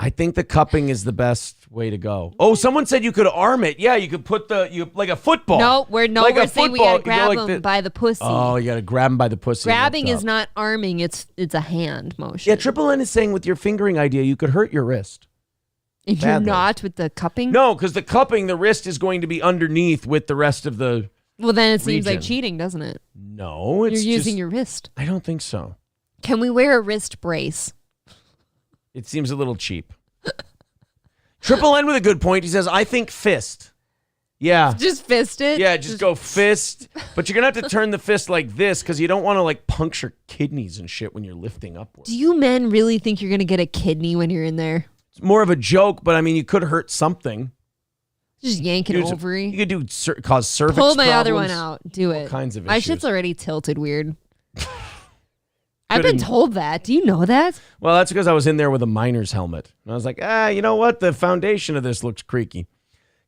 I think the cupping is the best way to go. Oh, someone said you could arm it. Yeah, you could put like a football. No, we're saying we gotta grab them by the pussy. Oh, you gotta grab them by the pussy. Grabbing is not arming, it's a hand motion. Yeah, Triple N is saying with your fingering idea, you could hurt your wrist. If you're not with the cupping? No, because the cupping, the wrist is going to be underneath with the rest of the Well, then it seems like region. cheating, doesn't it? No, it's You're using just- your wrist. I don't think so. Can we wear a wrist brace? It seems a little cheap. Triple N with a good point. He says, I think fist. Yeah. Just fist it? Yeah, just go fist. But you're going to have to turn the fist like this because you don't want to like puncture kidneys and shit when you're lifting upward. Do you men really think you're going to get a kidney when you're in there? It's more of a joke, but I mean, you could hurt something. Just yank an ovary. You could cause cervix Pull my problems. other one out. Do it. All kinds of My issues. shit's already tilted weird. I've been told that. Do you know that? Well, that's because I was in there with a miner's helmet. And I was like, you know what? The foundation of this looks creaky.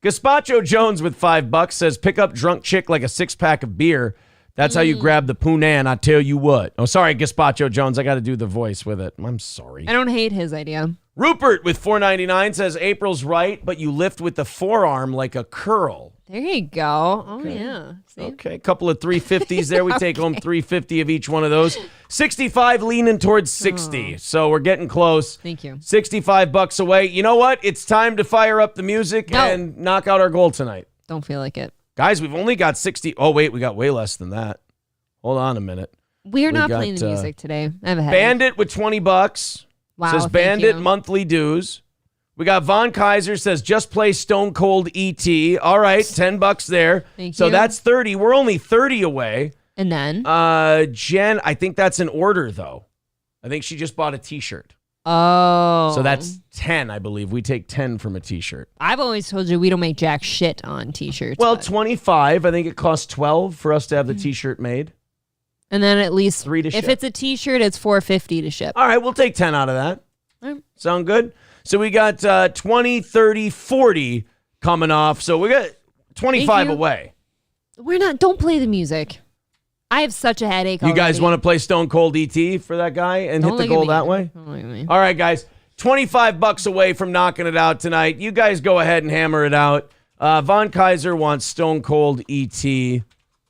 Gazpacho Jones with $5 says, pick up drunk chick like a 6-pack of beer. That's how you grab the poonan, I tell you what. Oh, sorry, Gazpacho Jones. I got to do the voice with it. I'm sorry. I don't hate his idea. Rupert with $4.99 says, April's right, but you lift with the forearm like a curl. There you go. Oh, yeah. See? Okay, a couple of 350s there. We take home 350 of each one of those. 65 leaning towards 60. So we're getting close. Thank you. $65 away. You know what? It's time to fire up the music and knock out our goal tonight. Don't feel like it. Guys, we've only got 60. Oh, wait, we got way less than that. Hold on a minute. We're not playing the music today. I have a headache. Bandit with $20. Wow, says thank Bandit you. monthly dues. We got Von Kaiser says just play Stone Cold E.T. All right, $10 there. Thank so you. that's 30. We're only 30 away. And then? Jen, I think that's an order, though. I think she just bought a T-shirt. Oh. So that's 10, I believe. We take 10 from a T-shirt. I've always told you we don't make jack shit on T-shirts. Well, 25. I think it costs 12 for us to have the T-shirt made. And then at least 3 to ship. If it's a T-shirt, it's $4.50 to ship. All right, we'll take 10 out of that. All right. Sound good? So we got 20, 30, 40 coming off. So we got 25 away. Don't play the music. I have such a headache You guys want to play Stone Cold ET for that guy and hit the goal that way? Don't look at me. All right, guys. $25 away from knocking it out tonight. You guys go ahead and hammer it out. Von Kaiser wants Stone Cold ET.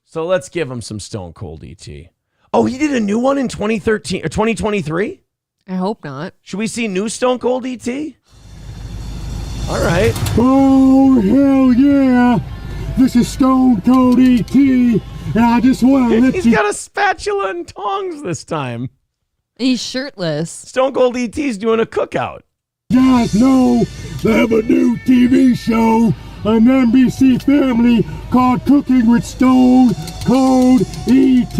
So let's give him some Stone Cold ET. Oh, he did a new one in 2013 or 2023? I hope not. Should we see new Stone Cold ET? All right. Oh, hell yeah. This is Stone Cold ET. And I just want to let He's got a spatula and tongs this time. He's shirtless. Stone Cold ET's doing a cookout. You guys know they have a new TV show on NBC Family called Cooking with Stone Cold ET,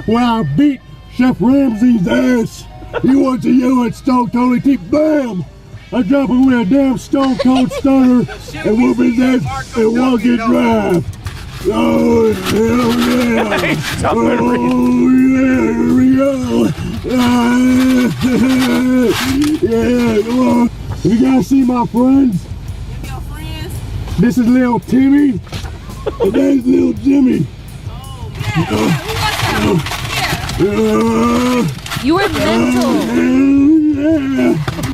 where I beat Chef Ramsay's ass. He wants to yell at Stone Cold ET. Bam! I drop him with a damn Stone Cold stunner and whoop his ass and walk it drive. Oh, hell yeah! Oh, yeah, here we go! Yeah, come on. You guys see my friends? Your friends? This is little Timmy, and that's little Jimmy. You are mental.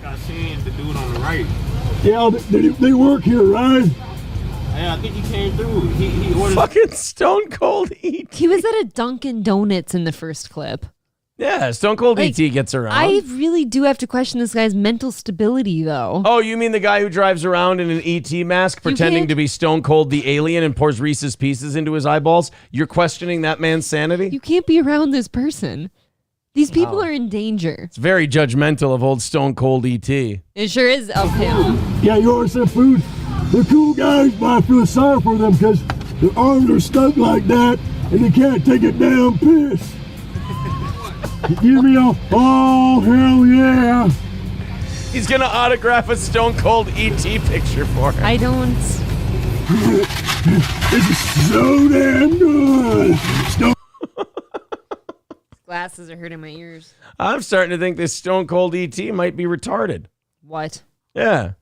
I seen the dude on the right. Yeah, they work here, right? Yeah, I think he came through. He ordered. Fucking Stone Cold ET. He was at a Dunkin' Donuts in the first clip. Yeah, Stone Cold ET gets around. I really do have to question this guy's mental stability, though. Oh, you mean the guy who drives around in an ET mask pretending to be Stone Cold the alien and pours Reese's Pieces into his eyeballs? You're questioning that man's sanity? You can't be around this person. These people are in danger. It's very judgmental of old Stone Cold ET. It sure is of him. Yeah, you ordered some food. They're cool guys, but I feel sorry for them because their arms are stuck like that and they can't take a damn piss. Give me a, oh, hell yeah. He's going to autograph a Stone Cold ET picture for him. I don't. This is so damn good. Glasses are hurting my ears. I'm starting to think this Stone Cold ET might be retarded. What? Yeah.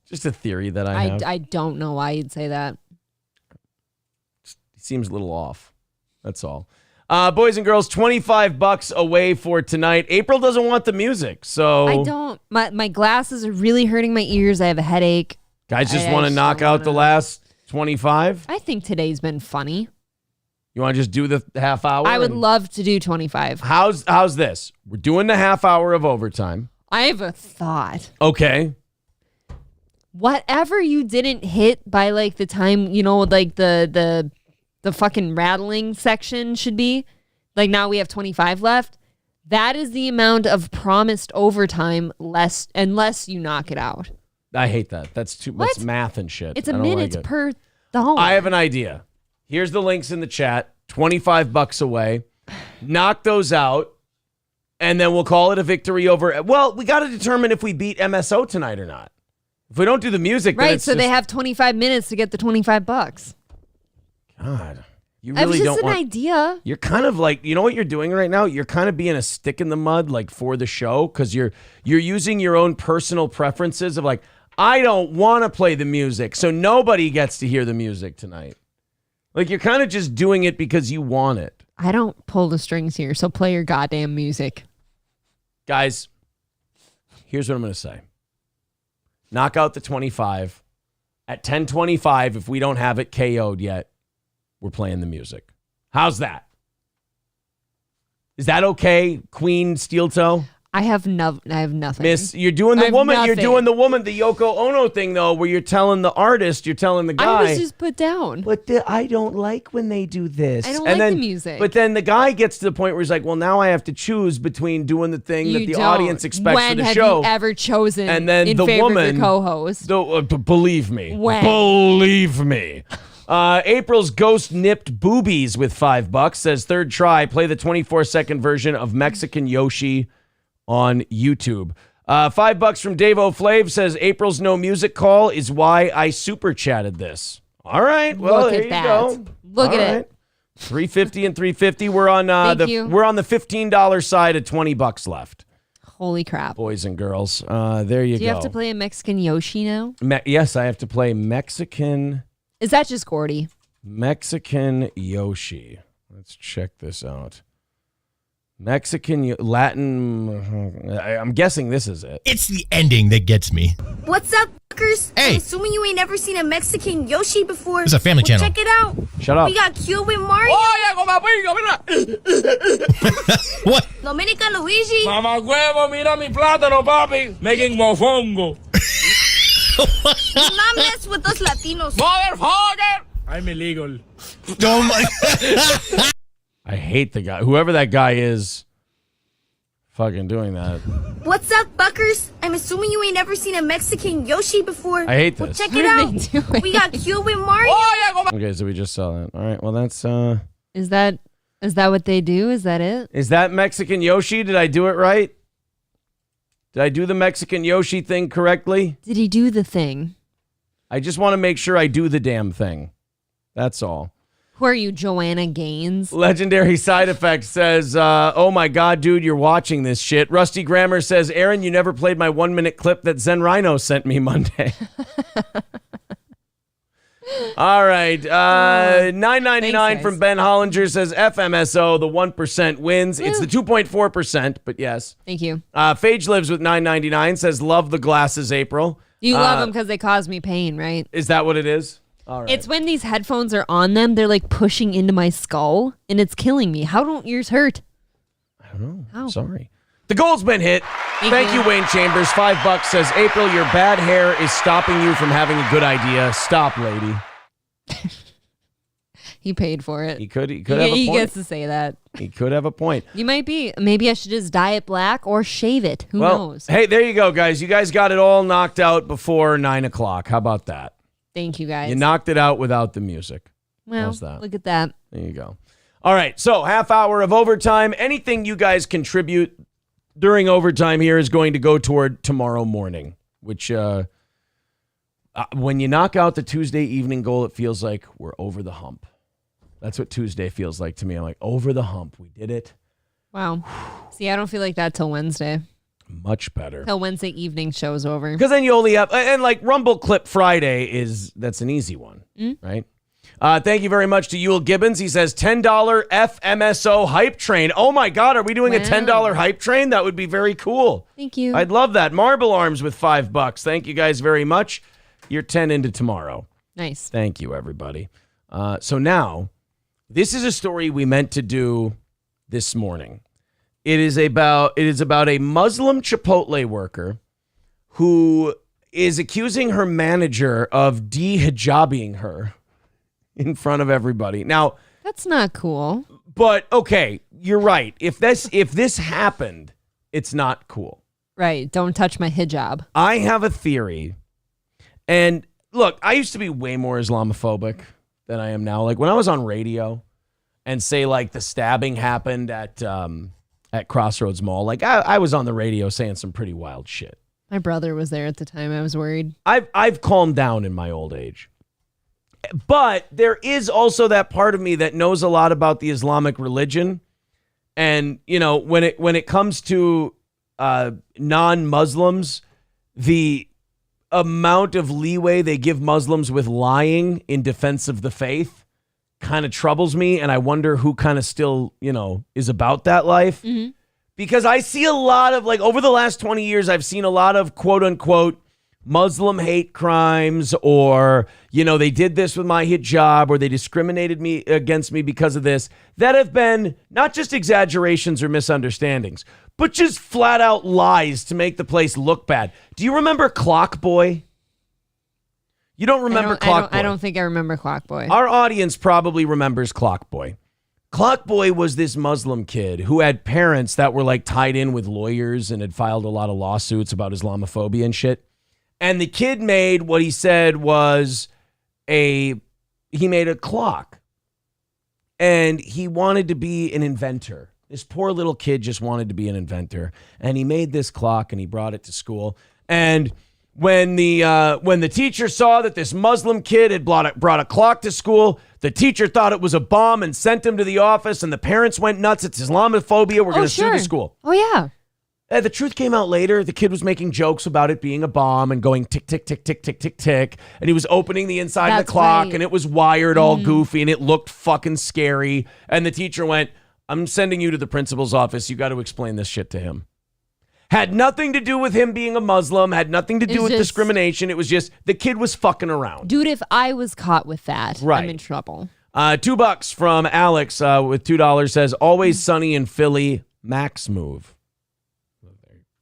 Just a theory that I have. I don't know why you'd say that. He seems a little off. That's all. Boys and girls, $25 away for tonight. April doesn't want the music, so I don't. My glasses are really hurting my ears. I have a headache. Guys just want to knock out the last 25? I think today's been funny. You want to just do the half hour? I would love to do 25. How's this? We're doing the half hour of overtime. I have a thought. Okay. Whatever you didn't hit by like the time, like the fucking rattling section should be, like now we have 25 left. That is the amount of promised overtime unless you knock it out. I hate that. That's too much math and shit. It's a minute per thong. I have an idea. Here's the links in the chat. $25 away. Knock those out. And then we'll call it a victory over. Well, we got to determine if we beat MSO tonight or not. If we don't do the music, then right? it's So they have 25 minutes to get the $25. God, you That was really just don't an want. idea. You're kind of like, you know what you're doing right now? You're kind of being a stick in the mud, like for the show, because you're using your own personal preferences of like, I don't want to play the music, so nobody gets to hear the music tonight. Like you're kind of just doing it because you want it. I don't pull the strings here, so play your goddamn music. Guys, here's what I'm going to say. Knock out the 25. At 10:25, if we don't have it KO'd yet, we're playing the music. How's that? Is that okay, Queen Steel Toe? I have nothing. Miss, you're doing the woman. You're doing the woman, the Yoko Ono thing, though, where you're telling the artist, you're telling the guy. I was just put down. But I don't like when they do this. I don't like the music. But then the guy gets to the point where he's like, well, now I have to choose between doing the thing that the audience expects for the show. When have you ever chosen and then in the favor woman, of your co-host? Believe me. When? Believe me. April's ghost nipped boobies with $5. Says third try. Play the 24-second version of Mexican Yoshi on YouTube. $5 from Dave O'Flave says April's no music call is why I super chatted this. All right. Well, there you go. Look at it. $3.50 and $3.50. We're on we're on the $15 side at $20 left. Holy crap. Boys and girls. There you go. Do you have to play a Mexican Yoshi now? Yes, I have to play Mexican. Is that just Gordy? Mexican Yoshi. Let's check this out. Latin. I'm guessing this is it. It's the ending that gets me. What's up, fuckers? Hey. I'm assuming you ain't never seen a Mexican Yoshi before. It's a family channel. Check it out. Shut up. We got Cube with Mario. What? Dominica Luigi. Mamá huevo, mira mi plátano, papi. Making mofongo. Do not mess with us Latinos. Motherfucker! I'm illegal. Oh my. I hate the guy. Whoever that guy is fucking doing that. What's up, fuckers? I'm assuming you ain't never seen a Mexican Yoshi before. I hate this. Check it out. We got Cube with Mario. Okay, so we just saw that. All right, well, that's... Is that what they do? Is that it? Is that Mexican Yoshi? Did I do it right? Did I do the Mexican Yoshi thing correctly? Did he do the thing? I just want to make sure I do the damn thing. That's all. Who are you, Joanna Gaines? Legendary Side Effect says, oh my God, dude, you're watching this shit. Rusty Grammar says, Aaron, you never played my 1-minute clip that Zen Rhino sent me Monday. All right. $9.99 from Ben Hollinger says, FMSO, the 1% wins. It's the 2.4%, but yes. Thank you. Phage Lives with $9.99 says, love the glasses, April. You love them because they cause me pain, right? Is that what it is? All right. It's when these headphones are on them, they're like pushing into my skull, and it's killing me. How don't yours hurt? I don't know. How? Sorry. The goal's been hit. Thank you, Wayne Chambers. $5 says, April, your bad hair is stopping you from having a good idea. Stop, lady. He paid for it. He could have a point. He gets to say that. He could have a point. You might be. Maybe I should just dye it black or shave it. Who knows? Hey, there you go, guys. You guys got it all knocked out before 9 o'clock. How about that? Thank you, guys. You knocked it out without the music. Well, how's that? Look at that. There you go. All right, so half hour of overtime. Anything you guys contribute during overtime here is going to go toward tomorrow morning, which when you knock out the Tuesday evening goal, it feels like we're over the hump. That's what Tuesday feels like to me. I'm like, over the hump. We did it. Wow. See, I don't feel like that till Wednesday. Much better. Till Wednesday evening show's over. Because then you only have, and like Rumble Clip Friday that's an easy one, right? Thank you very much to Yule Gibbons. He says $10 FMSO hype train. Oh my God, are we doing a $10 hype train? That would be very cool. Thank you. I'd love that. Marble Arms with $5. Thank you guys very much. You're 10 into tomorrow. Nice. Thank you, everybody. So now, this is a story we meant to do this morning. It is about a Muslim Chipotle worker who is accusing her manager of de-hijabing her in front of everybody. Now, that's not cool. But okay, you're right. If this happened, it's not cool. Right. Don't touch my hijab. I have a theory. And look, I used to be way more Islamophobic than I am now. Like when I was on radio and say like the stabbing happened at Crossroads Mall, like I was on the radio saying some pretty wild shit. My brother was there at the time. I was worried. I've calmed down in my old age. But there is also that part of me that knows a lot about the Islamic religion. And, you know, when it comes to non-Muslims, the amount of leeway they give Muslims with lying in defense of the faith kind of troubles me. And I wonder who kind of still, you know, is about that life. Mm-hmm. Because I see a lot of, like, over the last 20 years, I've seen a lot of quote unquote Muslim hate crimes, or, you know, they did this with my hijab, or they discriminated against me because of this, that have been not just exaggerations or misunderstandings, but just flat out lies to make the place look bad. Do you remember Clock Boy? You don't remember Clock Boy? I don't think I remember Clock Boy. Our audience probably remembers Clock Boy. Clock Boy was this Muslim kid who had parents that were like tied in with lawyers and had filed a lot of lawsuits about Islamophobia and shit. And the kid made what he said was a he made a clock. And he wanted to be an inventor. This poor little kid just wanted to be an inventor. And he made this clock and he brought it to school. And when the teacher saw that this Muslim kid had brought a clock to school, the teacher thought it was a bomb and sent him to the office, and the parents went nuts. It's Islamophobia. We're going to sue the school. Oh, yeah. The truth came out later. The kid was making jokes about it being a bomb and going tick, tick, tick, tick, tick, tick, tick. And he was opening the inside of the clock, and it was wired all goofy, and it looked fucking scary. And the teacher went, I'm sending you to the principal's office. You got to explain this shit to him. Had nothing to do with him being a Muslim, had nothing to do with discrimination. It was just the kid was fucking around. Dude, if I was caught with that, I'm in trouble. $2 from Alex with $2 says, always sunny in Philly, Max move.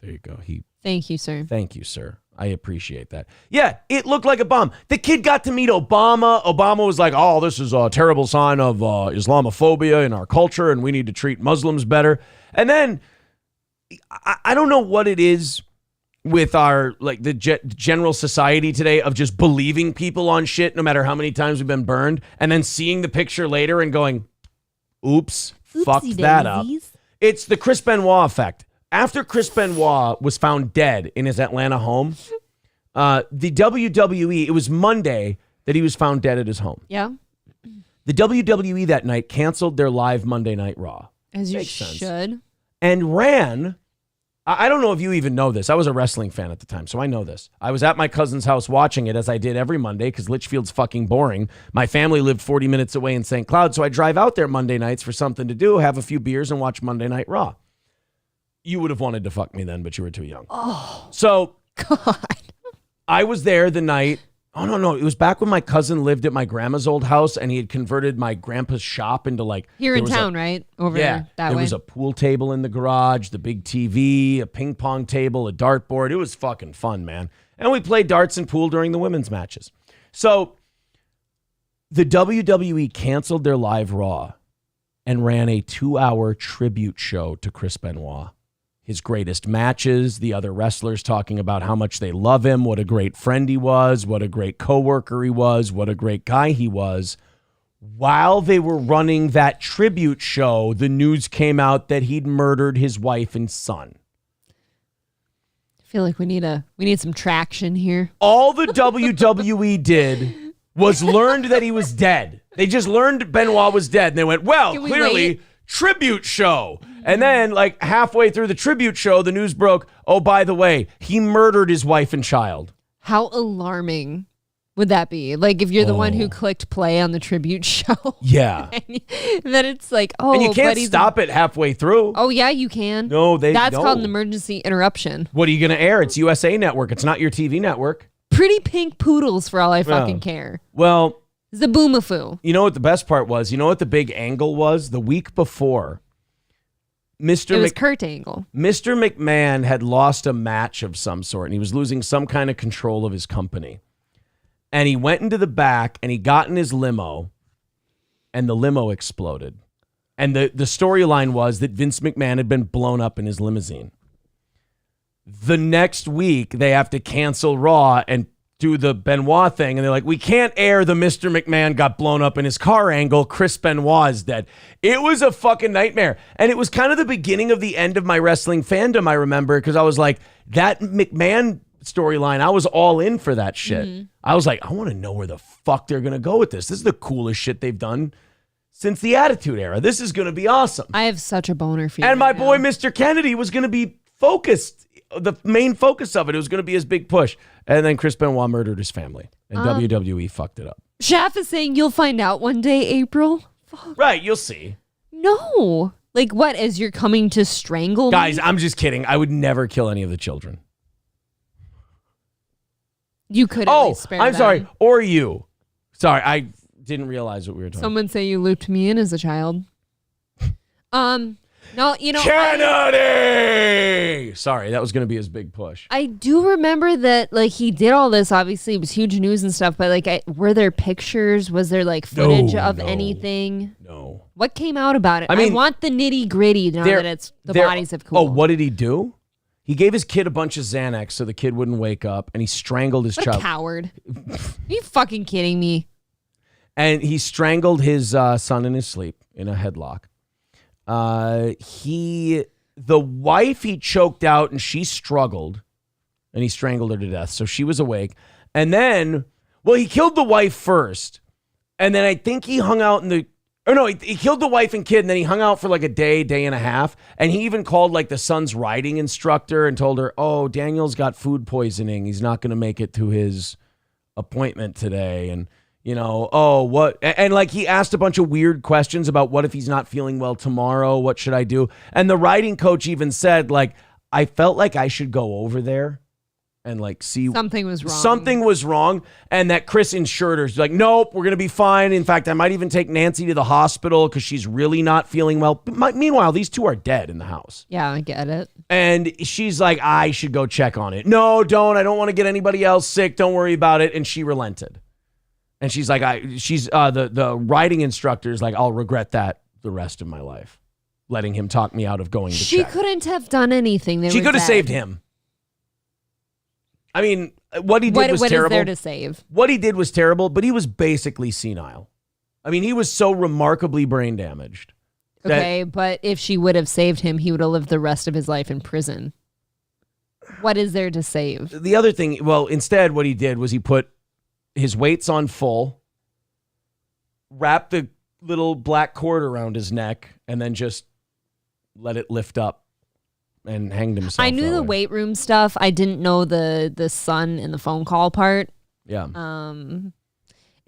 There you go. Thank you, sir. Thank you, sir. I appreciate that. Yeah, it looked like a bomb. The kid got to meet Obama. Obama was like, oh, this is a terrible sign of Islamophobia in our culture, and we need to treat Muslims better. And then I don't know what it is with our, like, the general society today of just believing people on shit no matter how many times we've been burned, and then seeing the picture later and going, oops, fucked that up. It's the Chris Benoit effect. After Chris Benoit was found dead in his Atlanta home, the WWE, it was Monday that he was found dead at his home. Yeah. The WWE that night canceled their live Monday Night Raw. As you should. And ran, I don't know if you even know this. I was a wrestling fan at the time, so I know this. I was at my cousin's house watching it, as I did every Monday, because Litchfield's fucking boring. My family lived 40 minutes away in St. Cloud, so I drive out there Monday nights for something to do, have a few beers, and watch Monday Night Raw. You would have wanted to fuck me then, but you were too young. Oh, so God. I was there the night. Oh, no. It was back when my cousin lived at my grandma's old house, and he had converted my grandpa's shop into like... Here in town, right? Over there, that way. There was a pool table in the garage, the big TV, a ping pong table, a dartboard. It was fucking fun, man. And we played darts and pool during the women's matches. So the WWE canceled their live Raw and ran a 2-hour tribute show to Chris Benoit. His greatest matches, the other wrestlers talking about how much they love him, what a great friend he was, what a great coworker he was, what a great guy he was. While they were running that tribute show, the news came out that he'd murdered his wife and son. I feel like we need some traction here. All the WWE did was learned that he was dead. They just learned Benoit was dead, and they went, well, clearly, tribute show. And then, like, halfway through the tribute show, the news broke, oh, by the way, he murdered his wife and child. How alarming would that be? Like, if you're the one who clicked play on the tribute show. Yeah. And then it's like, oh, and you can't stop it halfway through. Oh, yeah, you can. No, That's called an emergency interruption. What are you going to air? It's USA Network. It's not your TV network. Pretty pink poodles for all I fucking care. Well... Zaboomafoo. You know what the best part was? You know what the big angle was? The week before, It was Kurt Angle. Mr. McMahon had lost a match of some sort, and he was losing some kind of control of his company. And he went into the back, and he got in his limo, and the limo exploded. And the storyline was that Vince McMahon had been blown up in his limousine. The next week, they have to cancel Raw and do the Benoit thing, and they're like, we can't air the Mr. McMahon got blown up in his car angle. Chris Benoit is dead. It was a fucking nightmare. And it was kind of the beginning of the end of my wrestling fandom, I remember, because I was like, that McMahon storyline, I was all in for that shit. Mm-hmm. I was like, I want to know where the fuck they're going to go with this. This is the coolest shit they've done since the Attitude Era. This is going to be awesome. I have such a boner feeling. And my boy, Mr. Kennedy, was going to be focused. The main focus of it was going to be his big push. And then Chris Benoit murdered his family. And WWE fucked it up. Shaft is saying you'll find out one day, April. Fuck. Right, you'll see. No. Like what, as you're coming to strangle me? Guys, I'm just kidding. I would never kill any of the children. You could at least spare them. Sorry. Or you. Sorry, I didn't realize what we were talking about. Someone say you looped me in as a child. No, you know. Kennedy! Sorry, that was going to be his big push. I do remember that, like, he did all this. Obviously, it was huge news and stuff. But, like, were there pictures? Was there, like, footage of anything? No. What came out about it? I mean, want the nitty gritty now that it's the bodies have cooled. Oh, what did he do? He gave his kid a bunch of Xanax so the kid wouldn't wake up, and he strangled his child. Coward. Are you fucking kidding me? And he strangled his son in his sleep in a headlock. The wife he choked out and she struggled and he strangled her to death. So she was awake. And then, he killed the wife first. And then I think he hung out he killed the wife and kid and then he hung out for like a day and a half. And he even called like the son's riding instructor and told her, oh, Daniel's got food poisoning. He's not going to make it to his appointment today. And what? And like he asked a bunch of weird questions about what if he's not feeling well tomorrow? What should I do? And the riding coach even said, like, I felt like I should go over there and like see something was wrong. Something was wrong. And that Chris insured her. She's like, nope, we're going to be fine. In fact, I might even take Nancy to the hospital because she's really not feeling well. But meanwhile, these two are dead in the house. Yeah, I get it. And she's like, I should go check on it. No, don't. I don't want to get anybody else sick. Don't worry about it. And she relented. And she's like, the riding instructor's like, I'll regret that the rest of my life, letting him talk me out of going to check. She couldn't have done anything. She could have saved him. I mean, what he did was terrible. What is there to save? What he did was terrible, but he was basically senile. I mean, he was so remarkably brain damaged. Okay, but if she would have saved him, he would have lived the rest of his life in prison. What is there to save? The other thing, instead what he did was he put his weights on full, wrapped the little black cord around his neck, and then just let it lift up and hanged himself. I knew the weight room stuff. I didn't know the son and the phone call part. Yeah.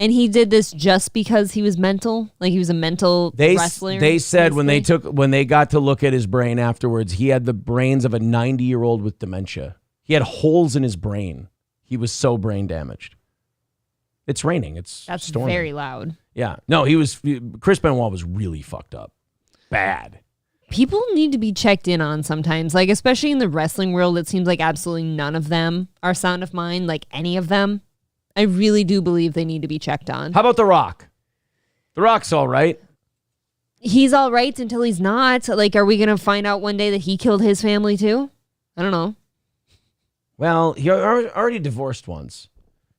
And he did this just because he was mental, like he was a mental wrestler. They said when they got to look at his brain afterwards, he had the brains of a 90-year-old with dementia. He had holes in his brain. He was so brain damaged. It's raining. That's storming. Very loud. Yeah. No, Chris Benoit was really fucked up. Bad. People need to be checked in on sometimes, like especially in the wrestling world. It seems like absolutely none of them are sound of mind, like any of them. I really do believe they need to be checked on. How about The Rock? The Rock's all right. He's all right until he's not. Like, are we going to find out one day that he killed his family too? I don't know. Well, he already divorced once.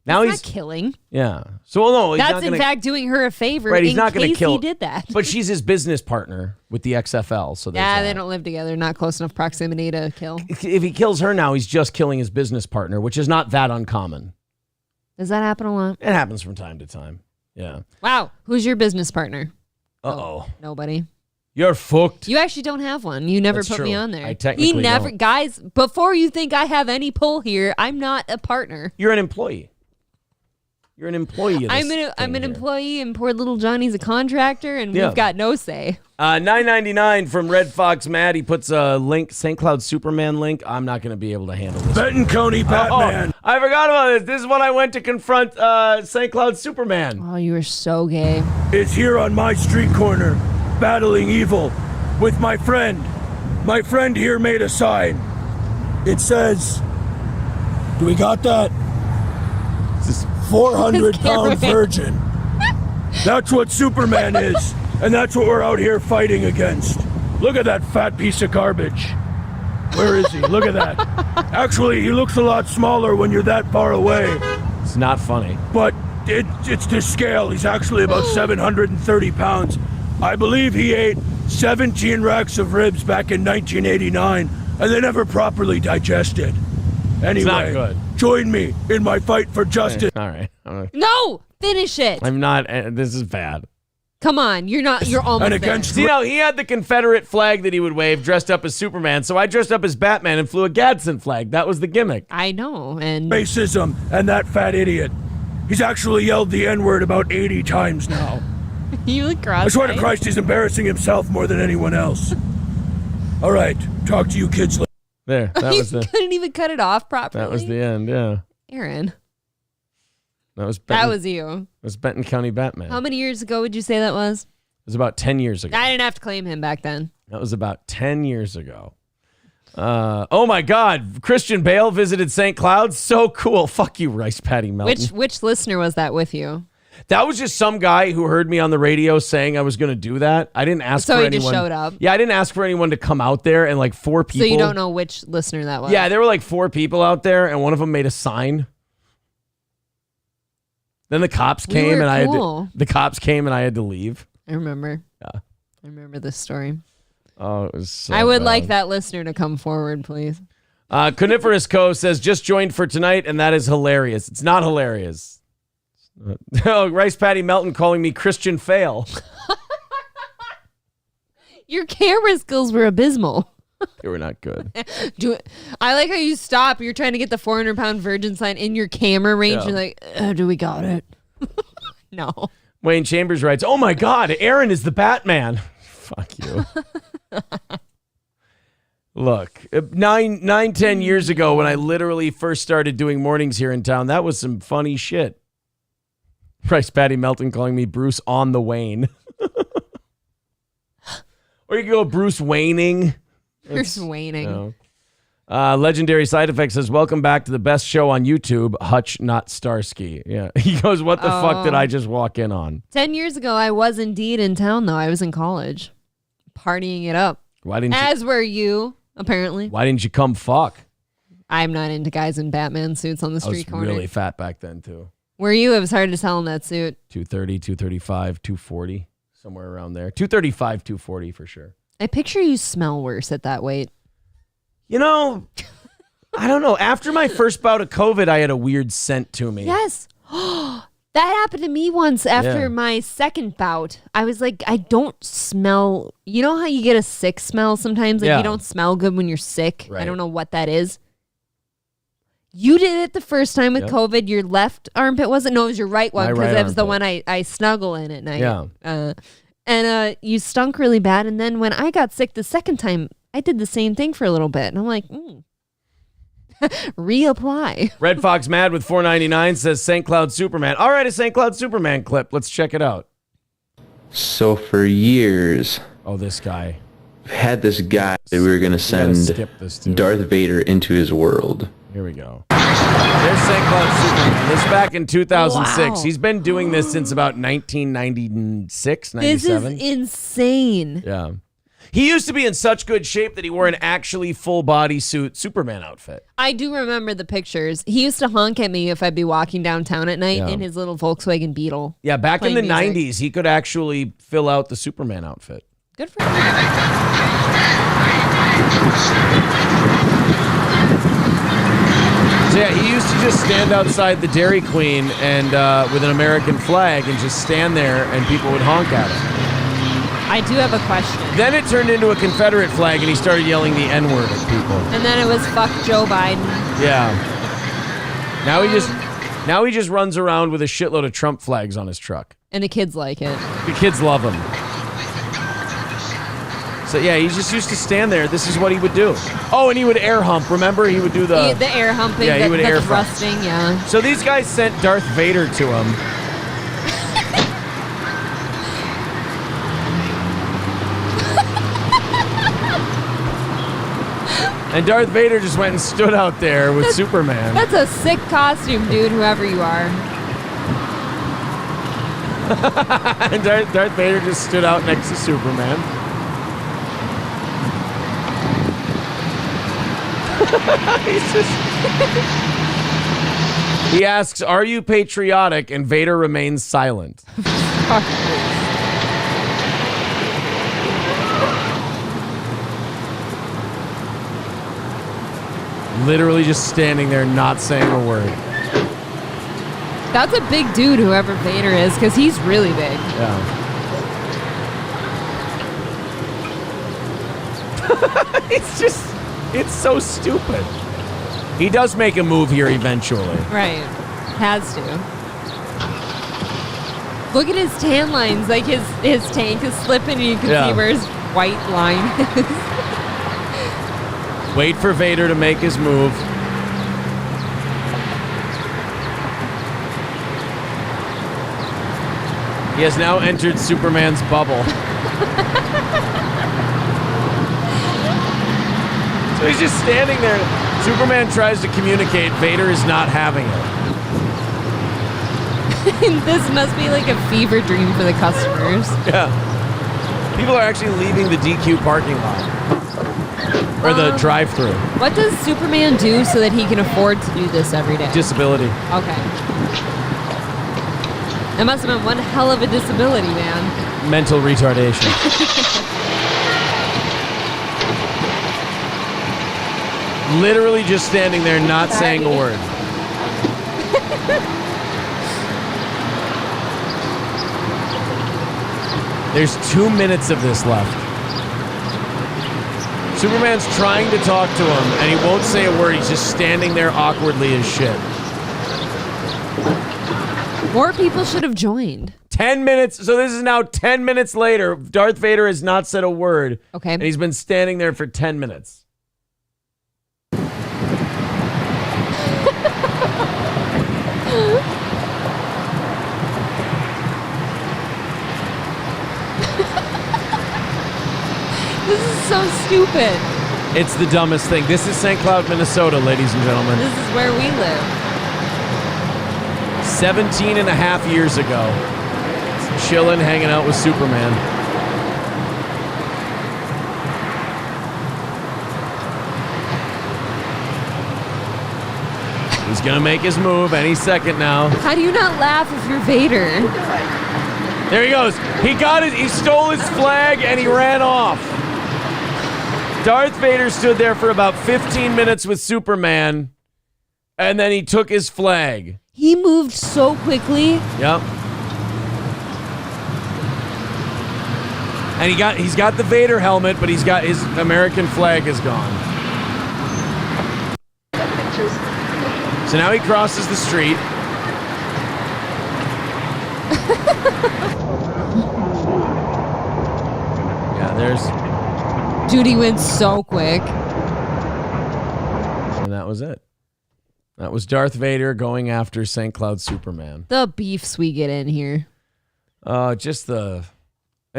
Now he's not killing. Yeah. So no, that's in fact doing her a favor. Right, he's not going to kill. He did that, but she's his business partner with the XFL. So they don't live together. Not close enough proximity to kill. If he kills her now, he's just killing his business partner, which is not that uncommon. Does that happen a lot? It happens from time to time. Yeah. Wow. Who's your business partner? Uh-oh. Nobody. You're fucked. You actually don't have one. You never put me on there. I technically don't. Guys, before you think I have any pull here, I'm not a partner. You're an employee. You're an employee. I'm an employee, and poor little Johnny's a contractor, and we've got no say. $9.99 from Red Fox Matt. He puts a link, St. Cloud Superman link. I'm not going to be able to handle this. Benton County Batman. I forgot about this. This is when I went to confront St. Cloud Superman. Oh, you were so gay. Is here on my street corner, battling evil with my friend. My friend here made a sign. It says, do we got that? 400-pound virgin. That's what Superman is, and that's what we're out here fighting against. Look at that fat piece of garbage. Where is he? Look at that. Actually, he looks a lot smaller when you're that far away. It's not funny. But it's to scale. He's actually about 730 pounds. I believe he ate 17 racks of ribs back in 1989, and they never properly digested. Anyway, it's not good. Join me in my fight for justice. All right. No, finish it. I'm not. This is bad. Come on, you're almost there. See, he had the Confederate flag that he would wave dressed up as Superman, so I dressed up as Batman and flew a Gadsden flag. That was the gimmick. I know, and racism and that fat idiot. He's actually yelled the N-word about 80 times now. You look cross-eyed. I swear to Christ, he's embarrassing himself more than anyone else. All right, talk to you kids later. There, that was the. Couldn't even cut it off properly. That was the end. Yeah. Aaron. That was you. It was Benton County Batman. How many years ago would you say that was? It was about 10 years ago. I didn't have to claim him back then. That was about 10 years ago. Oh my God! Christian Bale visited St. Cloud. So cool. Fuck you, Rice Patty Melton. Which listener was that with you? That was just some guy who heard me on the radio saying I was going to do that. I didn't ask for anyone. So he just showed up? Yeah, I didn't ask for anyone to come out there, and like 4 people. So you don't know which listener that was? Yeah, there were like 4 people out there, and one of them made a sign. Then the cops came and I had to leave. I remember. Yeah. I remember this story. Oh, it was so I would bad. like that listener to come forward, please. Coniferous Co says, just joined for tonight, and that is hilarious. It's not hilarious. Oh, Rice Patty Melton calling me Christian Fail. Your camera skills were abysmal. They were not good. Do it. I like how you stop. You're trying to get the 400-pound virgin sign in your camera range. Yeah. You're like, do we got it? No. Wayne Chambers writes, oh my God, Aaron is the Batman. Fuck you. Look, 10 years ago when I literally first started doing mornings here in town, that was some funny shit. Rice Patty Melton calling me Bruce on the Wayne. Or you can go Bruce Wayning. Bruce Wayning. No. Legendary Side Effect says, welcome back to the best show on YouTube, Hutch Not Starsky. Yeah. He goes, what the fuck did I just walk in on? 10 years ago, I was indeed in town, though. I was in college. Partying it up. Why didn't As were you, apparently. Why didn't you come fuck? I'm not into guys in Batman suits on the I was street corner. really fat back then, too. Were you? It was hard to tell in that suit. 230, 235, 240, somewhere around there. 235, 240 for sure. I picture you smell worse at that weight. You know, I don't know. After my first bout of COVID, I had a weird scent to me. Yes. That happened to me once after my second bout. I was like, I don't smell. You know how you get a sick smell sometimes? Like you don't smell good when you're sick. Right. I don't know what that is. You did it the first time with COVID. Your left armpit wasn't? No, it was your right one because that was the one I snuggle in at night. Yeah. And you stunk really bad. And then when I got sick the second time, I did the same thing for a little bit. And I'm like, reapply. Red Fox Mad with $4.99 says St. Cloud Superman. All right, a St. Cloud Superman clip. Let's check it out. So for years, this guy. we had this guy that we were going to send Darth Vader into his world. Here we go. There's St. Cloud Superman. This back in 2006. Wow. He's been doing this since about 1996, 97. This is insane. Yeah. He used to be in such good shape that he wore an actually full body suit Superman outfit. I do remember the pictures. He used to honk at me if I'd be walking downtown at night in his little Volkswagen Beetle. Yeah, back in the playing 90s, he could actually fill out the Superman outfit. Good for him. So yeah, he used to just stand outside the Dairy Queen and with an American flag and just stand there and people would honk at him. I do have a question. Then it turned into a Confederate flag and he started yelling the N-word at people. And then it was fuck Joe Biden. Yeah. Now he just runs around with a shitload of Trump flags on his truck. And the kids like it. The kids love him. So yeah, he just used to stand there. This is what he would do. Oh, and he would air hump. Remember, he would do the air humping. Yeah, he would air thrusting. Yeah. So these guys sent Darth Vader to him. And Darth Vader just went and stood out there with Superman. That's a sick costume, dude, whoever you are. And Darth Vader just stood out next to Superman. He asks, "Are you patriotic?" And Vader remains silent. Literally just standing there, not saying a word. That's a big dude, whoever Vader is, because he's really big. Yeah. It's so stupid. He does make a move here eventually. Right. Has to. Look at his tan lines. Like his tank is slipping and you can see where his white line is. Wait for Vader to make his move. He has now entered Superman's bubble. So he's just standing there. Superman tries to communicate. Vader is not having it. This must be like a fever dream for the customers. Yeah. People are actually leaving the DQ parking lot. Or the drive-thru. What does Superman do so that he can afford to do this every day? Disability. Okay. That must have been one hell of a disability, man. Mental retardation. Literally just standing there, not saying a word. There's 2 minutes of this left. Superman's trying to talk to him, and he won't say a word. He's just standing there awkwardly as shit. More people should have joined. 10 minutes. So this is now 10 minutes later. Darth Vader has not said a word. Okay. And he's been standing there for 10 minutes. This is so stupid. It's the dumbest thing. This is St. Cloud, Minnesota, ladies and gentlemen. This is where we live. 17 and a half years ago. Chilling, hanging out with Superman. He's gonna make his move any second now. How do you not laugh if you're Vader? There he goes. He stole his flag and he ran off. Darth Vader stood there for about 15 minutes with Superman, and then he took his flag. He moved so quickly. Yep. And he's got the Vader helmet, but he's got his American flag is gone. So now he crosses the street. Yeah, there's... Dude, he went so quick. And that was it. That was Darth Vader going after St. Cloud Superman. The beefs we get in here. And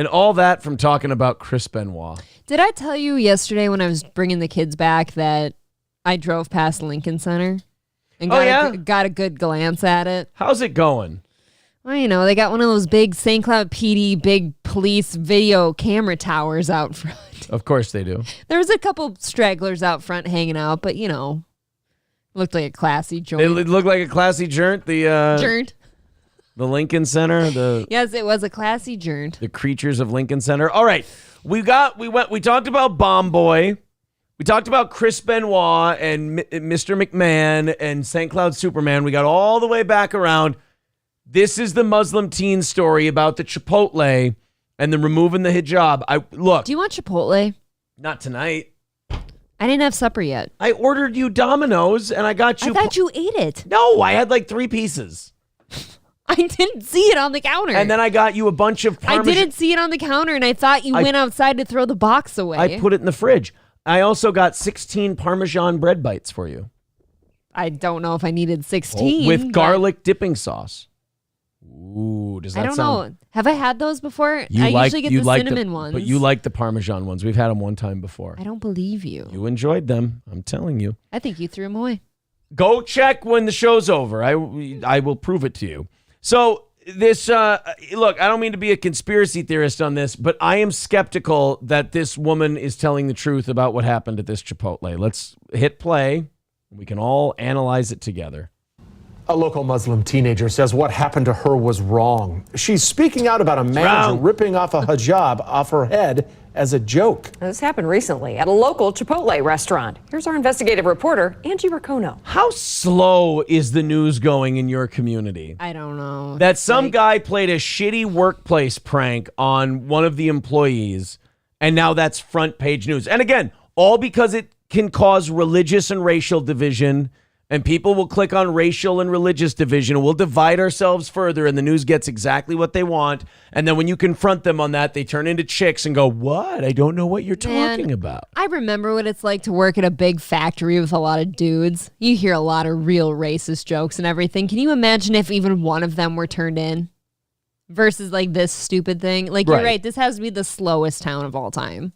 all that from talking about Chris Benoit. Did I tell you yesterday when I was bringing the kids back that I drove past Lincoln Center? And got a good glance at it. How's it going? Well, you know, they got one of those big St. Cloud PD, big police video camera towers out front. Of course they do. There was a couple stragglers out front hanging out, but, you know, looked like a classy joint. It looked like a classy joint. The Lincoln Center. Yes, it was a classy joint. The creatures of Lincoln Center. All right. We talked about Bomb Boy. We talked about Chris Benoit and Mr. McMahon and St. Cloud Superman. We got all the way back around. This is the Muslim teen story about the Chipotle and the removing the hijab. Do you want Chipotle? Not tonight. I didn't have supper yet. I ordered you Domino's and I got you. I thought you ate it. No, I had like 3 pieces. I didn't see it on the counter. And then I got you a bunch of Parmesan. I didn't see it on the counter, and I thought you went outside to throw the box away. I put it in the fridge. I also got 16 Parmesan bread bites for you. I don't know if I needed 16. With garlic dipping sauce. Ooh, does that sound... I don't know. Have I had those before? I usually get the cinnamon ones. But you like the Parmesan ones. We've had them one time before. I don't believe you. You enjoyed them. I'm telling you. I think you threw them away. Go check when the show's over. I will prove it to you. So this, look, I don't mean to be a conspiracy theorist on this, but I am skeptical that this woman is telling the truth about what happened at this Chipotle. Let's hit play. We can all analyze it together. A local Muslim teenager says what happened to her was wrong. She's speaking out about a manager ripping off a hijab off her head as a joke. This happened recently at a local Chipotle restaurant. Here's our investigative reporter, Angie Raccono. How slow is the news going in your community? I don't know. That some guy played a shitty workplace prank on one of the employees, and now that's front page news. And again, all because it can cause religious and racial division, and people will click on racial and religious division, and we'll divide ourselves further, and the news gets exactly what they want. And then when you confront them on that, they turn into chicks and go, what? I don't know what you're talking about. I remember what it's like to work at a big factory with a lot of dudes. You hear a lot of real racist jokes and everything. Can you imagine if even one of them were turned in? Versus like this stupid thing? Like, you're right. This has to be the slowest town of all time.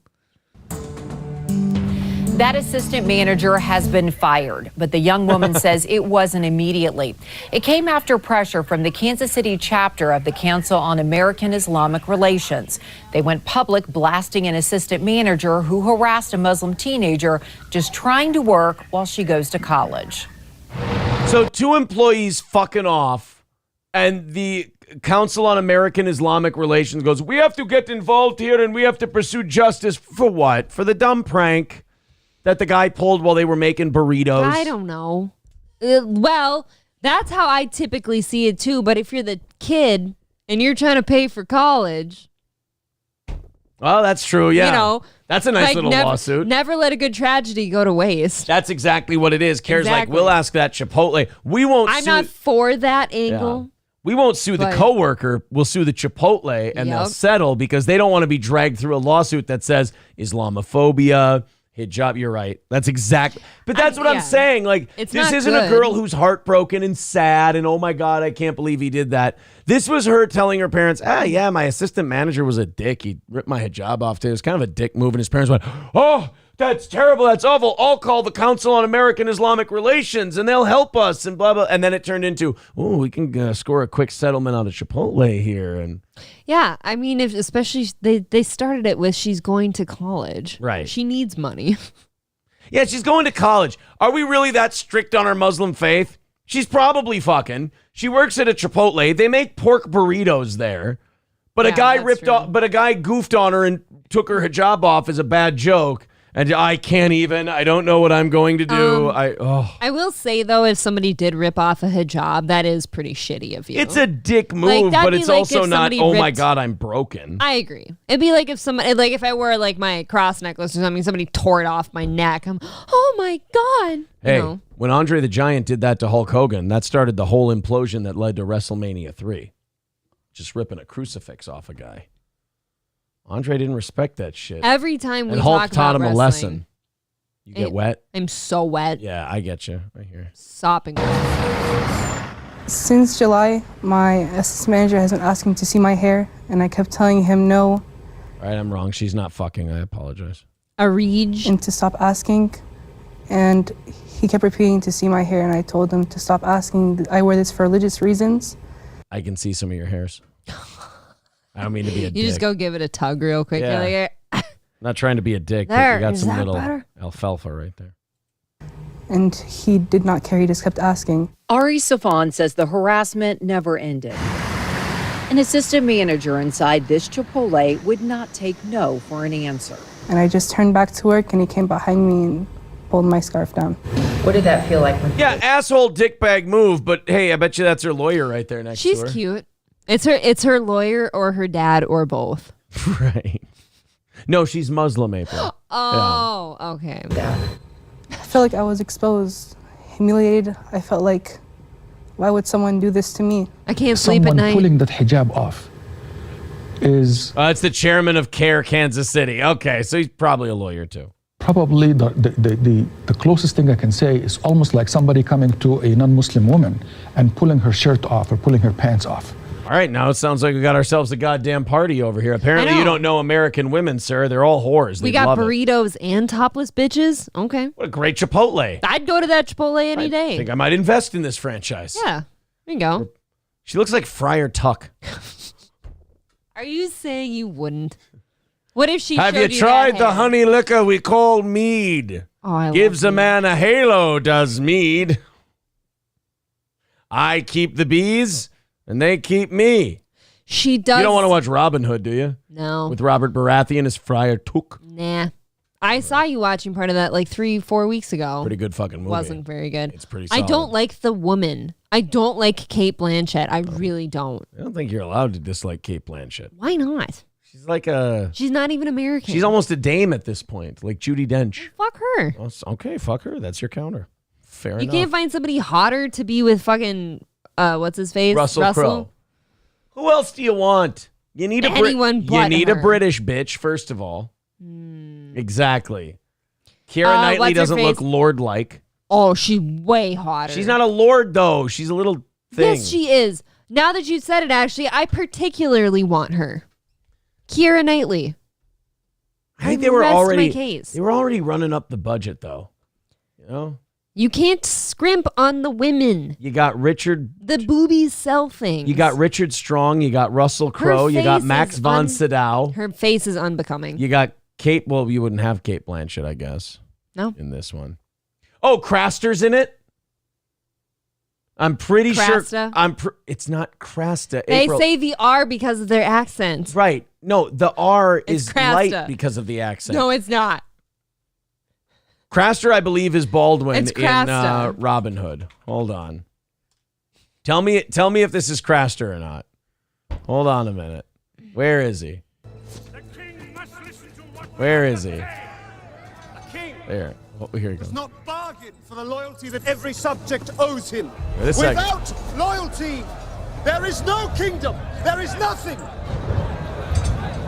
That assistant manager has been fired, but the young woman says it wasn't immediately. It came after pressure from the Kansas City chapter of the Council on American Islamic Relations. They went public blasting an assistant manager who harassed a Muslim teenager just trying to work while she goes to college. So 2 employees fucking off, and the Council on American Islamic Relations goes, we have to get involved here and we have to pursue justice. For what? For the dumb prank that the guy pulled while they were making burritos? I don't know. Well, that's how I typically see it too. But if you're the kid and you're trying to pay for college. Well, that's true. Yeah. You know, that's a nice little lawsuit. Never let a good tragedy go to waste. That's exactly what it is. Kara's like, we'll ask that Chipotle. We won't I'm not for that angle. Yeah. We won't sue the coworker. We'll sue the Chipotle and they'll settle because they don't want to be dragged through a lawsuit that says Islamophobia, hijab. You're right. That's exactly. But that's what I'm saying. Like, this isn't a girl who's heartbroken and sad and, oh my God, I can't believe he did that. This was her telling her parents, yeah, my assistant manager was a dick. He ripped my hijab off today. It was kind of a dick move. And his parents went, oh, that's terrible. That's awful. I'll call the Council on American Islamic Relations and they'll help us and blah, blah. And then it turned into, oh, we can score a quick settlement on a Chipotle here. And yeah, I mean, especially they started it with she's going to college. Right. She needs money. Yeah, she's going to college. Are we really that strict on our Muslim faith? She's probably fucking. She works at a Chipotle. They make pork burritos there. But a guy goofed on her and took her hijab off as a bad joke. And I don't know what I'm going to do. I will say, though, if somebody did rip off a hijab, that is pretty shitty of you. It's a dick move, but it's also not, oh my God, I'm broken. I agree. It'd be like if somebody, like if I wore like my cross necklace or something, somebody tore it off my neck. Oh my God. Hey, when Andre the Giant did that to Hulk Hogan, that started the whole implosion that led to WrestleMania 3. Just ripping a crucifix off a guy. Andre didn't respect that shit. Every time we and Hulk talk taught about him a wrestling, lesson. You get wet? I'm so wet. Yeah, I get you. I hear. Sopping. Since July, my assistant manager has been asking to see my hair, and I kept telling him no. All right, I'm wrong. She's not fucking. I apologize. A reg. And to stop asking. And he kept repeating to see my hair, and I told him to stop asking. I wear this for religious reasons. I can see some of your hairs. I don't mean to be a dick. You just go give it a tug real quick. Yeah. You're like, Not trying to be a dick, but There, you got is some that little better? alfalfa right there. And he did not care. He just kept asking. Ari Safan says the harassment never ended. An assistant manager inside this Chipotle would not take no for an answer. And I just turned back to work, and he came behind me and pulled my scarf down. What did that feel like? Yeah, asshole dickbag move, but hey, I bet you that's her lawyer right there next to her. she's cute. It's her lawyer or her dad or both. Right. No, she's Muslim, April. Oh, okay. I felt like I was exposed, humiliated. I felt like, why would someone do this to me? I can't sleep at Someone night. pulling that hijab off is It's the chairman of CARE Kansas City. Okay, so he's probably a lawyer too. probably the closest thing I can say is almost like somebody coming to a non-Muslim woman and pulling her shirt off or pulling her pants off. All right, now it sounds like we got ourselves a goddamn party over here. Apparently you don't know American women, sir. They're all whores. We They'd got love it. burritos and topless bitches. Okay. What a great Chipotle. I'd go to that Chipotle any I day. think I might invest in this franchise. Yeah. There you go. She looks like Friar Tuck. Are you saying you wouldn't? What if she Have showed you tried that the hair? honey liquor we call mead? Oh, I Gives love a man a halo, does mead. I keep the bees, and they keep me. She does. You don't want to watch Robin Hood, do you? No. With Robert Baratheon as Friar Tuck. Nah. I saw you watching part of that like 3-4 weeks ago. Pretty good fucking movie. Wasn't very good. It's pretty I solid. don't like the woman. I don't like Kate Blanchett. I really don't. I don't think you're allowed to dislike Kate Blanchett. Why not? She's like a... She's not even American. She's almost a dame at this point, like Judi Dench. Fuck her. Well, okay, fuck her. That's your counter. Fair You enough. can't find somebody hotter to be with fucking, what's his face? Russell Crowe. Who else do you want? You need a Anyone but You need her. a British bitch, first of all. Exactly. Keira Knightley what's her doesn't face? look lord-like. Oh, she's way hotter. She's not a lord, though. She's a little thing. Yes, she is. Now that you said it, actually, I particularly want her. Keira Knightley. I think they were Rest already my case. They were already running up the budget, though. You know, You can't scrimp on the women. you got Richard. The boobies sell things. You got Richard Strong. You got Russell Crowe. You got face Max is von Sydow. Her face is unbecoming. You got Kate. Well, you wouldn't have Kate Blanchett, I guess. No. In this one. Oh, Craster's in it. I'm pretty Crasta? sure. It's not Crasta. They April. say the R because of their accent. Right. No, the R is Crasta. light because of the accent. No, it's not. Craster, I believe, is Baldwin It's in Crasta. Robin Hood. Hold on. Tell me if this is Craster or not. Hold on a minute. Where is he? Where is he? There. Oh, here he goes. Not bargain for the loyalty that every subject owes him. Wait a second. Without loyalty, there is no kingdom. There is nothing.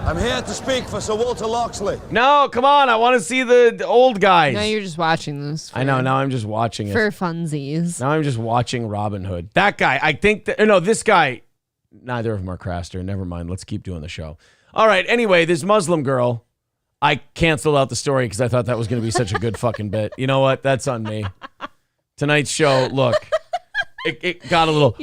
I'm here to speak for Sir Walter Loxley. No, come on. I want to see the old guys. Now you're just watching this. I know. Now I'm just watching it. For funsies. Now I'm just watching Robin Hood. That guy, I think that, no, this guy, neither of them are Craster. Never mind. Let's keep doing the show. All right. Anyway, this Muslim girl, I canceled out the story because I thought that was going to be such a good fucking bit. You know what? That's on me. Tonight's show, look, it got a little.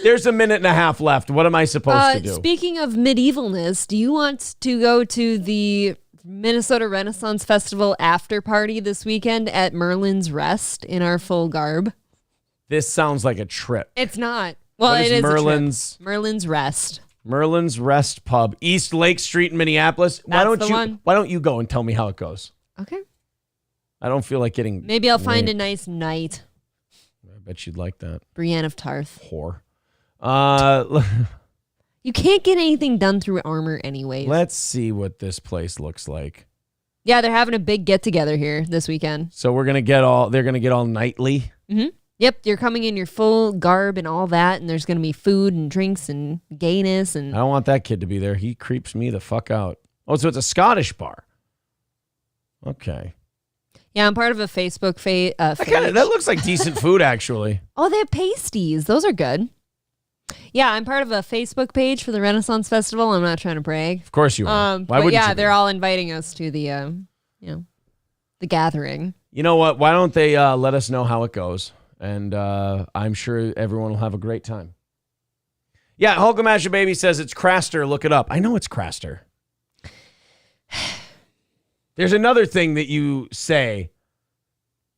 There's a minute and a half left. What am I supposed to do? Speaking of medievalness, do you want to go to the Minnesota Renaissance Festival after party this weekend at Merlin's Rest in our full garb? This sounds like a trip. It's not. Well, What it is is Merlin's? a trip. Merlin's Rest. Merlin's Rest Pub, East Lake Street in Minneapolis. Why don't you go and tell me how it goes? Okay. I don't feel like getting. Maybe I'll find a nice night. I bet you'd like that. Brienne of Tarth. Whore. You can't get anything done through armor anyways. Let's see what this place looks like. Yeah, they're having a big get together here this weekend. So they're gonna get all nightly. Mm-hmm. Yep, you're coming in your full garb and all that, and there's going to be food and drinks and gayness. And I don't want that kid to be there. He creeps me the fuck out. Oh, so it's a Scottish bar. Okay. Yeah, I'm part of a Facebook page. That looks like decent food, actually. Oh, they have pasties. Those are good. Yeah, I'm part of a Facebook page for the Renaissance Festival. I'm not trying to brag. Of course you are. Why wouldn't you? They're all inviting us to the, the gathering. You know what? Why don't they let us know how it goes? And I'm sure everyone will have a great time. Yeah, Hulkamasha Baby says it's Craster. Look it up. I know it's Craster. There's another thing that you say.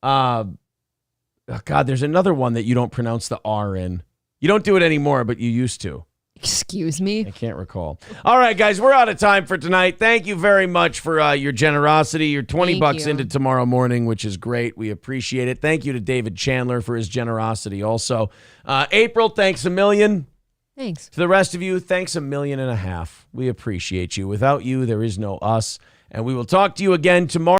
Oh God, there's another one that you don't pronounce the R in. You don't do it anymore, but you used to. Excuse me? I can't recall. All right, guys, we're out of time for tonight. Thank you very much for your generosity. You're $20 into tomorrow morning, which is great. We appreciate it. Thank you to David Chandler for his generosity also. April, thanks a million. Thanks. To the rest of you, thanks 1.5 million. We appreciate you. Without you, there is no us. And we will talk to you again tomorrow.